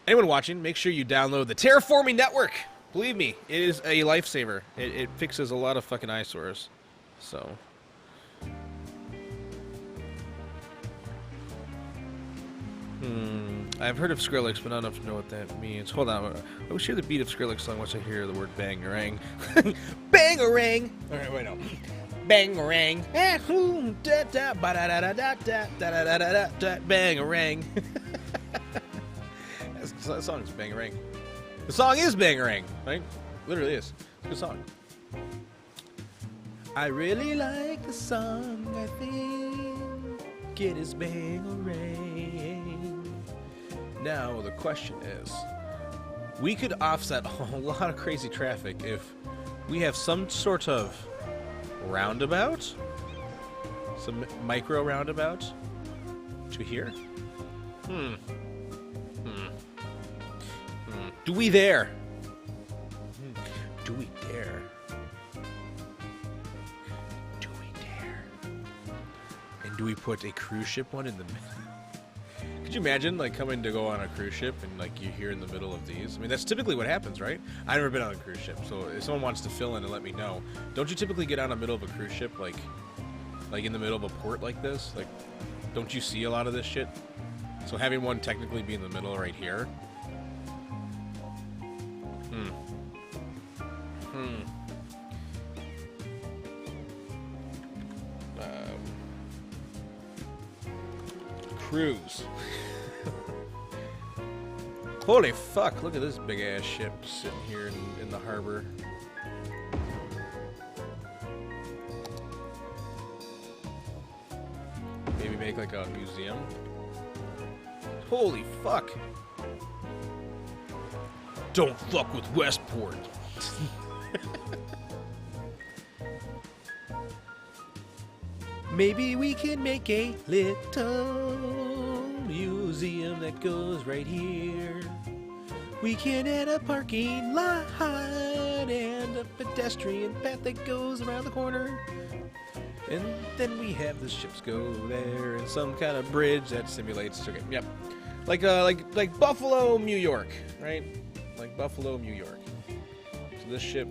Speaker 4: Anyone watching, make sure you download the Terraforming Network. Believe me, it is a lifesaver. It fixes a lot of fucking eyesores. So. I've heard of Skrillex, but not enough to know what that means. Hold on. I will share the beat of Skrillex song once I hear the word bangarang. Bangarang! Alright, wait, no. Bangarang. Bangarang. That song is Bangarang. The song is Bangarang, right? Literally is. It's a good song. I really like the song, I think it is Bangarang. Now, the question is, we could offset a lot of crazy traffic if we have some sort of roundabout, some micro roundabout to here. Do we dare? Do we dare? Do we dare? And do we put a cruise ship one in the middle? Could you imagine, like, coming to go on a cruise ship and, like, you're here in the middle of these? I mean, that's typically what happens, right? I've never been on a cruise ship, so if someone wants to fill in and let me know, don't you typically get on the middle of a cruise ship, like in the middle of a port like this? Like, don't you see a lot of this shit? So having one technically be in the middle right here. Cruise. Holy fuck, look at this big ass ship sitting here in the harbor. Maybe make like a museum. Holy fuck. Don't fuck with Westport. Maybe we can make a little museum that goes right here. We can add a parking lot and a pedestrian path that goes around the corner. And then we have the ships go there and some kind of bridge that simulates. Okay, yep. Like Buffalo, New York, right? Like Buffalo, New York. So this ship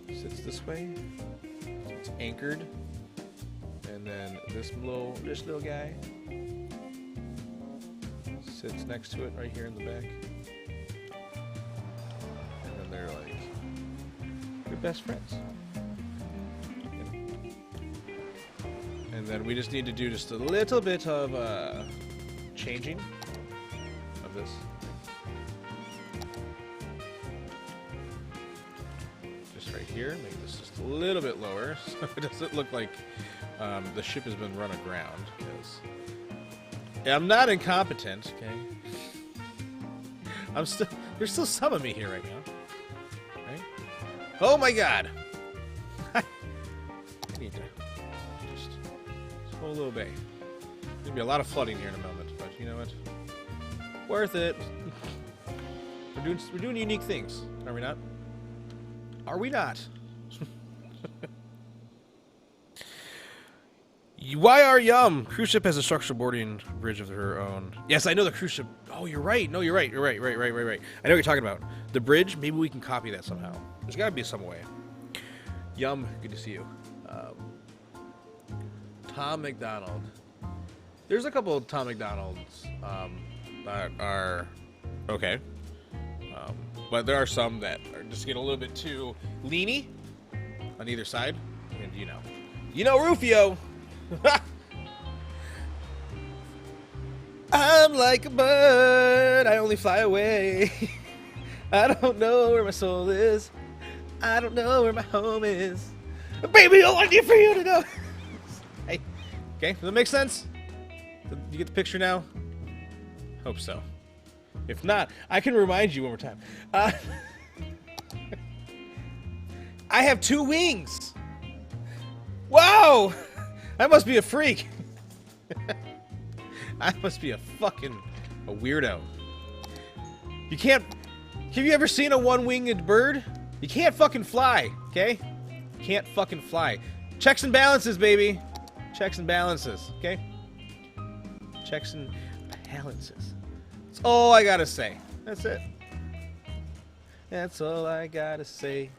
Speaker 4: sits this way. It's anchored. And then this little guy sits next to it right here in the back. And then they're like, you're best friends. And then we just need to do just a little bit of changing of this. Just right here, make this just a little bit lower so it doesn't look like the ship has been run aground, because I'm not incompetent, okay? There's still some of me here right now. Right? Oh my god! I need to just hold a little bit. There's gonna be a lot of flooding here in a moment, but you know what? Worth it. We're doing unique things, are we not? Are we not? Why are Yum? Cruise ship has a structural boarding bridge of her own. Yes, I know the cruise ship. Oh, you're right. No, you're right. You're right. Right. I know what you're talking about. The bridge. Maybe we can copy that somehow. There's got to be some way. Yum. Good to see you. Tom McDonald. There's a couple of Tom McDonalds that are okay. But there are some that are just getting a little bit too leany on either side. And you know Rufio. I'm like a bird, I only fly away. I don't know where my soul is. I don't know where my home is. Baby, all I need for you to know. Hey, okay, does that make sense? You get the picture now? Hope so. If not, I can remind you one more time. I have 2 wings. Wow! I must be a freak. I must be a weirdo. You can't... Have you ever seen a one-winged bird? You can't fucking fly, okay? You can't fucking fly. Checks and balances, baby. Checks and balances, okay? Checks and balances. That's all I gotta say. That's it. That's all I gotta say.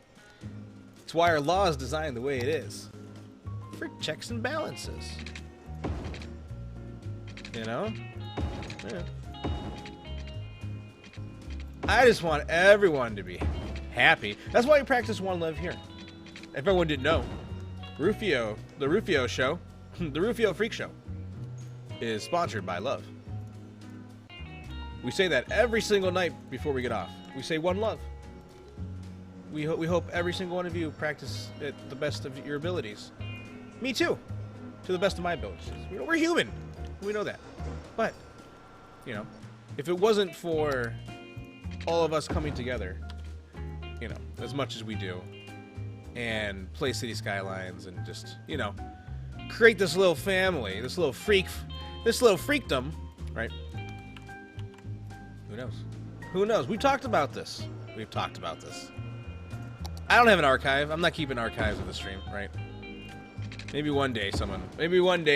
Speaker 4: It's why our law is designed the way it is. For checks and balances. You know? Yeah. I just want everyone to be happy. That's why we practice One Love here. If everyone didn't know, Rufio, the Rufio show, the Rufio Freak Show, is sponsored by Love. We say that every single night before we get off. We say One Love. We hope every single one of you practice at the best of your abilities. Me too, to the best of my abilities. We're human. We know that. But, if it wasn't for all of us coming together, as much as we do, and play City Skylines and just, create this little family, this little freakdom, right? Who knows? Who knows? We've talked about this. I don't have an archive. I'm not keeping archives of the stream, right? Maybe one day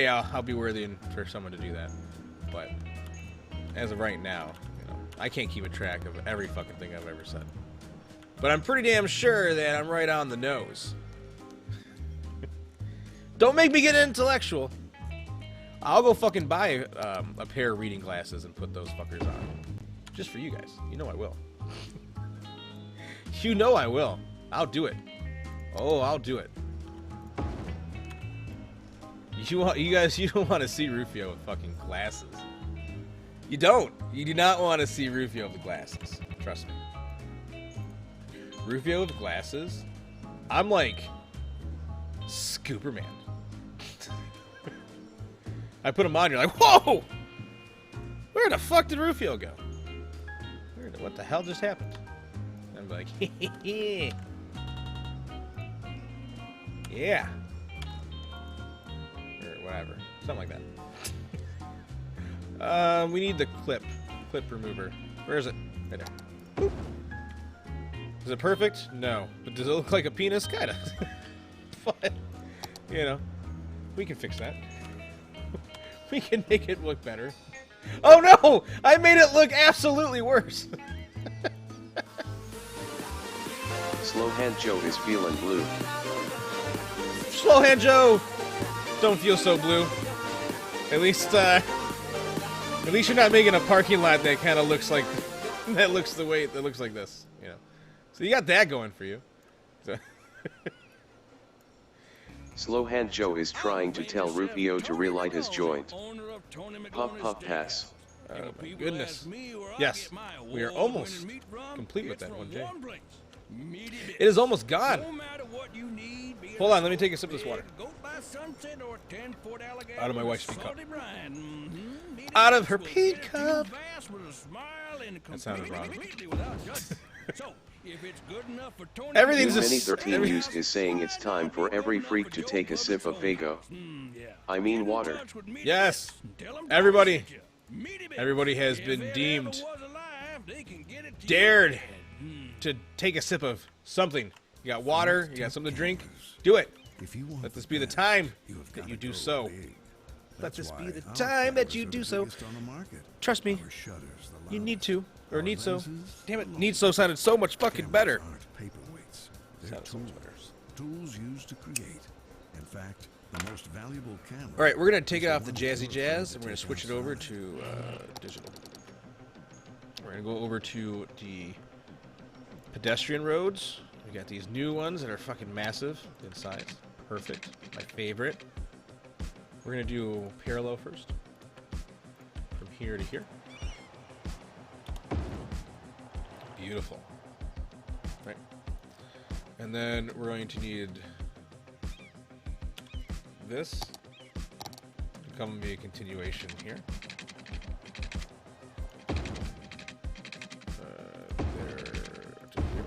Speaker 4: I'll be worthy for someone to do that. But as of right now, I can't keep a track of every fucking thing I've ever said. But I'm pretty damn sure that I'm right on the nose. Don't make me get intellectual. I'll go fucking buy a pair of reading glasses and put those fuckers on. Just for you guys. You know I will. You know I will. I'll do it. Oh, I'll do it. You don't want to see Rufio with fucking glasses. You don't. You do not want to see Rufio with glasses. Trust me. Rufio with glasses? I'm like Scooperman. I put him on, you're like, whoa! Where the fuck did Rufio go? What the hell just happened? I'm like, yeah. Or whatever. Something like that. We need the clip remover. Where is it? Right there. Boop. Is it perfect? No. But does it look like a penis? Kinda. But, we can fix that. We can make it look better. Oh no! I made it look absolutely worse.
Speaker 9: Slow Hand Joe is feeling blue.
Speaker 4: Slow Hand Joe! Don't feel so blue. At least you're not making a parking lot that kind of looks like that looks like this, So you got that going for you. So.
Speaker 9: Slow Hand Joe is trying to tell Rufio to relight his joint. Puff puff pass.
Speaker 4: Oh my goodness. Yes, we are almost complete with that one, Jay. It is almost gone. Hold on, let me take a sip of this water. Out of my wife's pea cup. Out of her pea cup. That sounded wrong. Everything's
Speaker 9: Many 13 Used is saying it's time for every freak to take a sip of Fago. I mean water.
Speaker 4: Yes. Everybody has been deemed dared to take a sip of something. You got water, you got something to drink. Do it.
Speaker 6: If you want
Speaker 4: Let this be the time that you do so. Let this be the time that you do so. Trust me, you need to, or need so. Damn it, need so sounded so much fucking better. Sounded so much better.
Speaker 6: Tools used to create. In fact, the most valuable camera.
Speaker 4: All right, we're gonna take it off the jazzy jazz and we're gonna switch it over to digital. We're gonna go over to the pedestrian roads. We got these new ones that are fucking massive in size. Perfect, my favorite. We're gonna do parallel first, from here to here. Beautiful. Right. And then we're going to need this to come and be a continuation here. There to here.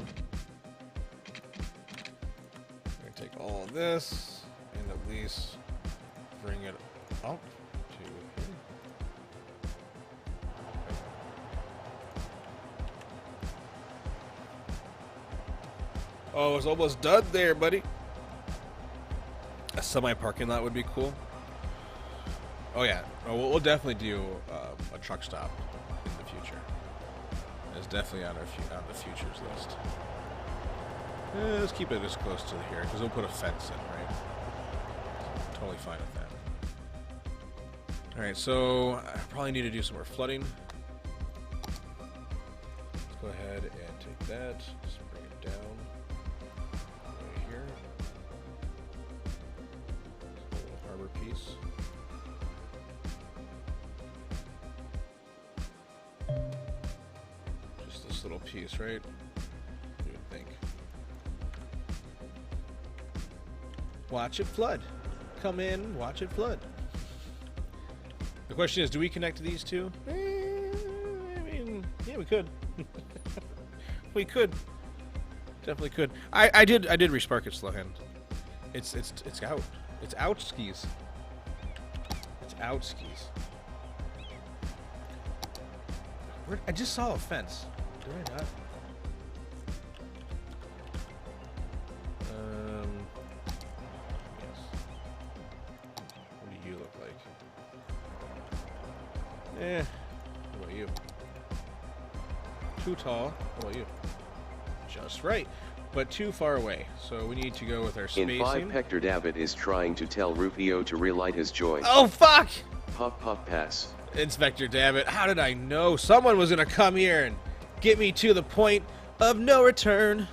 Speaker 4: I'm gonna take all this and at least bring it up to here. Oh, it's almost done there, buddy. A semi-parking lot would be cool. Oh yeah, we'll definitely do a truck stop in the future. It's definitely on the futures list. Let's keep it as close to here because we'll put a fence in, right? Totally fine with that. All right, so I probably need to do some more flooding. Let's go ahead and take that. Just bring it down. Here. A little harbor piece. Just this little piece, right? You would think. Watch it flood. Come in, watch it flood. The question is, do we connect to these two? I mean, yeah, we could. We could. Definitely could. I did respark it, Slowhand. It's out. It's out skis. It's out skis. I just saw a fence. Did I not? Yes. What do you look like? What about you? Too tall. What about you? Just right, but too far away. So we need to go with our spacing.
Speaker 9: In 5, Hector David is trying to tell Rufio to relight his joint.
Speaker 4: Oh, fuck!
Speaker 9: Puff puff pass.
Speaker 4: Inspector David, how did I know someone was gonna come here and get me to the point of no return?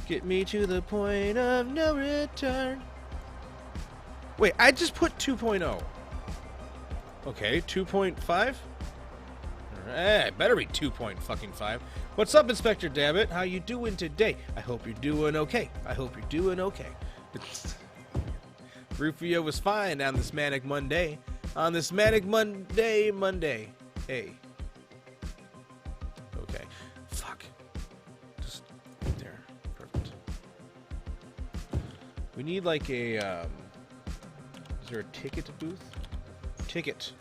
Speaker 4: Get me to the point of no return. Wait, I just put 2.0. Okay, 2.5? Alright, better be 2.5. What's up, Inspector Dabbit? How you doing today? I hope you're doing okay. I hope you're doing okay. Rufio was fine on this manic Monday. On this manic Monday. Hey. Okay. Fuck. Just right there. Perfect. We need like a, is there a ticket booth? Ticket.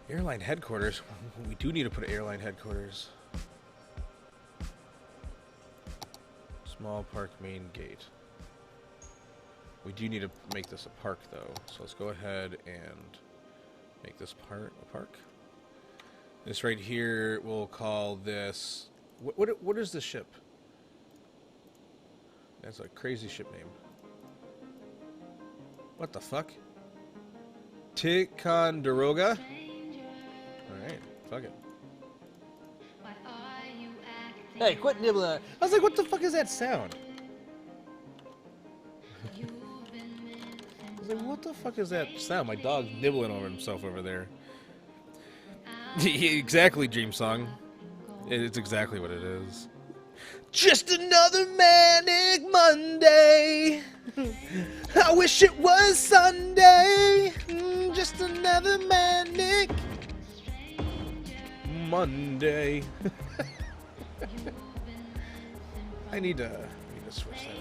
Speaker 4: Airline headquarters. We do need to put an airline headquarters. Small park main gate. We do need to make this a park though. So let's go ahead and make this part a park. This right here, we'll call this. What is the ship? That's a crazy ship name. What the fuck? Ticonderoga? Alright, fuck it. Hey, quit nibbling. I was like, what the fuck is that sound? I was like, what the fuck is that sound? My dog's nibbling over himself over there. Exactly, Dream Song. It's exactly what it is. Just another manic Monday. I wish it was Sunday. Just another manic Monday. I need to switch that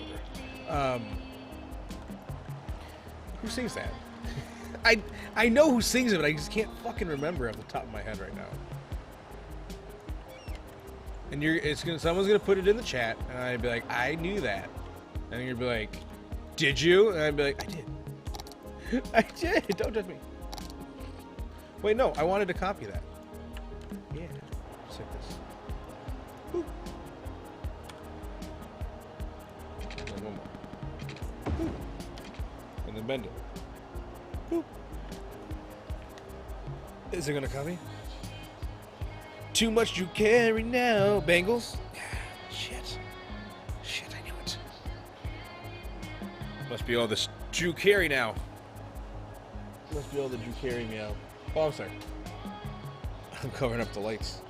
Speaker 4: over. Who sings that? I know who sings it, but I just can't fucking remember off the top of my head right now. And someone's gonna put it in the chat, and I'd be like, I knew that. And you'd be like, did you? And I'd be like, I did. I did. Don't judge me. Wait, no. I wanted to copy that. Yeah. Just like this. Boop. And then one more. Boop. And then bend it. Boop. Is it gonna copy? Too much you carry now, Bengals. Shit. Shit, I knew it. Must be all this Drew Carey now. Must be all the Drew Carey meow. Oh, I'm sorry. I'm covering up the lights.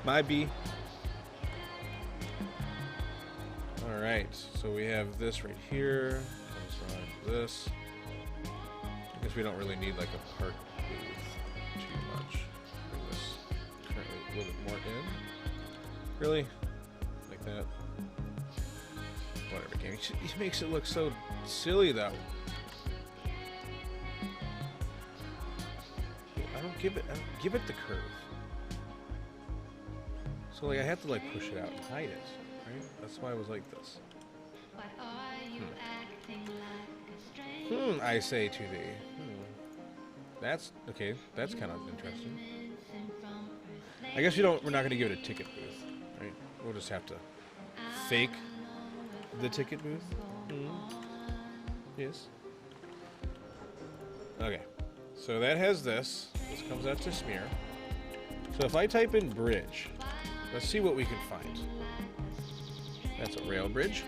Speaker 4: My B. Alright, so we have this right here. This. I guess we don't really need like a park booth too much. Bring this currently a little bit more in. Really? Like that? Whatever, game. He makes it look so silly though. I don't give it the curve. So like I have to like push it out and hide it, right? That's why I was like this. I say to thee. That's okay. That's kind of interesting. I guess we're not going to give it a ticket booth, right? We'll just have to fake the ticket booth. Yes. Okay. So that has this. This comes out to smear. So if I type in bridge, let's see what we can find. That's a rail bridge.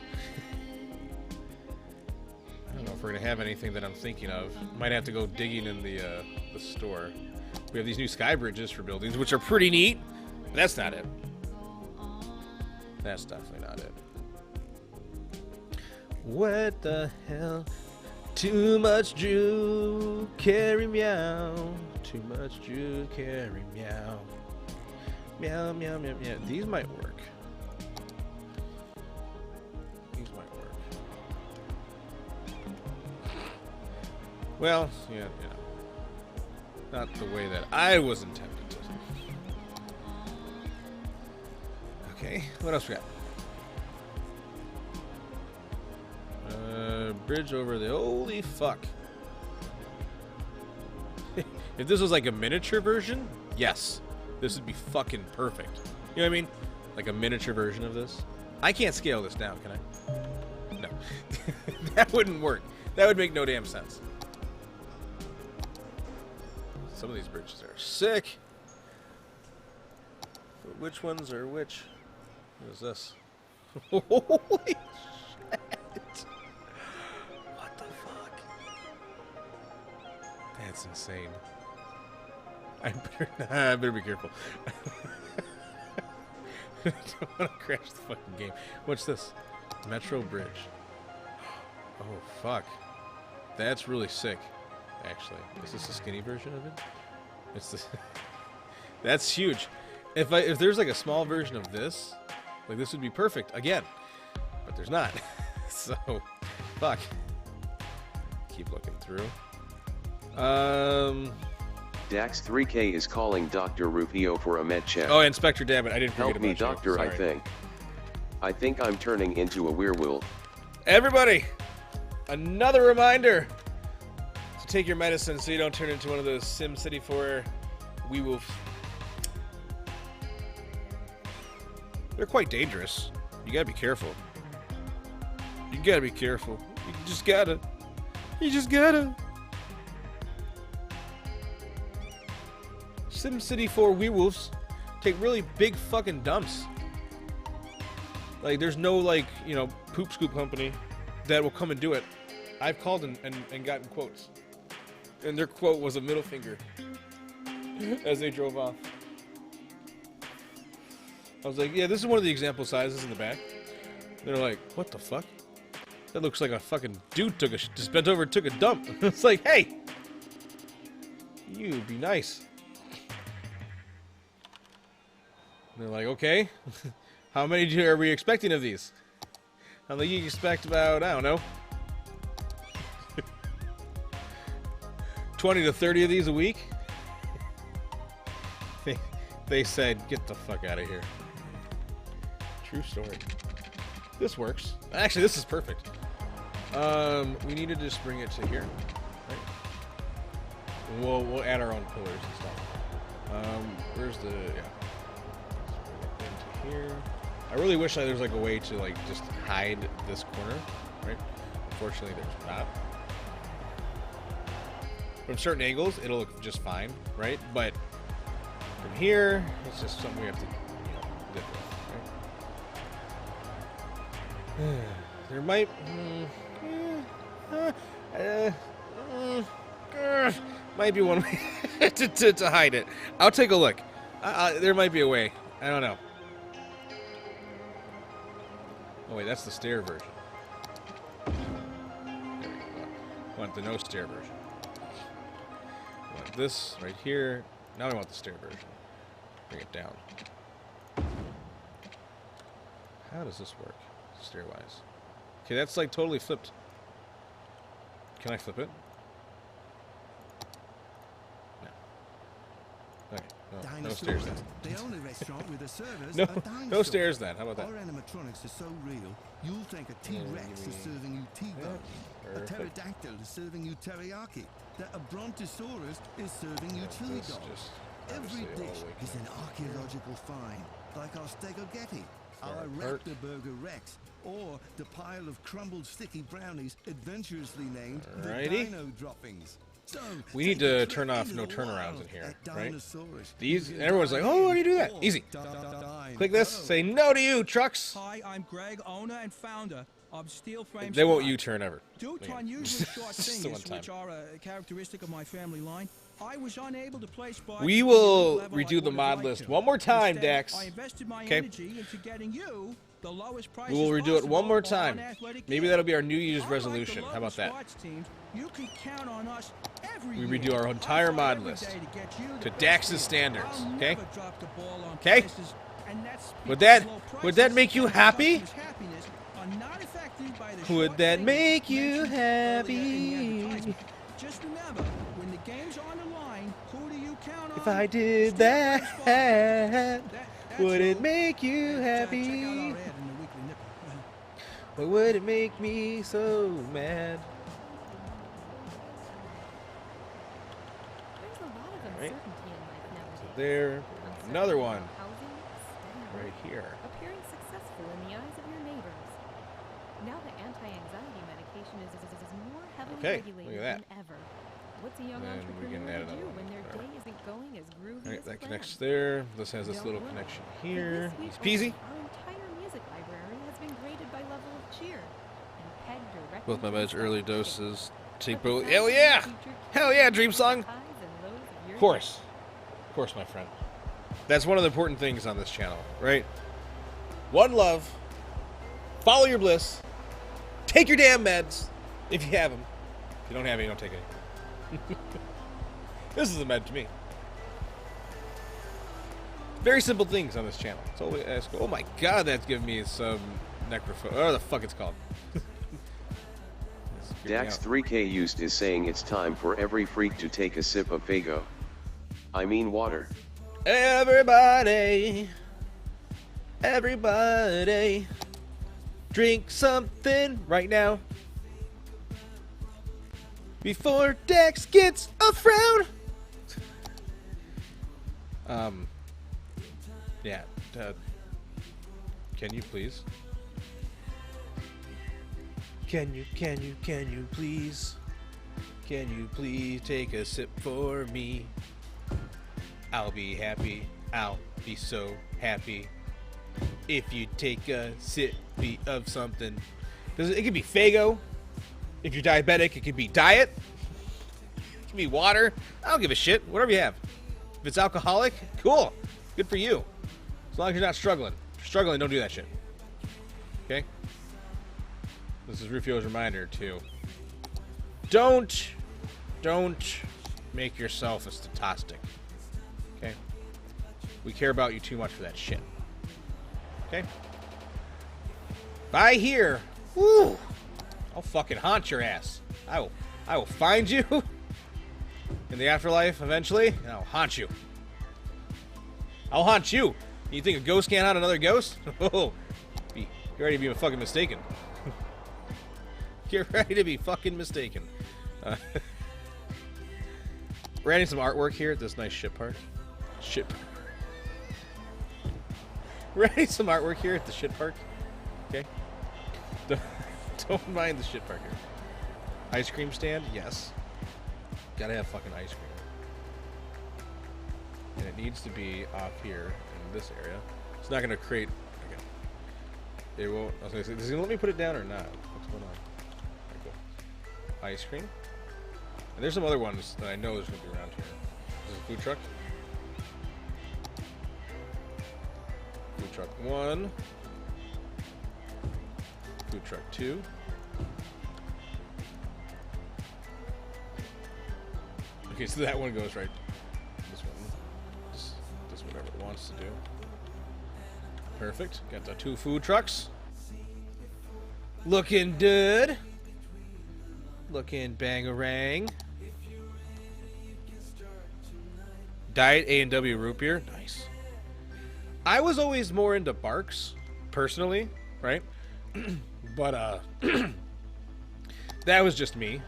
Speaker 4: I don't know if we're gonna have anything that I'm thinking of. Might have to go digging in the store. We have these new sky bridges for buildings, which are pretty neat. But that's not it. That's definitely not it. What the hell? Too much Drew Carey meow. Too much Drew Carey meow. Meow, meow, meow, meow. These might work. These might work. Well, yeah, not the way that I was intended to. Okay, what else we got? Bridge over the... Holy fuck. If this was like a miniature version, yes. This would be fucking perfect. You know what I mean? Like a miniature version of this. I can't scale this down, can I? No. That wouldn't work. That would make no damn sense. Some of these bridges are sick. But which ones are which? What is this? Holy shit. What the fuck? That's insane. I better be careful. I don't want to crash the fucking game. What's this? Metro Bridge. Oh, fuck. That's really sick, actually. Is this a skinny version of it? It's this. That's huge. If there's like a small version of this, like this would be perfect again. But there's not. So, fuck. Keep looking through.
Speaker 9: Dax 3K is calling Dr. Rufio for a med check.
Speaker 4: Oh, Inspector Dammit, I didn't forget
Speaker 9: about you. Help me, Doctor,
Speaker 4: Sorry.
Speaker 9: I think I'm turning into a werewolf.
Speaker 4: Everybody, another reminder to take your medicine so you don't turn into one of those SimCity 4 werewolves. They're quite dangerous. You gotta be careful. You gotta be careful. You just gotta. SimCity 4 werewolves take really big fucking dumps. Like, there's no, like, you know, poop scoop company that will come and do it. I've called and gotten quotes. And their quote was a middle finger as they drove off. I was like, yeah, this is one of the example sizes in the back. They're like, what the fuck? That looks like a fucking dude just bent over and took a dump. It's like, hey! You be nice. And they're like, okay. How many are we expecting of these? I'm like, you expect about, I don't know, 20 to 30 of these a week? They said, get the fuck out of here. True story. This works. Actually, this is perfect. We need to just bring it to here. Right? We'll add our own pillars and stuff. Where's the... Yeah. Into here. I really wish there was like a way to like just hide this corner, right? Unfortunately, there's not. From certain angles, it'll look just fine, right? But from here, it's just something we have to, live with, right? There might... might be one way to hide it. I'll take a look. There might be a way. I don't know. Oh wait, that's the stair version. There we go. I want the no stair version. I want this right here. Now I want the stair version. Bring it down. How does this work, stairwise? Okay, that's like totally flipped. Can I flip it? No. Okay, no stairs then.
Speaker 6: The only restaurant with a service
Speaker 4: No,
Speaker 6: are dinosaurs.
Speaker 4: no stairs then. How about that?
Speaker 6: Our animatronics are so real, you'll think a T-Rex is serving you T-bone. A pterodactyl is serving you teriyaki. That a brontosaurus is serving you chili dog. Every dish is an archaeological find, like our stegogetti, our Raptor Burger Rex, or the pile of crumbled sticky brownies adventurously named the Dino Droppings. So,
Speaker 4: we need to turn off no turnarounds in here, right? These, everyone's like, oh, how do you do that? Easy. Click this, say no to you, trucks.
Speaker 11: Hi, I'm Greg, owner and founder of Steel Frame.
Speaker 4: They won't U-turn ever.
Speaker 11: Due to unusually short fingers, which are a characteristic of my family line, I was unable to place by.
Speaker 4: We will redo the mod list one more time,
Speaker 11: Instead,
Speaker 4: Dax.
Speaker 11: I invested my
Speaker 4: Okay.
Speaker 11: energy into getting you the lowest prices
Speaker 4: We will redo it one
Speaker 11: possible
Speaker 4: more
Speaker 11: on
Speaker 4: time.
Speaker 11: athletic
Speaker 4: Maybe
Speaker 11: gear.
Speaker 4: that'll be our New Year's
Speaker 11: Unlike
Speaker 4: resolution.
Speaker 11: the
Speaker 4: How about that?
Speaker 11: sports teams, you can count on us every
Speaker 4: We
Speaker 11: year.
Speaker 4: redo our entire
Speaker 11: I fight
Speaker 4: mod
Speaker 11: every
Speaker 4: list
Speaker 11: day to get you the
Speaker 4: to
Speaker 11: best
Speaker 4: Dax's
Speaker 11: deal.
Speaker 4: standards.
Speaker 11: I'll
Speaker 4: Okay?
Speaker 11: never drop the ball on
Speaker 4: Okay?
Speaker 11: prices, and that's
Speaker 4: Would
Speaker 11: because
Speaker 4: that
Speaker 11: low
Speaker 4: would that
Speaker 11: prices
Speaker 4: make you
Speaker 11: and
Speaker 4: happy?
Speaker 11: customers' happiness are not affected by the
Speaker 4: Would
Speaker 11: short
Speaker 4: that
Speaker 11: fingers
Speaker 4: make you
Speaker 11: mentioned earlier in the
Speaker 4: happy?
Speaker 11: advertisement. Just remember, when the game's on the line, who do you count on?
Speaker 4: If I did
Speaker 11: Steel Frame Sports.
Speaker 4: that,
Speaker 11: That's
Speaker 4: would it
Speaker 11: all.
Speaker 4: make you
Speaker 11: Check out
Speaker 4: happy?
Speaker 11: our ad in the Weekly Nipple.
Speaker 4: Or would it make me so mad?
Speaker 5: There's a lot of
Speaker 4: Right.
Speaker 5: uncertainty in life nowadays.
Speaker 4: There, another one
Speaker 5: Housing, steady
Speaker 4: right
Speaker 5: work,
Speaker 4: here.
Speaker 5: appearing successful in the eyes of your neighbors. Now the anti-anxiety medication is more heavily
Speaker 4: Okay,
Speaker 5: regulated
Speaker 4: look at that.
Speaker 5: than ever. What's a young
Speaker 4: Then we can
Speaker 5: entrepreneur
Speaker 4: add
Speaker 5: to do
Speaker 4: another one
Speaker 5: when their
Speaker 4: there.
Speaker 5: day isn't going as groovy
Speaker 4: Alright,
Speaker 5: as
Speaker 4: that
Speaker 5: planned?
Speaker 4: connects there. This has this
Speaker 5: Don't
Speaker 4: little
Speaker 5: worry.
Speaker 4: connection
Speaker 5: For
Speaker 4: here.
Speaker 5: this week
Speaker 4: It's peasy.
Speaker 5: only, Our entire music library has been graded by level of cheer and pegged directly
Speaker 4: Both my
Speaker 5: to
Speaker 4: meds, early
Speaker 5: satisfaction.
Speaker 4: doses. Take
Speaker 5: But the
Speaker 4: both.
Speaker 5: sound
Speaker 4: Hell
Speaker 5: of
Speaker 4: yeah!
Speaker 5: the future
Speaker 4: Hell yeah, Dream Song!
Speaker 5: highs and lows of your
Speaker 4: Of course, my friend. That's one of the important things on this channel, right? One love. Follow your bliss. Take your damn meds if you have them. If you don't have any, don't take any. This is a med to me. Very simple things on this channel. It's always ask. Oh my god, that's giving me some necrophobe. Oh, the fuck it's called. It's creeping
Speaker 9: Dax
Speaker 4: out.
Speaker 9: 3K used is saying it's time for every freak to take a sip of Fago. I mean water.
Speaker 4: Everybody, drink something right now before Dex gets a frown. Yeah. Can you please? Can you please? Can you please take a sip for me? I'll be happy. I'll be so happy if you take a sip of something. It could be Fago. If you're diabetic, it could be diet. It could be water. I don't give a shit. Whatever you have. If it's alcoholic, cool. Good for you. As long as you're not struggling. If you're struggling, don't do that shit. Okay? This is Rufio's reminder too. Don't make yourself a statistic. Okay? We care about you too much for that shit. Okay? By here, woo, I'll fucking haunt your ass. I will find you in the afterlife eventually, and I'll haunt you. I'll haunt you. You think a ghost can't haunt another ghost? Oh, be Get ready to be fucking mistaken. Get ready to be fucking mistaken. We're adding some artwork here at this nice ship park. We're adding some artwork here at the shit park. Okay? Don't mind the shit park here. Ice cream stand? Yes. Gotta have fucking ice cream. And it needs to be off here in this area. It's not gonna create... Okay. It won't... I was gonna say, is it gonna let me put it down or not? What's going on? Okay, cool. Ice cream. And there's some other ones that I know there's gonna be around here. This is a food truck. Food truck 1. Food truck 2. Okay, so that one goes right. This one. Just whatever it wants to do. Perfect. Got the 2 food trucks. Looking good. Looking bangarang. Diet A&W root beer. Nice. I was always more into Barks, personally, right? But that was just me.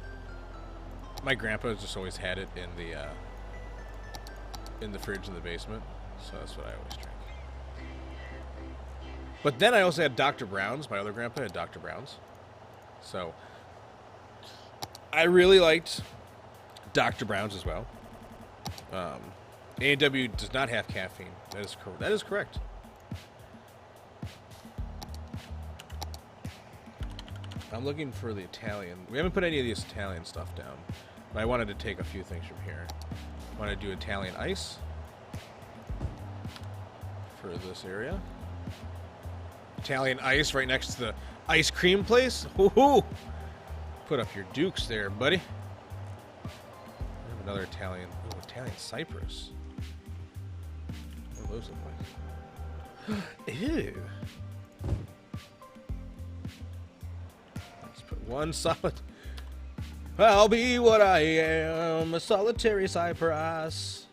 Speaker 4: My grandpa just always had it in the fridge in the basement, so that's what I always drank. But then I also had Dr. Brown's. My other grandpa had Dr. Brown's, so I really liked Dr. Brown's as well. A&W does not have caffeine. That is correct. I'm looking for the Italian. We haven't put any of this Italian stuff down, but I wanted to take a few things from here. I want to do Italian ice for this area. Italian ice right next to the ice cream place. Woohoo! Put up your dukes there, buddy. We have another Italian. Ooh, Italian cypress. What do those look like? Ew. Let's put one solid. I'll be what I am, a solitary cypress.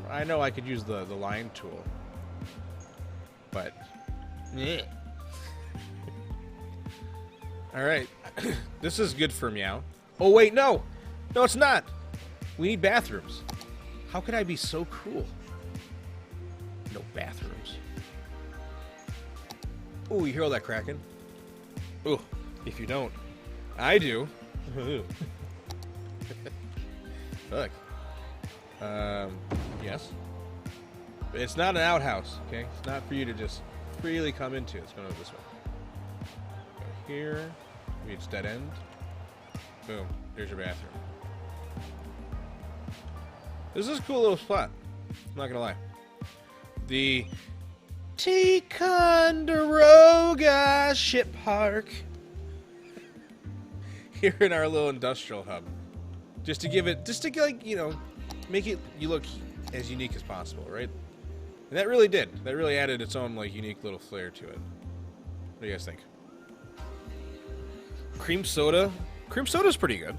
Speaker 4: I know I could use the line tool, but yeah. All right, this is good for meow. Oh wait, no, it's not. We need bathrooms. How could I be so cruel? No bathrooms. Ooh, you hear all that cracking? Ooh, if you don't, I do. Look. Yes. But it's not an outhouse, okay? It's not for you to just freely come into. It's going to go this way. Go here. Maybe it's dead end. Boom. There's your bathroom. This is a cool little spot. I'm not going to lie. The Ticonderoga Ship Park. Here in our little industrial hub. Just to give it, like, you know, make it you look as unique as possible, right? And that really did. That really added its own, like, unique little flair to it. What do you guys think? Cream soda. Cream soda's pretty good.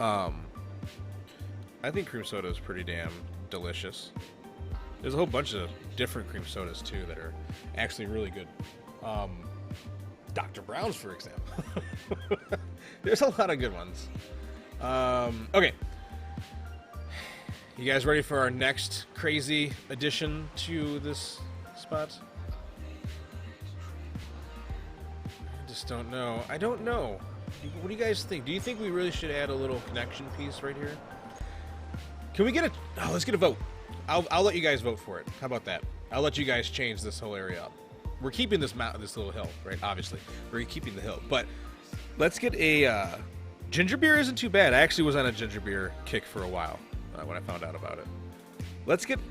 Speaker 4: I think cream soda is pretty damn delicious. There's a whole bunch of different cream sodas too that are actually really good. Dr. Brown's, for example. There's a lot of good ones. Okay. You guys ready for our next crazy addition to this spot? I just don't know. I don't know. What do you guys think? Do you think we really should add a little connection piece right here? Can we get a... Oh, let's get a vote. I'll let you guys vote for it. How about that? I'll let you guys change this whole area up. We're keeping this little hill, right? Obviously. We're keeping the hill. But let's get a... ginger beer isn't too bad. I actually was on a ginger beer kick for a while. When I found out about it. Let's get...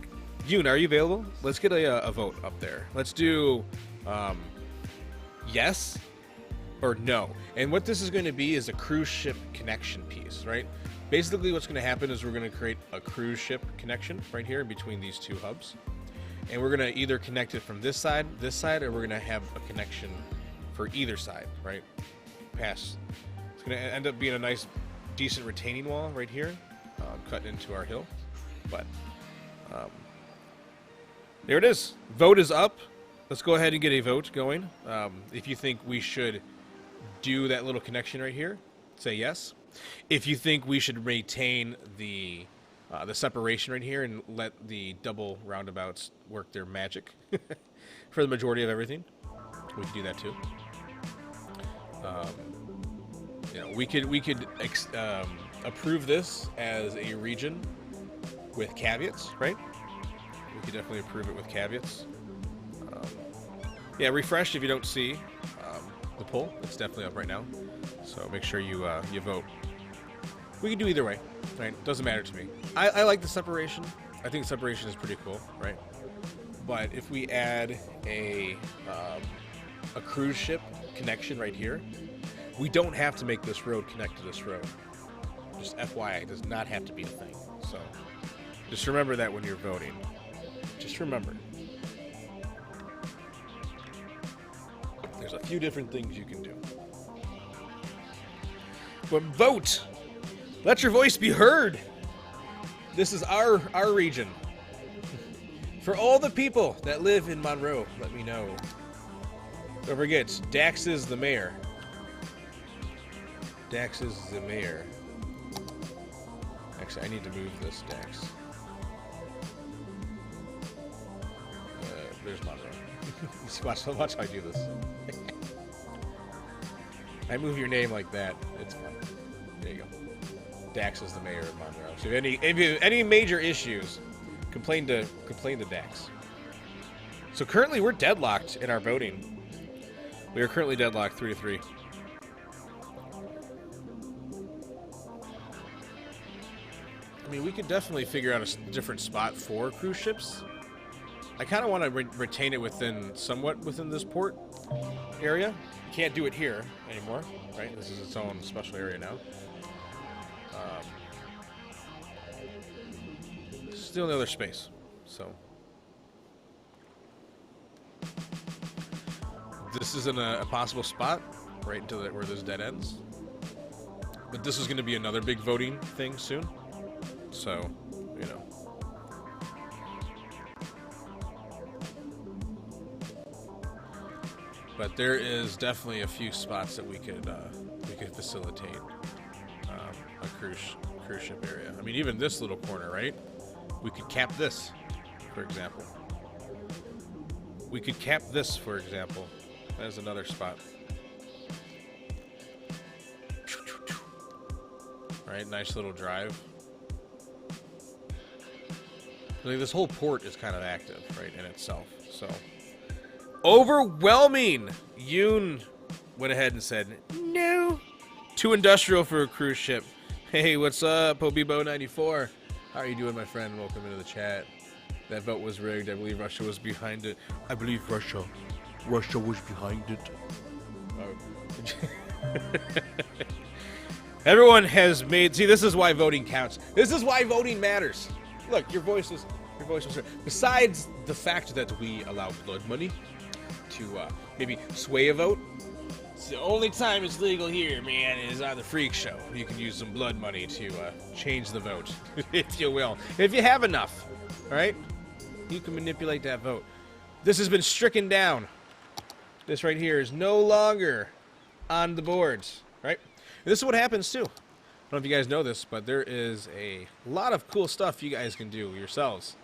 Speaker 4: Yoon, are you available? Let's get a vote up there. Let's do yes or no. And what this is going to be is a cruise ship connection piece, right? Basically what's going to happen is we're going to create a cruise ship connection right here between these two hubs. And we're going to either connect it from this side, or we're going to have a connection for either side, right? It's going to end up being a nice, decent retaining wall right here. Cut into our hill. But there it is. Vote is up. Let's go ahead and get a vote going. If you think we should do that little connection right here, say yes. If you think we should retain the separation right here and let the double roundabouts work their magic for the majority of everything, we can do that too. You know, we could approve this as a region with caveats, right? We could definitely approve it with caveats. Yeah, refresh if you don't see the poll. It's definitely up right now, so make sure you you vote. We can do either way, right? Doesn't matter to me. I like the separation. I think separation is pretty cool, right? But if we add a cruise ship connection right here, we don't have to make this road connect to this road. Just FYI, it does not have to be a thing. So just remember that when you're voting. Just remember. There's a few different things you can do. But vote! Let your voice be heard! This is our region. For all the people that live in Monroe, let me know. Don't forget, Dax is the mayor. Dax is the mayor. Actually, I need to move this, Dax. There's Monroe. Watch how I do this. I move your name like that. It's fun. There you go. Dax is the mayor of Monroe. So if any major issues, complain to Dax. So currently we're deadlocked in our voting. We are currently deadlocked 3-3. I mean, we could definitely figure out a different spot for cruise ships. I kind of want to retain it somewhat within this port area. You can't do it here anymore, right? This is its own special area now. Still another space, so this isn't a possible spot right until where this dead ends. But this is going to be another big voting thing soon, so you know. But there is definitely a few spots that we could facilitate a cruise ship area. I mean, even this little corner, right? We could cap this, for example. We could cap this, for example. There's another spot. Right, nice little drive. Like, this whole port is kind of active, right, in itself. So, overwhelming. Yoon went ahead and said no. Too industrial for a cruise ship. Hey, what's up, Pobibo94? How are you doing, my friend? Welcome into the chat. That vote was rigged. I believe Russia was behind it. I believe Russia was behind it. Everyone has made. See, this is why voting counts. This is why voting matters. Look, your voice was heard. Besides the fact that we allow blood money to maybe sway a vote, it's the only time it's legal here, man, is on the Freak Show. You can use some blood money to change the vote, if you will. If you have enough, all right? You can manipulate that vote. This has been stricken down. This right here is no longer on the boards, right? And this is what happens, too. I don't know if you guys know this, but there is a lot of cool stuff you guys can do yourselves.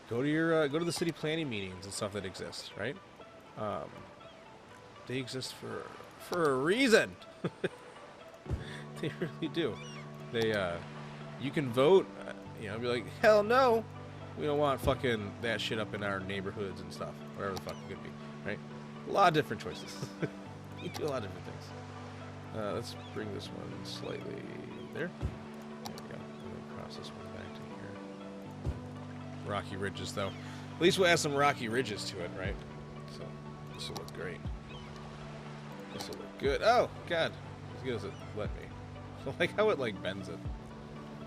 Speaker 4: Go to the city planning meetings and stuff that exist, right? They exist for a reason. They really do. You can vote, be like, hell no, we don't want fucking that shit up in our neighborhoods and stuff, wherever the fuck it could be, right? A lot of different choices. You do a lot of different things. Let's bring this one slightly there. There we go. Cross this one back to here. Rocky ridges, though. At least we'll add some rocky ridges to it, right? So this will look great. This will look good. Oh, God. As good as it let me. I like how it, bends it.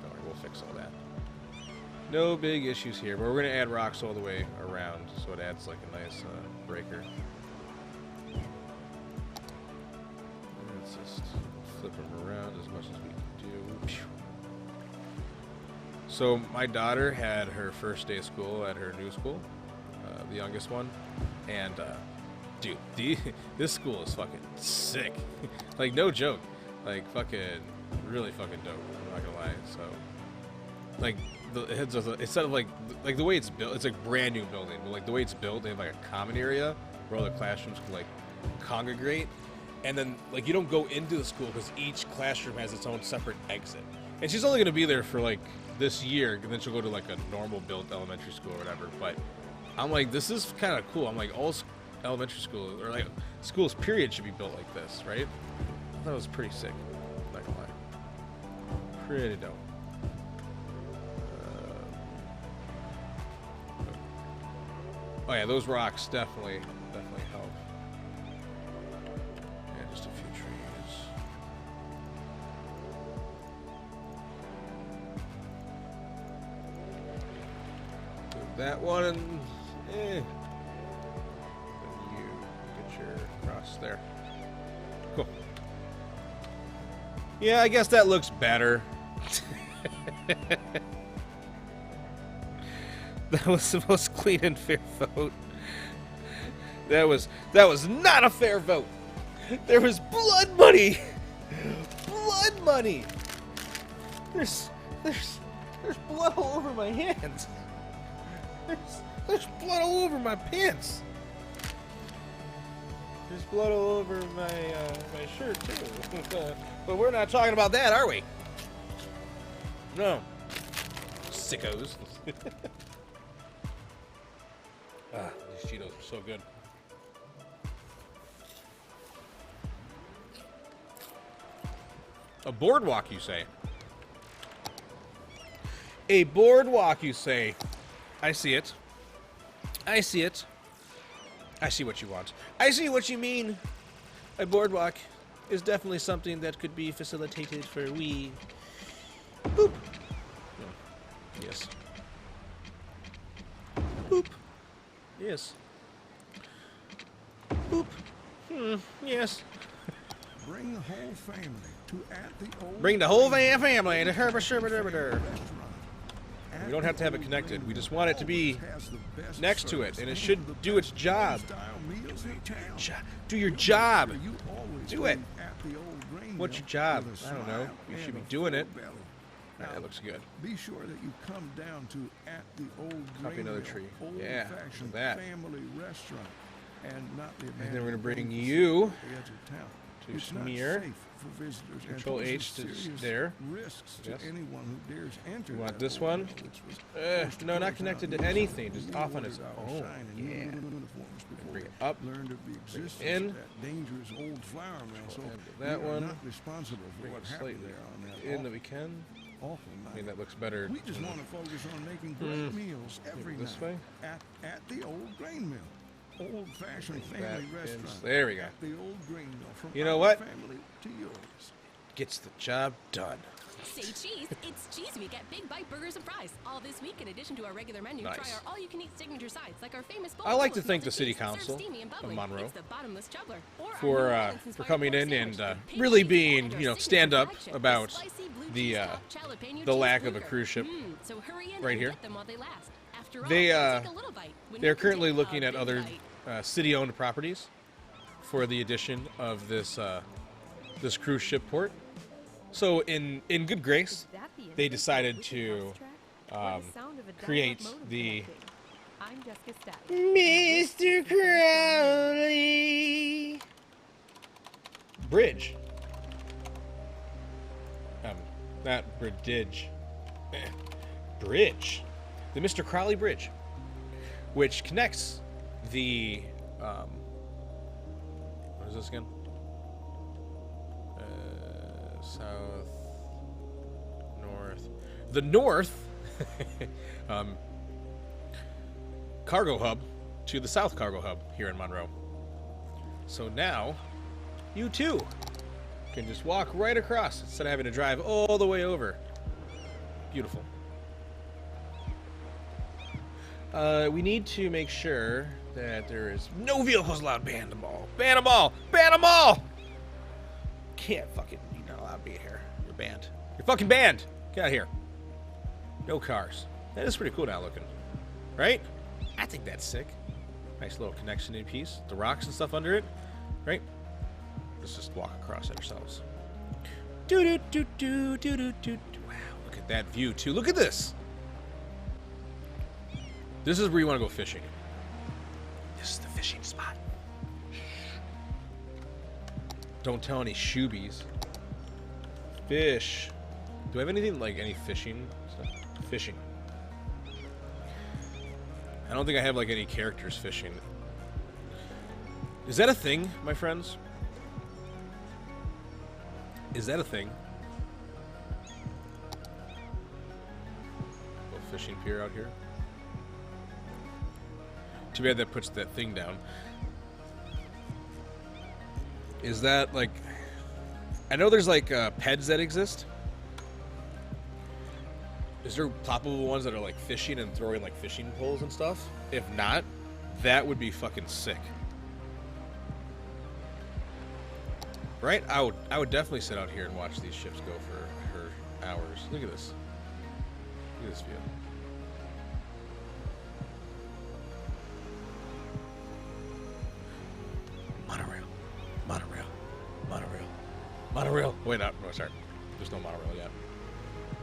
Speaker 4: Don't worry, we'll fix all that. No big issues here, but we're going to add rocks all the way around, so it adds, a nice breaker. Let's just flip them around as much as we can do. So my daughter had her first day of school at her new school, the youngest one, and dude, this school is fucking sick. Like, no joke. Like, fucking, really fucking dope. I'm not gonna lie. So, like, instead of like the way it's built, it's like brand new building. But like the way it's built, they have like a common area where all the classrooms can like congregate, and then like you don't go into the school because each classroom has its own separate exit. And she's only gonna be there for like this year, and then she'll go to like a normal built elementary school or whatever. But I'm like, this is kind of cool. I'm like, all elementary school or like schools period should be built like this, right? I thought it was pretty sick. Not gonna lie, pretty dope. Oh yeah, those rocks definitely help. Yeah, just a few trees. Do that one and then you get your cross there. Cool. Yeah, I guess that looks better. That was the most clean and fair vote. That was not a fair vote. There was blood money. Blood money. There's blood all over my hands. There's blood all over my pants. There's blood all over my my shirt too. But we're not talking about that, are we? No. Sickos. Ah, these Cheetos are so good. A boardwalk, you say? A boardwalk, you say? I see it. I see it. I see what you want. I see what you mean. A boardwalk is definitely something that could be facilitated for we. Boop. Yes. Boop. Yes. Boop. Yes.
Speaker 6: Bring the whole family to at the old.
Speaker 4: Bring the whole family to Herbert. We don't have to have it connected. We just want it to be next to it, and it should do its job. Do your job. Do it. What's your job? I don't know. You should be doing it. That looks good.
Speaker 6: Be sure that you come down to at the old
Speaker 4: Copy another tree. Yeah,
Speaker 6: old-fashioned
Speaker 4: that.
Speaker 6: family restaurant, and not the
Speaker 4: And then we're gonna bring
Speaker 6: abandoned
Speaker 4: you
Speaker 6: at the edge of town.
Speaker 4: to
Speaker 6: It's not
Speaker 4: smear.
Speaker 6: safe for visitors and
Speaker 4: Control
Speaker 6: poses
Speaker 4: H to
Speaker 6: serious
Speaker 4: there.
Speaker 6: risks to
Speaker 4: Yes.
Speaker 6: anyone who dares enter.
Speaker 4: You want
Speaker 6: that
Speaker 4: this
Speaker 6: old
Speaker 4: one?
Speaker 6: mill, which was forced to
Speaker 4: No, not
Speaker 6: close
Speaker 4: connected
Speaker 6: down
Speaker 4: to
Speaker 6: years
Speaker 4: anything.
Speaker 6: ago.
Speaker 4: Just
Speaker 6: We
Speaker 4: off on its
Speaker 6: ordered our
Speaker 4: own.
Speaker 6: shine and
Speaker 4: Yeah.
Speaker 6: uniforms before
Speaker 4: Bring it
Speaker 6: we
Speaker 4: up.
Speaker 6: learned of the existence
Speaker 4: in.
Speaker 6: of that dangerous old flour mill. So
Speaker 4: that
Speaker 6: we are
Speaker 4: one.
Speaker 6: not responsible for
Speaker 4: Bring
Speaker 6: what
Speaker 4: it
Speaker 6: happened
Speaker 4: slightly
Speaker 6: there on that
Speaker 4: in that
Speaker 6: awful,
Speaker 4: we can.
Speaker 6: awful
Speaker 4: I
Speaker 6: night.
Speaker 4: mean, that looks better.
Speaker 6: We just want to focus on making great meals every
Speaker 4: this
Speaker 6: night
Speaker 4: way?
Speaker 6: at the old grain mill. Old-fashioned
Speaker 4: Bring that
Speaker 6: family
Speaker 4: in.
Speaker 6: restaurant.
Speaker 4: There we go.
Speaker 6: At the old grain mill. From
Speaker 4: You know
Speaker 6: our
Speaker 4: what?
Speaker 6: family to yours.
Speaker 4: Gets the job done.
Speaker 14: Say cheese, it's Cheese Week at Big Bite Burgers and Fries. All this week, in addition to our regular menu,
Speaker 4: Nice.
Speaker 14: try our all-you-can-eat signature sides, like our famous bowl
Speaker 4: I like
Speaker 14: full
Speaker 4: to
Speaker 14: of
Speaker 4: thank the
Speaker 14: melted
Speaker 4: City
Speaker 14: cheese, served
Speaker 4: Council
Speaker 14: steamy and
Speaker 4: of
Speaker 14: bubbly.
Speaker 4: Monroe
Speaker 14: It's the bottomless chubbler. Or our
Speaker 4: for
Speaker 14: New
Speaker 4: for
Speaker 14: Orleans-inspired
Speaker 4: coming
Speaker 14: pork
Speaker 4: in and
Speaker 14: sandwich, pink
Speaker 4: really
Speaker 14: cheese,
Speaker 4: being,
Speaker 14: and our
Speaker 4: you know,
Speaker 14: signature
Speaker 4: stand up
Speaker 14: flagship,
Speaker 4: about
Speaker 14: spicy blue
Speaker 4: the
Speaker 14: cheese topped jalapeno
Speaker 4: the
Speaker 14: cheese
Speaker 4: lack of a
Speaker 14: burger.
Speaker 4: cruise ship
Speaker 14: So hurry in
Speaker 4: right
Speaker 14: and
Speaker 4: here.
Speaker 14: get them while they last. After all,
Speaker 4: They
Speaker 14: take a little bite when
Speaker 4: they're
Speaker 14: you can
Speaker 4: currently
Speaker 14: take a
Speaker 4: looking at
Speaker 14: big
Speaker 4: other
Speaker 14: bite.
Speaker 4: city-owned properties for the addition of this this cruise ship port. So in good grace, they decided to create the
Speaker 5: I'm Jessica Stack.
Speaker 4: Mr. Crowley Bridge. Not bridge. Bridge. The Mr. Crowley Bridge, which connects the what is this again? South, north. The north cargo hub to the south cargo hub here in Monroe. So now you too can just walk right across instead of having to drive all the way over. Beautiful. We need to make sure that there is no vehicles allowed. Ban them all. Ban them all. Ban them all. Can't fucking. You're not allowed to be here. You're banned. You're fucking banned. Get out of here. No cars. That is pretty cool now looking. Right? I think that's sick. Nice little connection in piece. The rocks and stuff under it. Right? Let's just walk across it ourselves. Wow, look at that view too. Look at this. This is where you want to go fishing. This is the fishing spot. Don't tell any shoobies. Fish. Do I have anything like any fishing stuff? Fishing. I don't think I have like any characters fishing. Is that a thing, my friends? Is that a thing? Little fishing pier out here. Too bad that puts that thing down. Is that like... I know there's like PEDs that exist. Is there ploppable ones that are like fishing and throwing like fishing poles and stuff? If not, that would be fucking sick. Right? I would definitely sit out here and watch these ships go for hours. Look at this. Look at this view. Monorail. Monorail. Monorail. Monorail. Wait, no, sorry. There's no monorail yet.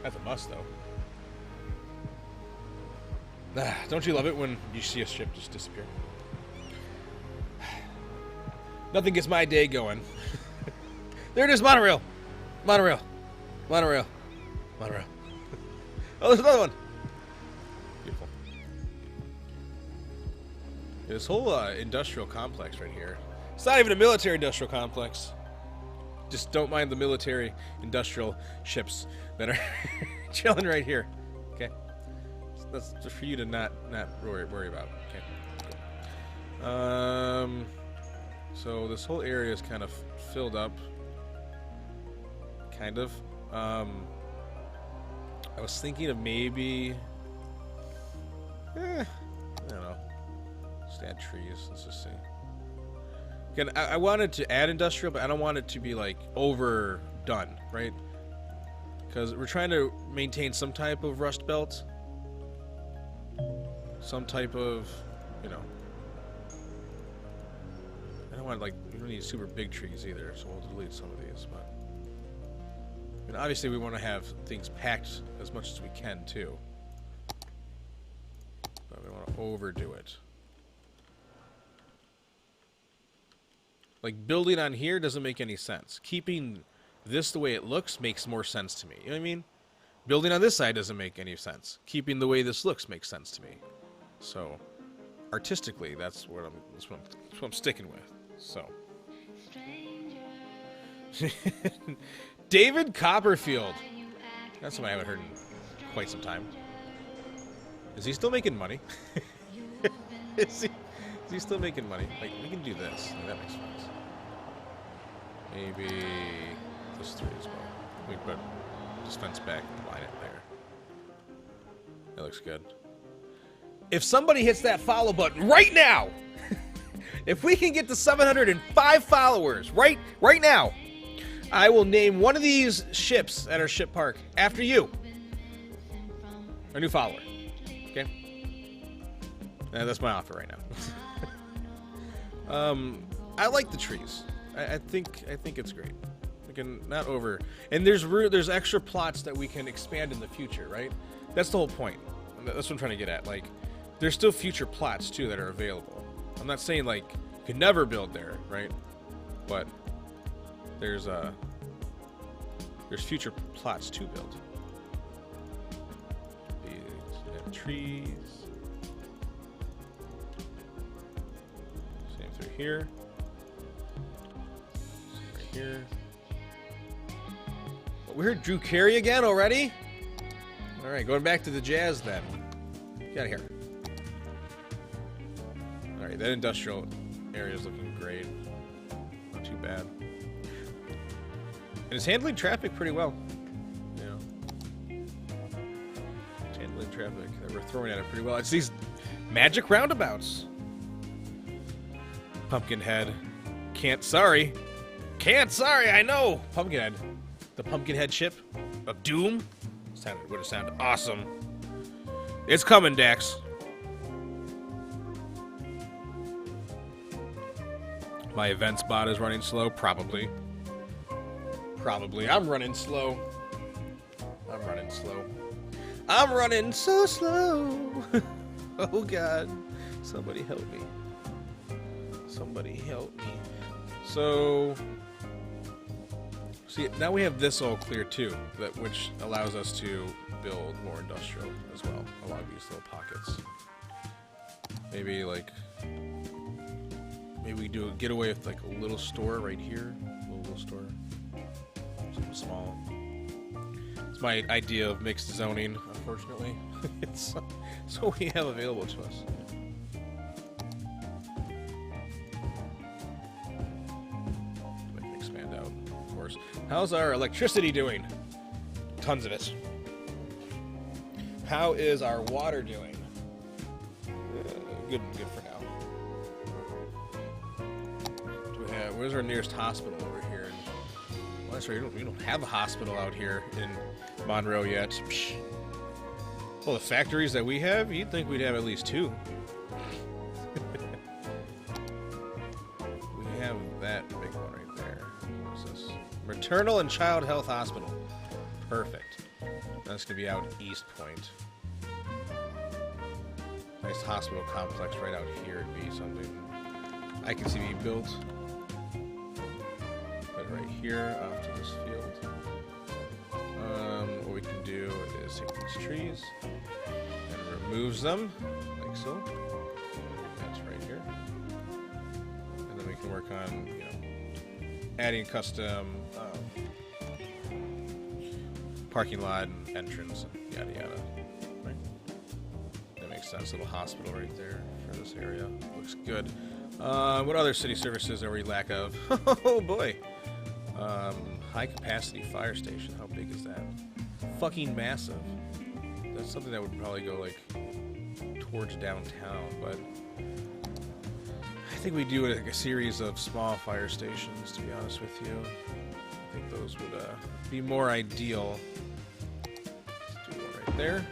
Speaker 4: That's a must, though. Don't you love it when you see a ship just disappear? Nothing gets my day going. There it is, monorail. Monorail. Monorail. Monorail. Oh, there's another one. Beautiful. This whole industrial complex right here. It's not even a military industrial complex. Just don't mind the military industrial ships that are chilling right here. Okay. That's just for you to not worry about. Okay. So this whole area is kind of filled up. Kind of. I was thinking of maybe... I don't know. Just add trees. Let's just see. Again, I wanted to add industrial, but I don't want it to be, like, overdone, right? Because we're trying to maintain some type of rust belt. Some type of, you know... I don't want, like, we don't need super big trees either, so we'll delete some of these, but... I mean, obviously we want to have things packed as much as we can, too. But we want to overdo it. Like, building on here doesn't make any sense. Keeping this the way it looks makes more sense to me. You know what I mean? Building on this side doesn't make any sense. Keeping the way this looks makes sense to me. So, artistically, that's what I'm sticking with. So. David Copperfield. That's something I haven't heard in quite some time. Is he still making money? Is he still making money? Like, we can do this. Like, that makes sense. Maybe this 3 as well. We can put this fence back and line it there. That looks good. If somebody hits that follow button right now, if we can get to 705 followers right now, I will name one of these ships at our ship park after you. A new follower. Okay? That's my offer right now. I like the trees. I think it's great. We can not over, and there's extra plots that we can expand in the future, right? That's the whole point. That's what I'm trying to get at. Like, there's still future plots too that are available. I'm not saying like you can never build there, right? But there's future plots to build. These trees. Same through here. Right here. We heard Drew Carey again already? Alright, going back to the jazz then. Get out of here. Alright, that industrial area is looking great. Not too bad. And it's handling traffic pretty well. You know. It's handling traffic that we're throwing at it pretty well. It's these magic roundabouts. Pumpkinhead. Sorry, I know! Pumpkinhead. The Pumpkinhead ship of doom. Would have sounded awesome. It's coming, Dax. My events bot is running slow. Probably. I'm running slow. I'm running so slow. Oh, God. Somebody help me. So, see, now we have this all clear, too, which allows us to build more industrial as well along these little pockets. Maybe we do a getaway with like a little store right here. A little store. Something small. It's my idea of mixed zoning, unfortunately. It's what we have available to us. I can expand out, of course. How's our electricity doing? Tons of it. How is our water doing? Good for now. Where's our nearest hospital over here? Well, that's right. We don't have a hospital out here in Monroe yet. Psh. Well, the factories that we have, you'd think we'd have at least 2. We have that big one right there. What is this? Maternal and Child Health Hospital. Perfect. That's gonna be out East Point. Nice hospital complex right out here would be something I can see being built. Right here off to this field. What we can do is take these trees and remove them, like so. That's right here. And then we can work on, adding custom parking lot and entrance and yada yada. Right? That makes sense. Little hospital right there for this area. Looks good. What other city services are we lack of? Oh boy. High capacity fire station. How big is that? Fucking massive. That's something that would probably go like towards downtown, but I think we do like a series of small fire stations, to be honest with you. I think those would be more ideal. Let's do one right there.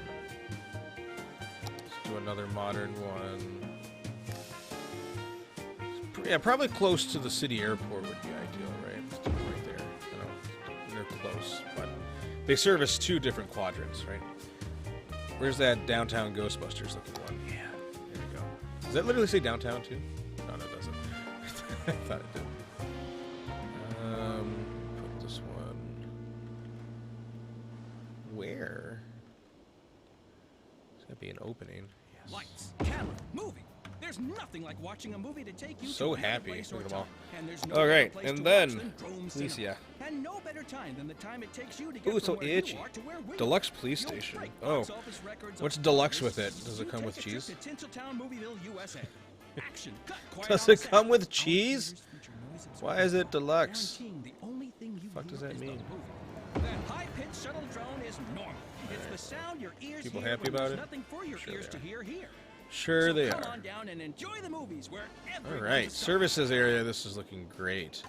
Speaker 4: Let's do another modern one. Yeah, probably close to the city airport would be ideal, right? Let's do it right there. They're close, but they service 2 different quadrants, right? Where's that downtown Ghostbusters looking one? Yeah, there we go. Does that literally say downtown too? No, it doesn't. I thought it did. Put this one. Where? There's gonna be an opening. Yes.
Speaker 11: Lights, camera, movie. There's nothing like watching a movie to take you
Speaker 4: so
Speaker 11: to
Speaker 4: happy.
Speaker 11: Place
Speaker 4: Look
Speaker 11: or
Speaker 4: at them all.
Speaker 11: And there's no
Speaker 4: all right,
Speaker 11: place
Speaker 4: and
Speaker 11: to
Speaker 4: then
Speaker 11: watch than
Speaker 4: Alicia.
Speaker 11: And no better time than the time it takes you to get
Speaker 4: Ooh, it's so
Speaker 11: from where
Speaker 4: itchy.
Speaker 11: you are to where we
Speaker 4: Deluxe
Speaker 11: are.
Speaker 4: police
Speaker 11: You'll
Speaker 4: station.
Speaker 11: break
Speaker 4: Oh,
Speaker 11: box office records
Speaker 4: what's
Speaker 11: of
Speaker 4: deluxe
Speaker 11: others.
Speaker 4: with it? Does it
Speaker 11: You
Speaker 4: come
Speaker 11: take
Speaker 4: with
Speaker 11: a trip
Speaker 4: cheese?
Speaker 11: to Tinseltown, Movieville, USA. Action, cut, quiet
Speaker 4: Does
Speaker 11: on
Speaker 4: it
Speaker 11: set.
Speaker 4: come with
Speaker 11: Our
Speaker 4: cheese?
Speaker 11: features feature noise
Speaker 4: Why is it deluxe?
Speaker 11: guaranteeing the only thing you
Speaker 4: Fuck does
Speaker 11: hear
Speaker 4: that
Speaker 11: is the
Speaker 4: mean?
Speaker 11: movie. That high-pitched shuttle drone is normal. It's the sound your ears
Speaker 4: People
Speaker 11: hear
Speaker 4: happy
Speaker 11: when
Speaker 4: about
Speaker 11: there's
Speaker 4: it?
Speaker 11: nothing for your
Speaker 4: Sure
Speaker 11: ears
Speaker 4: they
Speaker 11: to hear here.
Speaker 4: Sure
Speaker 11: So
Speaker 4: they
Speaker 11: come
Speaker 4: are.
Speaker 11: on down and enjoy the movies where
Speaker 4: All
Speaker 11: everyone's
Speaker 4: right,
Speaker 11: a star.
Speaker 4: services area. This is looking great.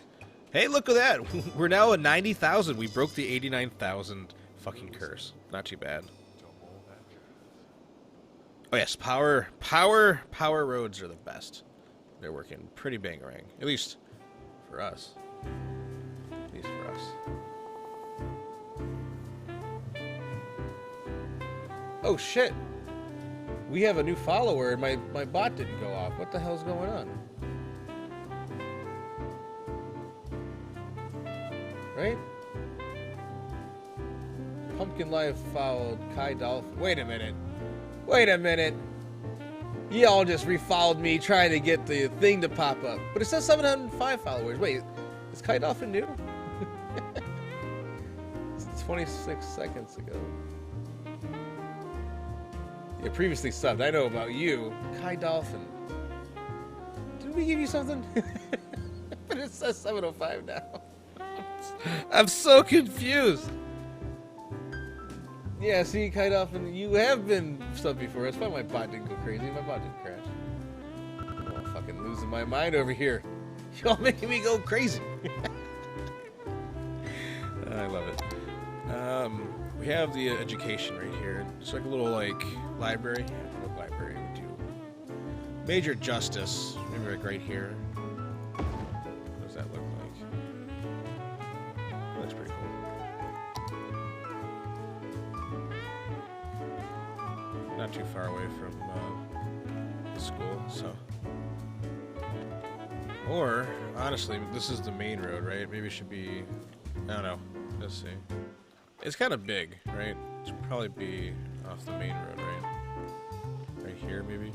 Speaker 4: Hey, look at that. We're now at 90,000. We broke the 89,000 fucking curse. Not too bad. Oh yes, power roads are the best. They're working pretty bangarang. At least for us. At least for us. Oh shit. We have a new follower and my bot didn't go off. What the hell's going on? Right? Pumpkin Life followed Kai Dolphin. Wait a minute. Wait a minute. Y'all just refollowed me trying to get the thing to pop up. But it says 705 followers. Wait, is Kai Dolphin new? It's 26 seconds ago. Yeah, previously subbed. I know about you. Kai Dolphin. Did we give you something? But it says 705 now. I'm so confused. Yeah, see, Kai Dolphin, you have been subbed before. That's why my bot didn't go crazy. My bot didn't crash. I'm fucking losing my mind over here. Y'all making me go crazy. I love it. we have the education right here. It's like a little like library. A little library would do. Major justice, maybe like right here. What does that look like? Oh, that's pretty cool. Not too far away from the school, so. Or, honestly, this is the main road, right? Maybe it should be, I don't know. Let's see. It's kind of big, right? It should probably be off the main road, right? Right here, maybe?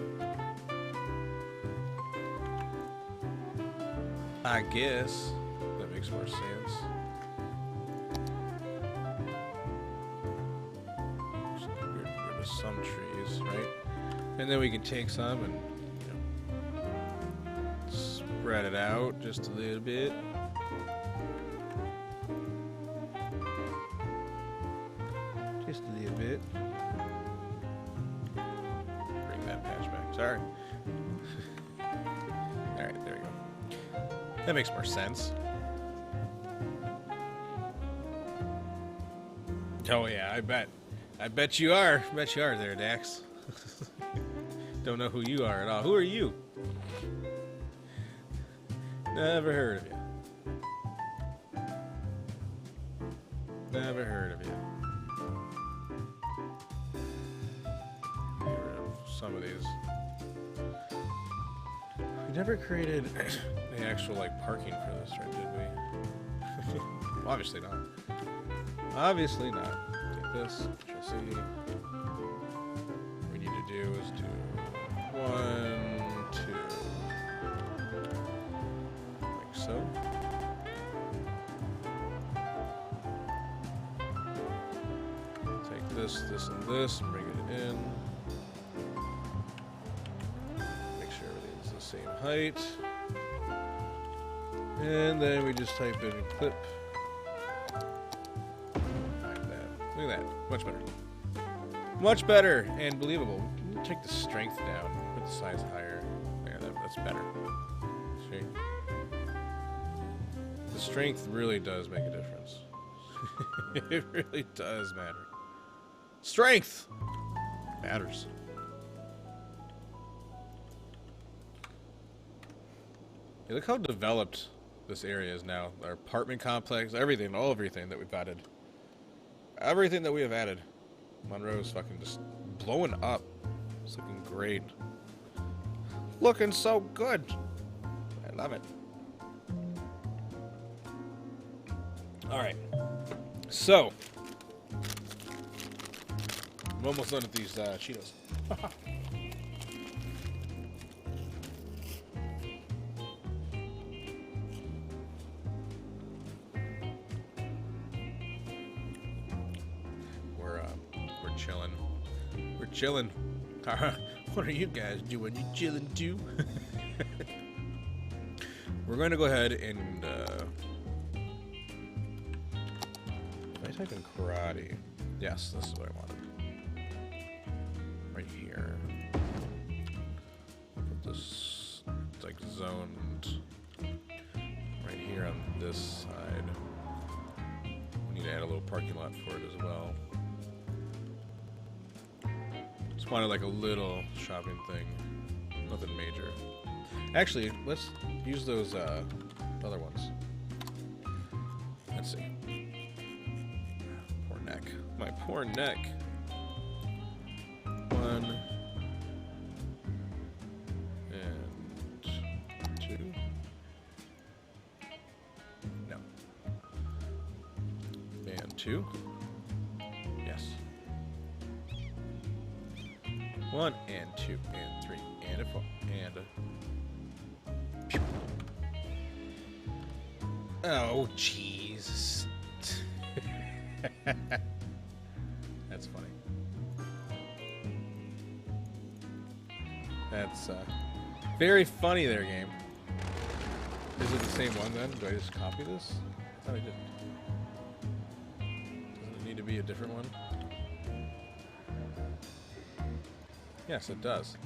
Speaker 4: I guess that makes more sense. Just get rid of some trees, right? And then we can take some and spread it out just a little bit. Just a little bit. Bring that patch back. Sorry. Alright, there we go. That makes more sense. Oh yeah, I bet. I bet you are. I bet you are there, Dax. Don't know who you are at all. Who are you? Never heard of you. Never heard of you. Get rid of some of these. We never created the actual like parking for this, right? Did we? Obviously not. Obviously not. Take this. Control C. What we need to do is do 1, 2. Like so. Take this, this, and this, and bring it in. Make sure everything's the same height. And then we just type in clip. Like that. Look at that. Much better. Much better and believable. Take the strength down. Put the size higher. There, that's better. See? The strength really does make a difference. It really does matter. Strength matters. Hey, look how developed this area is now. Our apartment complex, everything, everything that we've added. Everything that we have added. Monroe's fucking just blowing up. It's looking great. Looking so good. I love it. Alright. So. I'm almost done with these Cheetos. We're chilling. We're chilling. What are you guys doing? You chilling too? We're going to go ahead and if I type in karate. Yes, this is what I wanted. Right here. Put this like zoned right here on this side. We need to add a little parking lot for it as well. Just wanted like a little shopping thing. Nothing major. Actually, let's use those other ones. Let's see. Poor neck. My poor neck. 1 and 2. No. And 2. Yes. 1 and 2 and 3 and a 4 and a. Pew. Oh Jesus. That's funny. That's very funny there, game. Is it the same one then? Do I just copy this? I thought I did. Doesn't it need to be a different one? Yes, it does.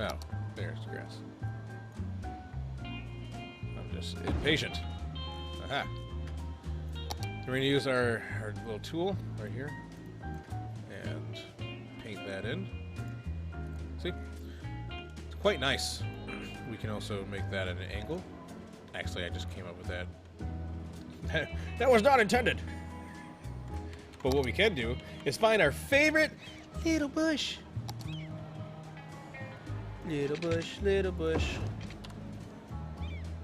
Speaker 4: Oh, there's the grass. I'm just impatient. Aha. We're going to use our little tool right here and paint that in. See? It's quite nice. We can also make that at an angle. Actually, I just came up with that. That was not intended. But what we can do is find our favorite little bush. Little bush, little bush.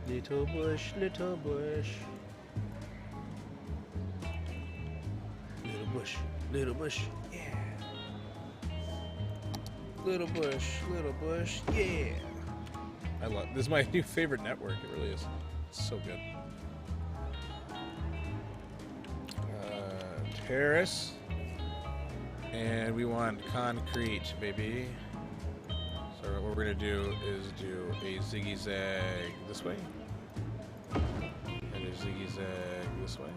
Speaker 4: Little bush, little bush. Little bush, yeah. Little bush, yeah. I love this. Is my new favorite network. It really is. It's so good. Terrace, and we want concrete, baby. So what we're gonna do is do a ziggy zag this way, and a ziggy zag this way.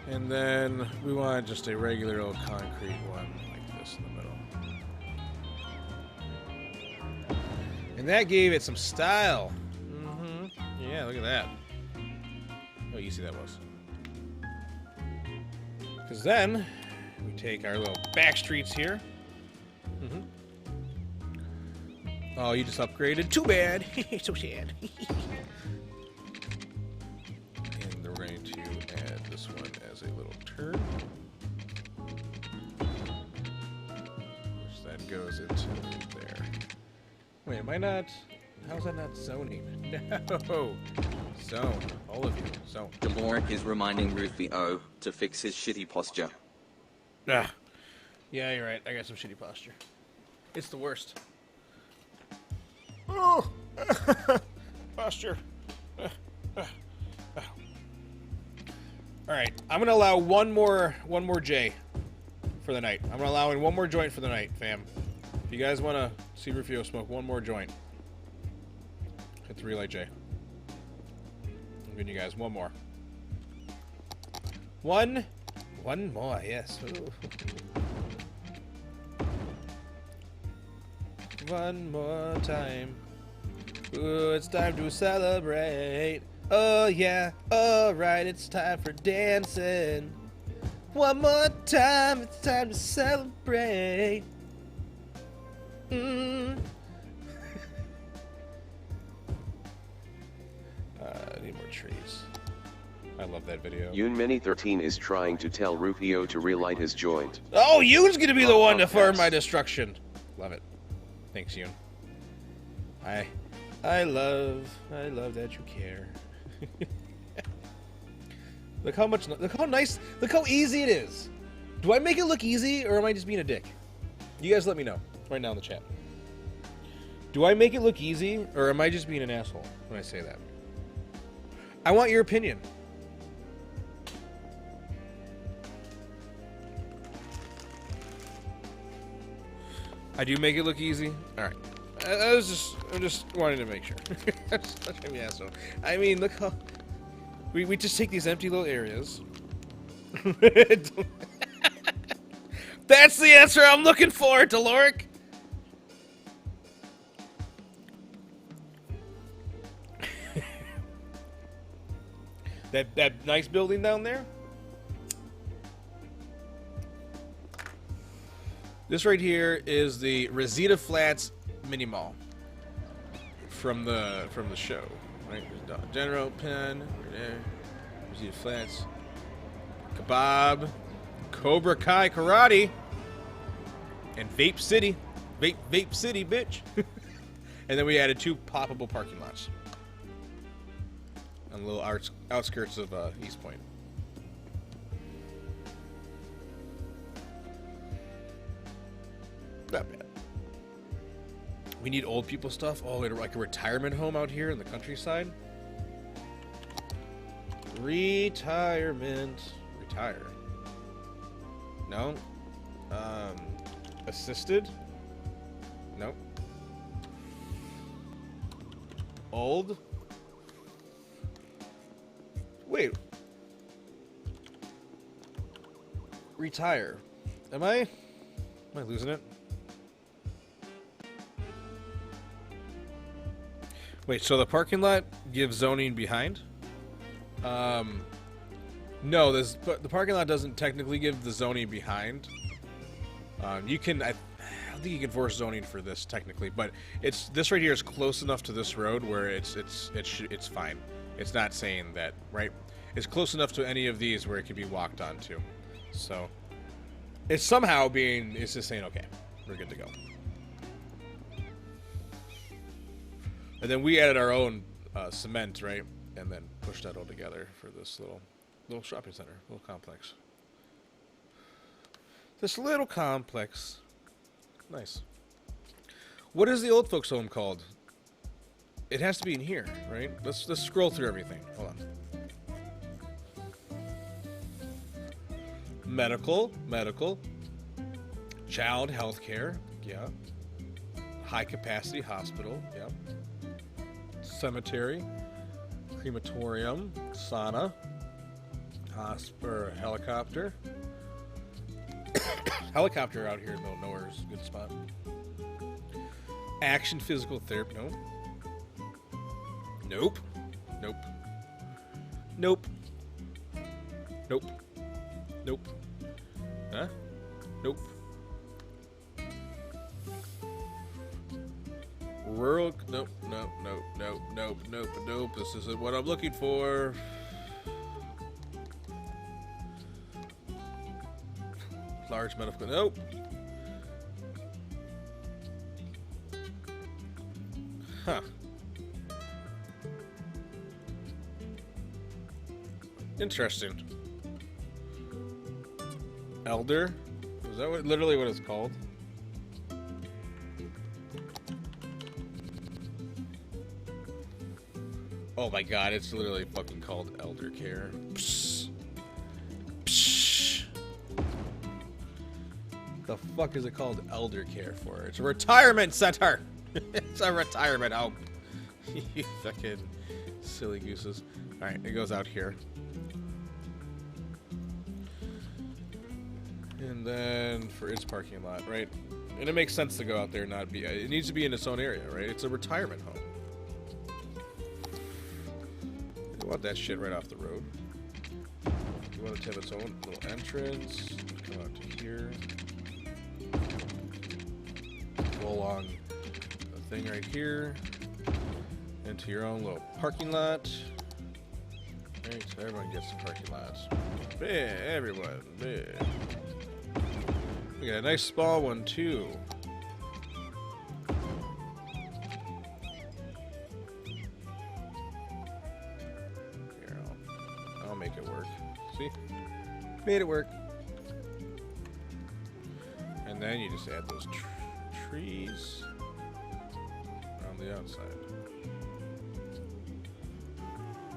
Speaker 4: And then we want just a regular old concrete one like this in the middle. And that gave it some style. Yeah, look at that. How easy that was. Because then we take our little back streets here. Oh, you just upgraded? Too bad. So sad. And we're going to add this one as a little turn. Which then goes into there. Wait, am I not... How's that not zoning? No! Zone. All of you. Zone.
Speaker 10: Demoric is reminding Rufio to fix his shitty posture.
Speaker 4: Ah. Yeah, you're right. I got some shitty posture. It's the worst. Oh! Posture. Alright, I'm gonna allow one more J for the night. I'm gonna allow in one more joint for the night, fam. If you guys wanna see Rufio smoke one more joint, hit the relay J. I'm giving you guys one more. One more, yes. Ooh. One more time. Ooh, it's time to celebrate. Oh yeah, alright, it's time for dancing. One more time, it's time to celebrate. I need more trees. I love that video.
Speaker 9: Yoonmany13 is trying to tell Rufio to relight his joint.
Speaker 4: Oh, Yoon's gonna be the one to farm my destruction. Love it. Thanks, Yoon. I love that you care. Look how nice, look how easy it is. Do I make it look easy, or am I just being a dick? You guys let me know right now in the chat. Do I make it look easy, or am I just being an asshole when I say that? I want your opinion. I do make it look easy? Alright. I'm just wanting to make sure. I mean, look how... We just take these empty little areas. That's the answer I'm looking for, Deloric! That nice building down there? This right here is the Reseda Flats mini mall from the show, right? There's General Pen right there, Reseda Flats, Kebab, Cobra Kai Karate, and Vape City, Vape City, bitch. And then we added 2 poppable parking lots on the little outskirts of East Point. Not bad. We need old people stuff. Oh, like a retirement home out here in the countryside. Retirement. Retire. No. Assisted. Nope. Old. Wait. Retire. Am I losing it? Wait, so the parking lot gives zoning behind? No, the parking lot doesn't technically give the zoning behind. You can, I don't think you can force zoning for this technically, but this right here is close enough to this road where it's fine. It's not saying that, right? It's close enough to any of these where it can be walked onto. So it's somehow it's just saying, okay, we're good to go. And then we added our own cement, right? And then pushed that all together for this little shopping center, little complex. This little complex. Nice. What is the old folks' home called? It has to be in here, right? Let's scroll through everything. Hold on. Medical. Child health care, yeah. High capacity hospital, yeah. Cemetery. Crematorium. Sauna. Helicopter. Helicopter out here in the middle of nowhere is a good spot. Action physical therapy. Nope. Nope. Nope. Nope. Nope. Huh? Nope. Rural. Nope. Nope. Nope. Nope. Nope. Nope. Nope. This isn't what I'm looking for. Large medical. Nope. Huh. Interesting. Elder? Is that literally what it's called? Oh my god, it's literally fucking called elder care. Psst. Psst. The fuck is it called elder care for? It's a retirement center! It's a retirement home. You fucking silly gooses. Alright, it goes out here. And then for its parking lot, right? And it makes sense to go out there and not be... It needs to be in its own area, right? It's a retirement home. You want that shit right off the road. You want it to have its own little entrance. Come out to here. Go along the thing right here. Into your own little parking lot. Right, so everyone gets the parking lots. Yeah, everyone. Yeah. We got a nice small one too. Here, I'll make it work. See? Made it work. And then you just add those trees on the outside.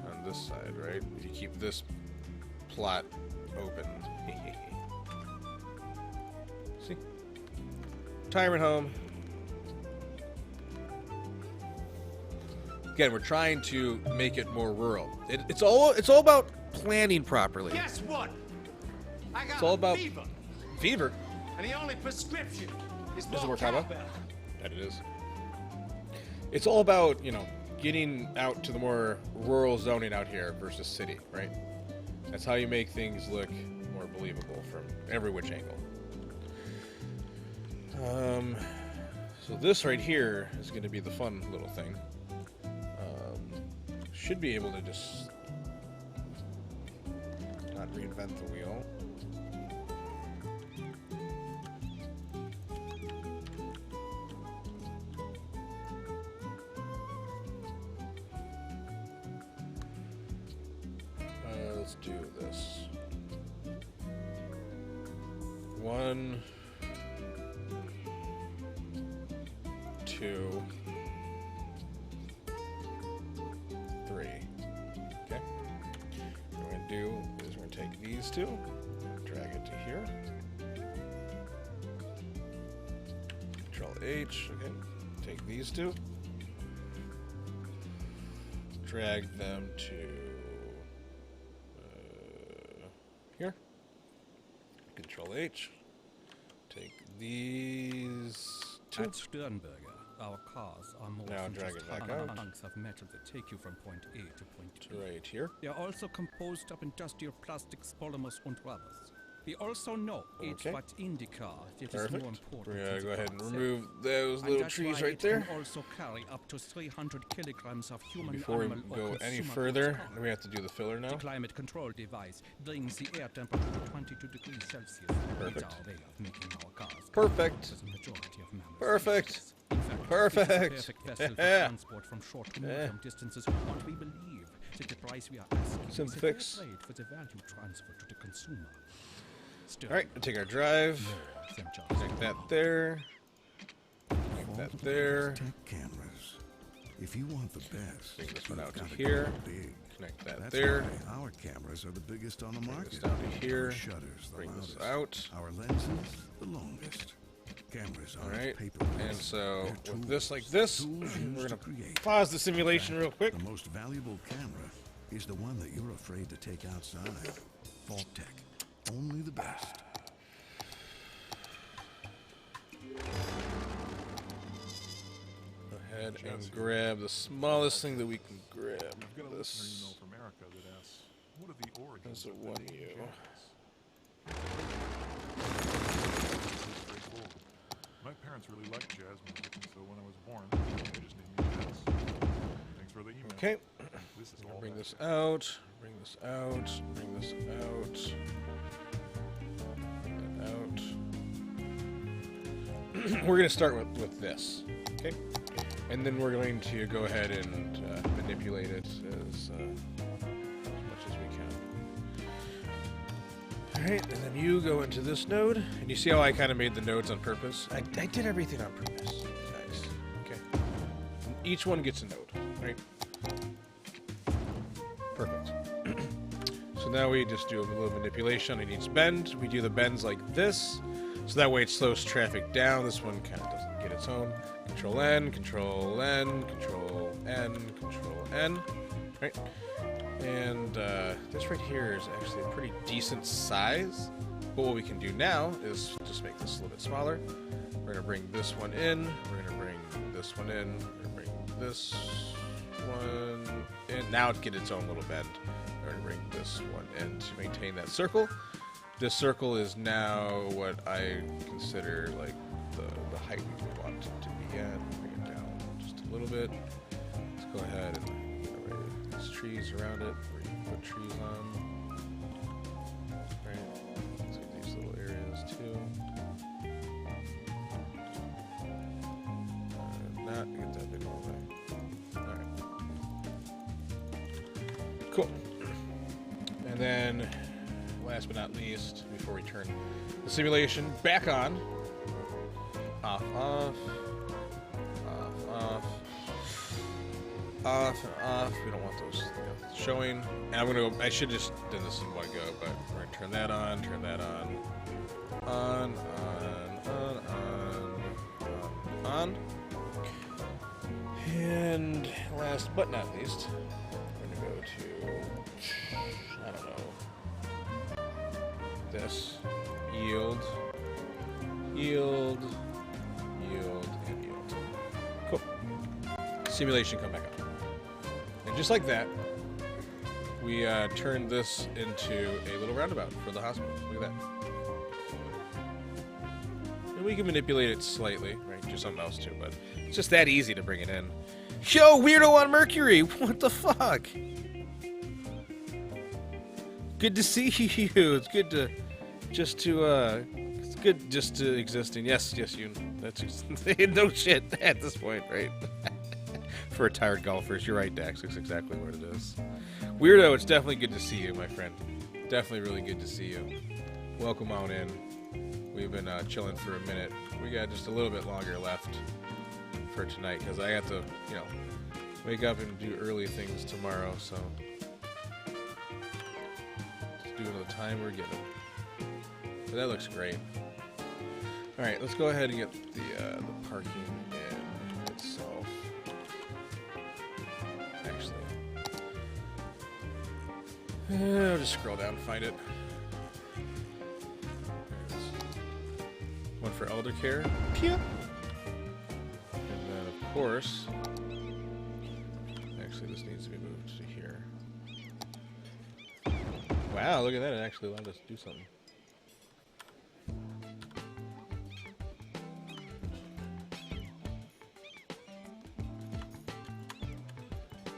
Speaker 4: On this side, right? You keep this plot open. See? Retirement home. Again, we're trying to make it more rural. It's all about planning properly.
Speaker 15: Guess what? I got
Speaker 4: It's all about
Speaker 15: fever.
Speaker 4: Fever?
Speaker 15: And the only prescription is
Speaker 4: This is
Speaker 15: more
Speaker 4: what we're talking
Speaker 15: cowbell.
Speaker 4: That it is. It's all about, you know, getting out to the more rural zoning out here versus city, right? That's how you make things look more believable from every which angle. So this right here is going to be the fun little thing. Should be able to just not reinvent the wheel. Let's do this. 1, 2, 3. Okay. What we're going to do is we're going to take these two, drag it to here. Control H. Okay. Take these two, drag them to here. Control H. Take these two.
Speaker 16: At Sternberger, our cars are more
Speaker 4: Now drag it back out.
Speaker 11: Hunks of metal that take you from point A to point B.
Speaker 4: Right here.
Speaker 11: They are also composed of industrial plastics, polymers, and rubbers. We also know it's what indica that is more important.
Speaker 4: We're gonna go ahead and remove those little trees right there.
Speaker 11: Can also carry up to 300 kilograms of human
Speaker 4: Before we go any further, we have to do the filler now.
Speaker 11: The climate control device brings the air temperature to 22 degrees Celsius.
Speaker 4: Perfect.
Speaker 11: It's our way of making our cars
Speaker 4: Perfect. Perfect. Perfect.
Speaker 11: Perfect vessel for transport from short to medium distances. What we believe that the price we are asking is a fair trade for the value transfer to the consumer.
Speaker 4: Alright, we'll take our drive. Connect that there. Connect that there.
Speaker 6: Cameras. If you want the best,
Speaker 4: bring this one out to here. Connect that
Speaker 6: That's
Speaker 4: there.
Speaker 6: why our cameras are the biggest on the market.
Speaker 4: Bring this down to here.
Speaker 6: Our shutters,
Speaker 4: bring this
Speaker 6: loudest.
Speaker 4: out.
Speaker 6: Our lenses, the longest. Cameras are
Speaker 4: Alright,
Speaker 6: paper.
Speaker 4: and so with this like this, we're gonna pause the simulation real quick.
Speaker 6: The most valuable camera is the one that you're afraid to take outside. Vault Tech. Only the best.
Speaker 4: Go ahead and grab the smallest thing that we can grab.
Speaker 8: I've got a listener email from America that asks, what are the origins of the name Jazz? My parents really liked jazz music, and so when I was born, they just named me Jazz. Thanks for the email.
Speaker 4: Okay.
Speaker 8: This is all
Speaker 4: bring this out. Bring this out. Bring this out. Out. We're going to start with this, okay? And then we're going to go ahead and manipulate it as much as we can. Alright, and then you go into this node, and you see how I kind of made the nodes on purpose? I did everything on purpose, guys. Okay. And each one gets a node, right? Perfect. So now we just do a little manipulation on each bend. We do the bends like this, so that way it slows traffic down. This one kind of doesn't get its own. Control N, Control N, Control N, Control N. Right? And this right here is actually a pretty decent size. But what we can do now is just make this a little bit smaller. We're going to bring this one in. We're going to bring this one in. We're going to bring this one in. Now it gets its own little bend. We're going to bring this one in to maintain that circle. This circle is now what I consider like the height we would want it to be at. Bring it down just a little bit. Let's go ahead and get these trees around it where you can put trees on. Right. Let's get these little areas too. Not get that big all the way. Alright. Cool. And then, last but not least, before we turn the simulation back on, off, off, off, off, off, and off. We don't want those showing. And I'm gonna go. I should just done this in one go, but we're gonna turn that on, on, on. And last but not least, we're gonna go to, I don't know, this, yield, yield, yield, and yield. Cool. Simulation come back up. And just like that, we turned this into a little roundabout for the hospital. Look at that. And we can manipulate it slightly, right? Do something else too, but it's just that easy to bring it in. Yo, weirdo on Mercury! What the fuck? Good to see you. It's good to it's good just to existing. Yes, you. That's just, no shit at this point, right? For retired golfers, you're right, Dax. That's exactly what it is. Weirdo, it's definitely good to see you, my friend. Definitely really good to see you. Welcome on in. We've been chilling for a minute. We got just a little bit longer left for tonight because I have to, wake up and do early things tomorrow. So just doing the time we're getting. But that looks great. All right, let's go ahead and get the parking in itself. Actually, I'll just scroll down and find it. One for elder care. Pew. And then, of course, Actually, this needs to be moved to here. Wow, look at that. It actually allowed us to do something.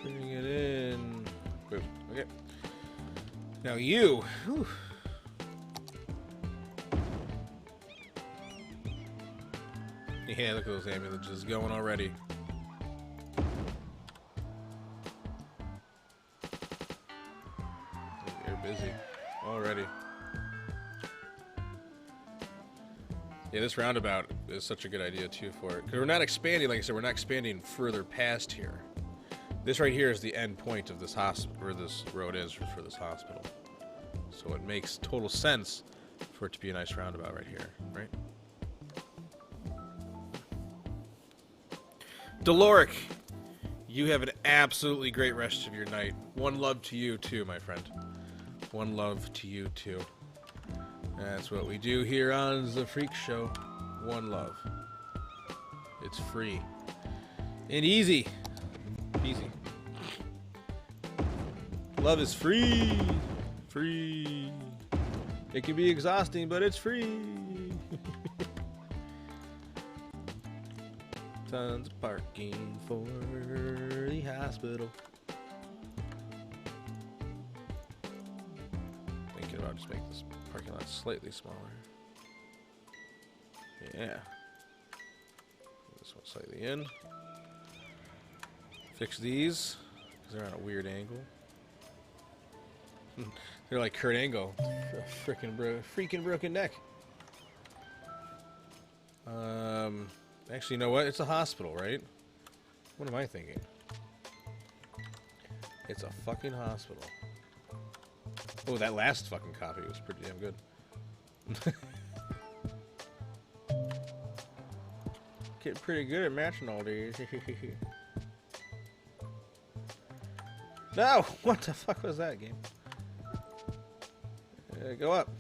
Speaker 4: Bring it in. Boom. Okay. Now you. Whew. Yeah, look at those ambulances going already. They're busy already. Yeah, this roundabout is such a good idea too for it. Because we're not expanding, like I said, we're not expanding further past here. This right here is the end point of this hospital, where this road is for this hospital. So it makes total sense for it to be a nice roundabout right here, right? Deloric, you have an absolutely great rest of your night. One love to you too, my friend. One love to you too. That's what we do here on The Freak Show. One love. It's free. And easy. Easy. Love is free. Free. It can be exhausting, but it's free. Tons of parking for the hospital. Thinking about just make this parking lot slightly smaller. Yeah. This one slightly in. Fix these because they're on a weird angle. They're like Kurt Angle, freaking broken neck. Actually, you know what? It's a hospital, right? What am I thinking? It's a fucking hospital. Oh, that last fucking copy was pretty damn good. Getting pretty good at matching all these. No! What the fuck was that game? Go up.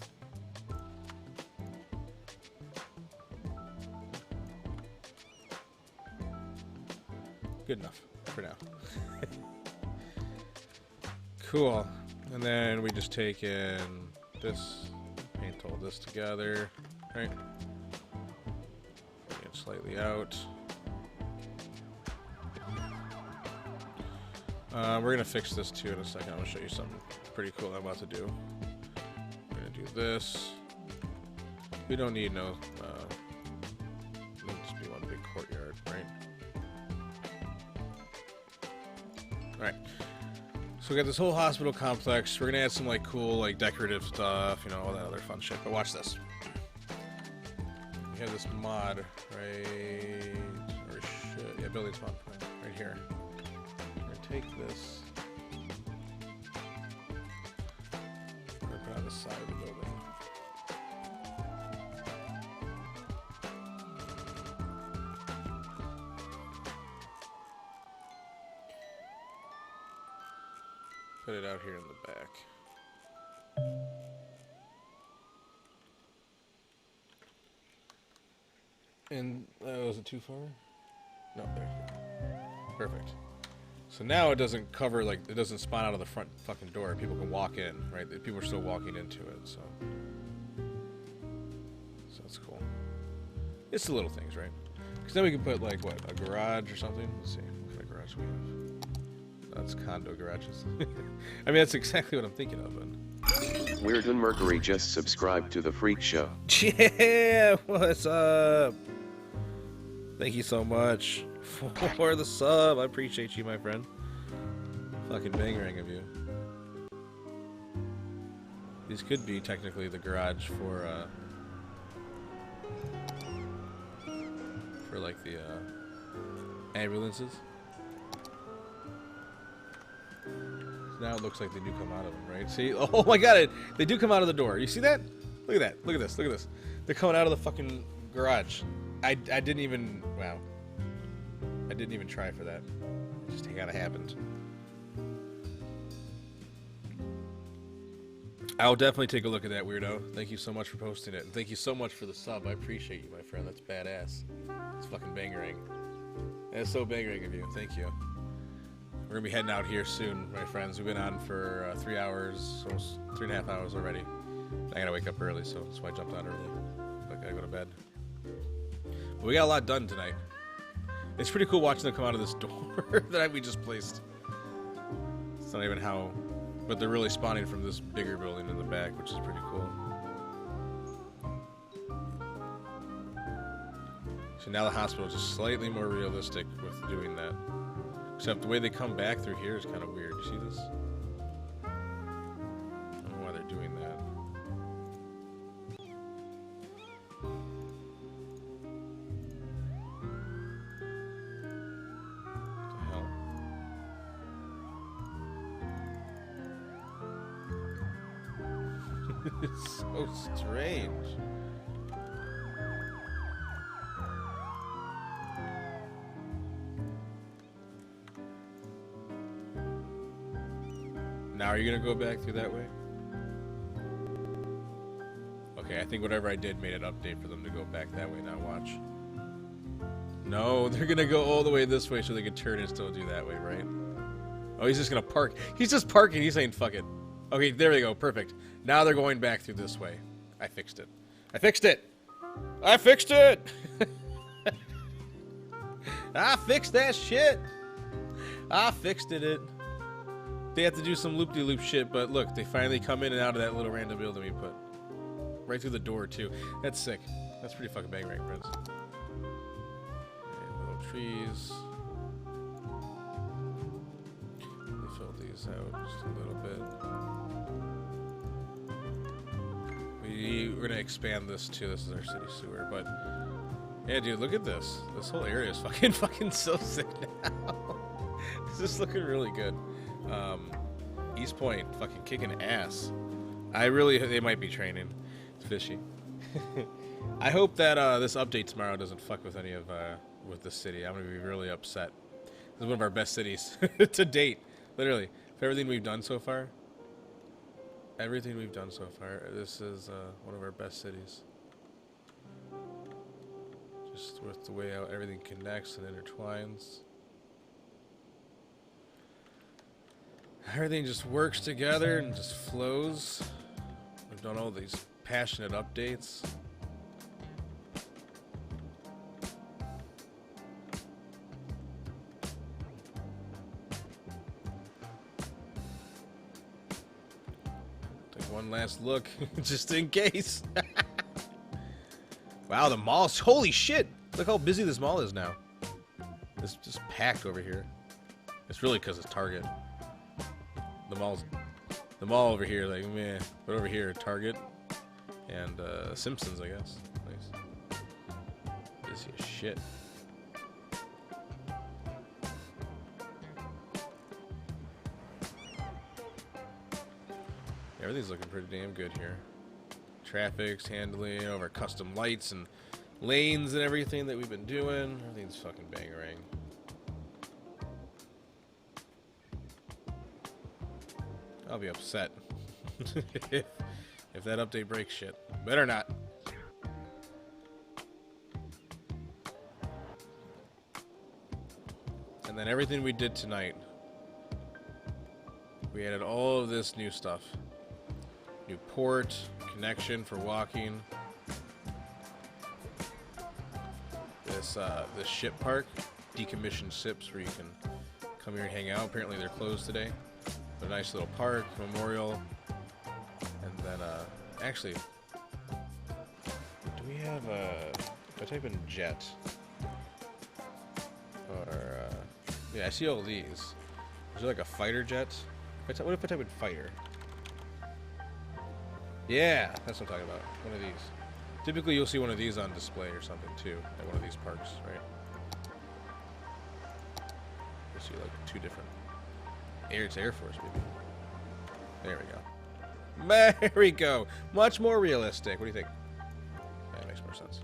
Speaker 4: Good enough for now. Cool. And then we just take in this, paint all this together, right? Bring it slightly out. We're gonna fix this too in a second. I'm gonna show you something pretty cool I'm about to do. We're gonna do this. We don't need no. It'll just be one big courtyard, right? All right. So we got this whole hospital complex. We're gonna add some like cool, like decorative stuff, you know, all that other fun shit. But watch this. We have this mod, right? Or shit, yeah, buildings mod right here. Take this, put it on the side of the building. Put it out here in the back. And was it too far? No, there. Perfect. So now it doesn't cover, like, it doesn't spawn out of the front fucking door. People can walk in, right? People are still walking into it, so that's cool. It's the little things, right? Because then we can put, like, what, a garage or something? Let's see, what kind of garage we have. That's condo garages. I mean, that's exactly what I'm thinking of. But...
Speaker 9: Weird and Mercury just subscribed to The Freak Show.
Speaker 4: Yeah, what's up? Thank you so much for the sub. I appreciate you, my friend. Fucking bangerang of you. These could be technically the garage for like the ambulances. So now it looks like they do come out of them, right? See? Oh my god, they do come out of the door. You see that? Look at that. Look at this. Look at this. They're coming out of the fucking garage. I didn't even, wow. I didn't even try for that. It just kind of happened. I'll definitely take a look at that, weirdo. Thank you so much for posting it. And thank you so much for the sub. I appreciate you, my friend. That's badass. It's fucking bangerang. That's so bangerang of you. Thank you. We're gonna be heading out here soon, my friends. We've been on for 3 hours, almost 3.5 hours already. I gotta wake up early, so that's why I jumped on early. I gotta go to bed. But we got a lot done tonight. It's pretty cool watching them come out of this door that we just placed. It's not even how, but they're really spawning from this bigger building in the back, which is pretty cool. So now the hospital is just slightly more realistic with doing that. Except the way they come back through here is kind of weird. You see this? I don't know why they're doing that. What the hell? It's so strange. Now, are you gonna go back through that way? Okay, I think whatever I did made an update for them to go back that way. Now watch. No, they're gonna go all the way this way so they can turn and still do that way, right? Oh, he's just gonna park. He's just parking. He's saying, fuck it. Okay, there we go. Perfect. Now they're going back through this way. I fixed it. I fixed it! I fixed it! I fixed that shit! I fixed it. They have to do some loop-de-loop shit, but look, they finally come in and out of that little random building we put. Right through the door, too. That's sick. That's pretty fucking bang, right, friends? Okay, little trees. Let me fill these out just a little bit. We're gonna expand this, too. This is our city sewer, but... Yeah, dude, look at this. This whole area is fucking so sick now. This is looking really good. East Point fucking kicking ass. They might be training. It's fishy. I hope that this update tomorrow doesn't fuck with any of with the city. I'm gonna be really upset. This is one of our best cities to date. Literally, for everything we've done so far. Everything we've done so far. This is one of our best cities. Just with the way how everything connects and intertwines. Everything just works together and just flows. We've done all these passionate updates. Take one last look, just in case. Wow, the mall's... Holy shit! Look how busy this mall is now. It's just packed over here. It's really because it's Target. The mall over here, like, meh. But over here, Target and Simpsons, I guess. Nice. Busy as shit. Everything's looking pretty damn good here. Traffic's handling over custom lights and lanes and everything that we've been doing. Everything's fucking bangarang. I'll be upset if that update breaks shit. Better not. And then everything we did tonight, we added all of this new stuff. New port, connection for walking. This ship park, decommissioned ships where you can come here and hang out. Apparently they're closed today. A nice little park, memorial, and then actually, do we have if I type in jet, or yeah, I see all these. Is there like a fighter jet? What if I type in fighter? Yeah, that's what I'm talking about. One of these. Typically, you'll see one of these on display or something too at one of these parks, right? You'll see like two different. It's Air Force, maybe. There we go. There we go. Much more realistic. What do you think? Yeah, that makes more sense.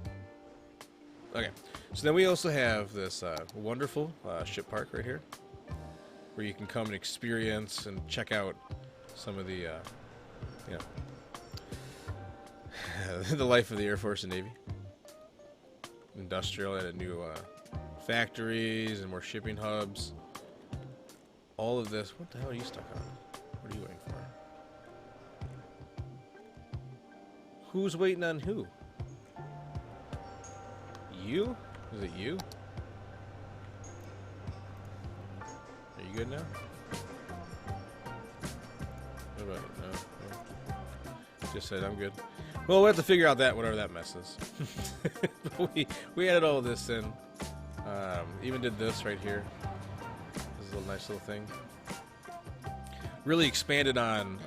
Speaker 4: Okay. So then we also have this wonderful ship park right here, where you can come and experience and check out some of the, you know, the life of the Air Force and Navy. Industrial, added new factories and more shipping hubs. all of this. What the hell are you stuck on? What are you waiting for? Who's waiting on who? You? Is it you? Are you good now? What about it? No. Just said I'm good. Well, we'll have to figure out that, whatever that mess is. we added all this in. Even did this right here. This is a nice little thing. Really expanded on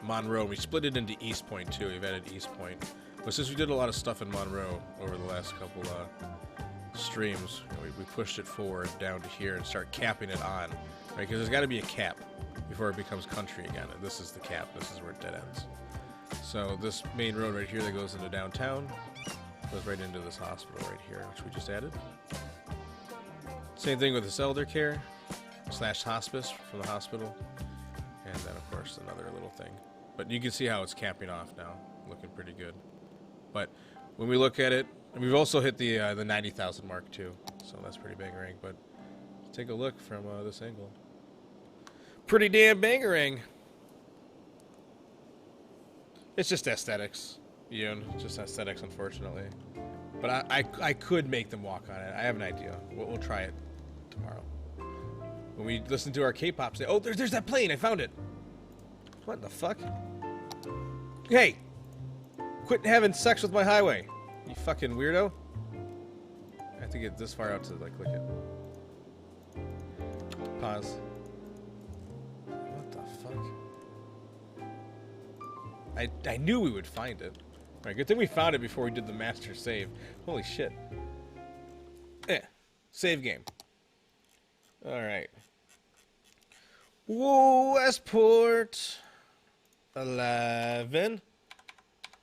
Speaker 4: Monroe. We split it into East Point too. We've added East Point. But since we did a lot of stuff in Monroe over the last couple streams, we pushed it forward down to here and start capping it on. Right? Because there's got to be a cap before it becomes country again. And this is the cap. This is where it dead ends. So this main road right here that goes into downtown goes right into this hospital right here, which we just added. Same thing with this elder care / hospice from the hospital. And then, of course, another little thing. But you can see how it's capping off now. Looking pretty good. But when we look at it, and we've also hit the 90,000 mark too. So that's pretty bangerang. But take a look from this angle. Pretty damn bangerang. It's just aesthetics, Ian. It's just aesthetics, unfortunately. But I could make them walk on it. I have an idea. We'll try it tomorrow. When we listen to our K-pop, say, "Oh, there's that plane! I found it." What the fuck? Hey, quit having sex with my highway, you fucking weirdo! I have to get this far out to like click it. Pause. What the fuck? I knew we would find it. Alright, good thing we found it before we did the master save. Holy shit. Save game. Alright. Whoa, Westport. 11.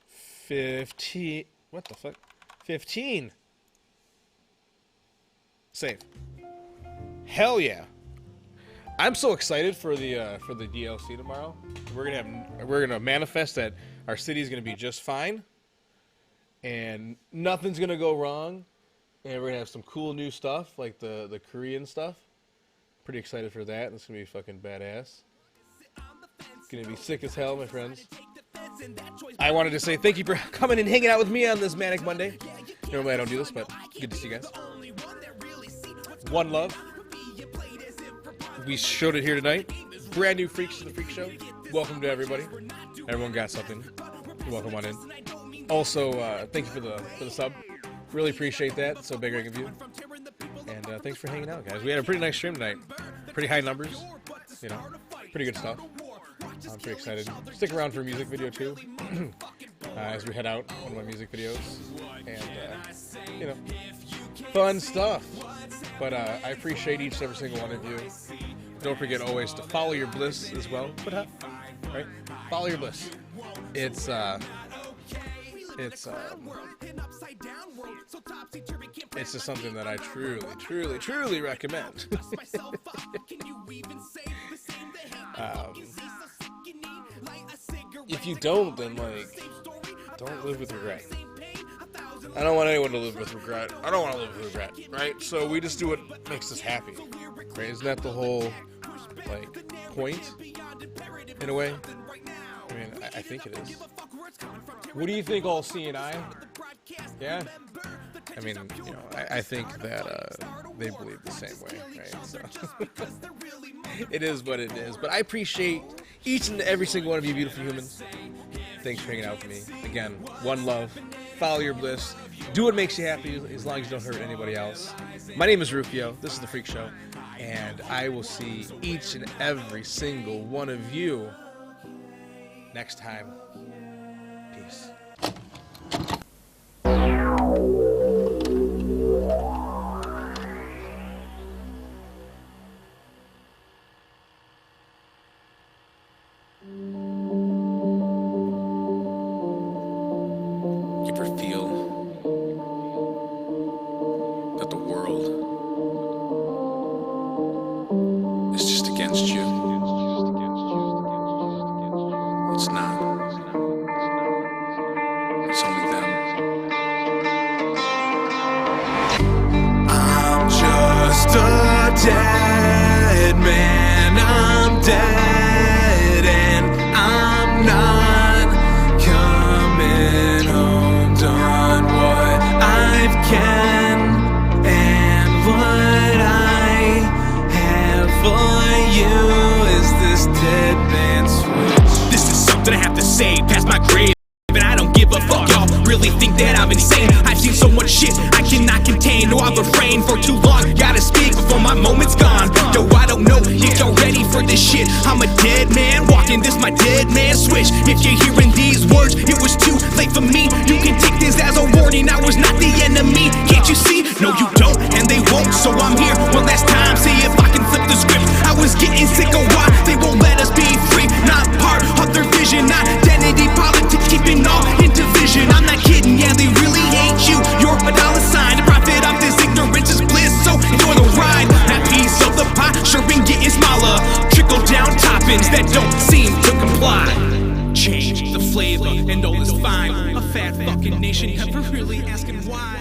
Speaker 4: 15. What the fuck? 15. Save. Hell yeah. I'm so excited for the DLC tomorrow. We're gonna manifest that our city is gonna be just fine, and nothing's gonna go wrong, and we're gonna have some cool new stuff like the Korean stuff. Pretty excited for that. It's gonna be fucking badass. It's gonna be sick as hell, my friends. I wanted to say thank you for coming and hanging out with me on this Manic Monday. Normally I don't do this, but good to see you guys. One love. We showed it here tonight. Brand new freaks to the Freak Show. Welcome to everybody. Everyone got something. Welcome on in. Also, thank you for the sub. Really appreciate that. So big of you. And thanks for hanging out, guys. We had a pretty nice stream tonight. Pretty high numbers. You know, pretty good stuff. I'm pretty excited. Stick around for a music video too. As we head out, one of my music videos. And, you know, fun stuff. But I appreciate each and every single one of you. Don't forget always to follow your bliss as well. Right? Follow your bliss. It's just something that I truly recommend. If you don't, then don't live with regret. I don't want anyone to live with regret. I don't want to live with regret, right? So we just do what makes us happy, right? Isn't that the whole, point, in a way? I mean, I think it is. What do you think, all seeing eye? Yeah? I mean, you know, I think that they believe the same way, right? So it is what it is. But I appreciate each and every single one of you beautiful humans. Thanks for hanging out with me. Again, one love. Follow your bliss. Do what makes you happy as long as you don't hurt anybody else. My name is Rufio. This is The Freak Show. And I will see each and every single one of you next time. Peace.
Speaker 1: Dead man. my grave. And I don't give a fuck, y'all really think that I'm insane. I've seen so much shit I cannot contain. No, I've refrained for too long, gotta speak before my moment's gone. Yo, I don't know if y'all ready for this shit. I'm a dead man, walking this my dead man switch. If you're hearing these words, it was too late for me. You can take this as a warning, I was not the enemy. Can't you see? No, you don't, and they won't. So I'm here one last time, see if I can flip the script. I was getting sick of why they won't let us be free. Not part of their vision, identity politics, keeping all in division. I'm not kidding, yeah, they really hate you. You're a dollar sign, the profit of this ignorance is bliss. So enjoy the ride, that piece of the pie sure been getting smaller. Trickle down toppings that don't seem to comply. Change the flavor and all is fine. A fat fucking nation never really asking why.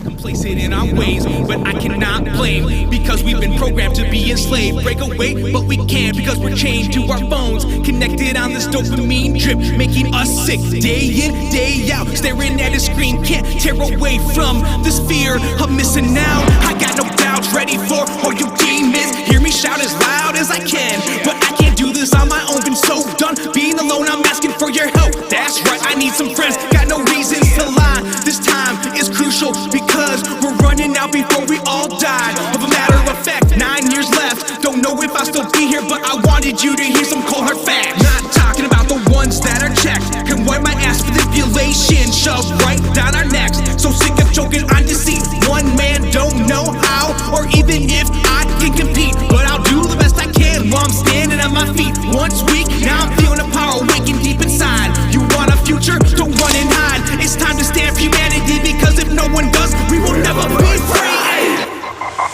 Speaker 1: Complacent in our ways, but I cannot blame, because we've been programmed to be enslaved. Break away, but we can't, because we're chained to our phones, connected on this dopamine drip, making us sick day in, day out. Staring at a screen, can't tear away from this fear of missing out. I got no doubts, ready for all you demons. Hear me shout as loud as I can, but I can't do this on my own. Been so done being alone, I'm asking for your help. That's right, I need some friends, got no reasons to lie. This time is crucial, because we're running out before we all die. Of a matter of fact, 9 years left. Don't know if I'll still be here, but I wanted you to hear some cold hard facts. Not talking about the ones that are checked, can wipe my ass with manipulation shoved right down our necks. So sick of choking on deceit. One man don't know how, or even if I can compete, but I'll do the best I can while I'm standing on my feet. Once weak, now I'm feeling the power waking deep inside. You want a future? Don't run and hide. It's time to stand for humanity, because if no one does, we will never be free.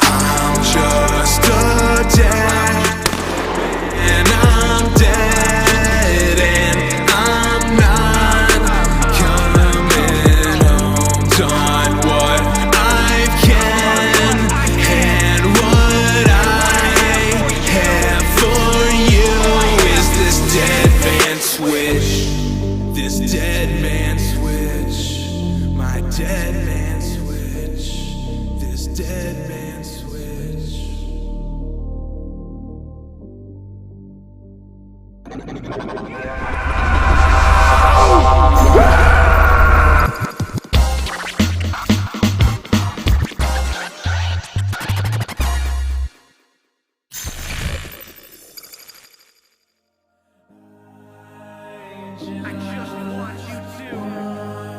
Speaker 1: I'm just a dead, and I'm dead, and I'm not coming home. Done what I can, and what I have for you is this dead man switch. This dead man switch. My dead man switch. This dead man switch. I just want you to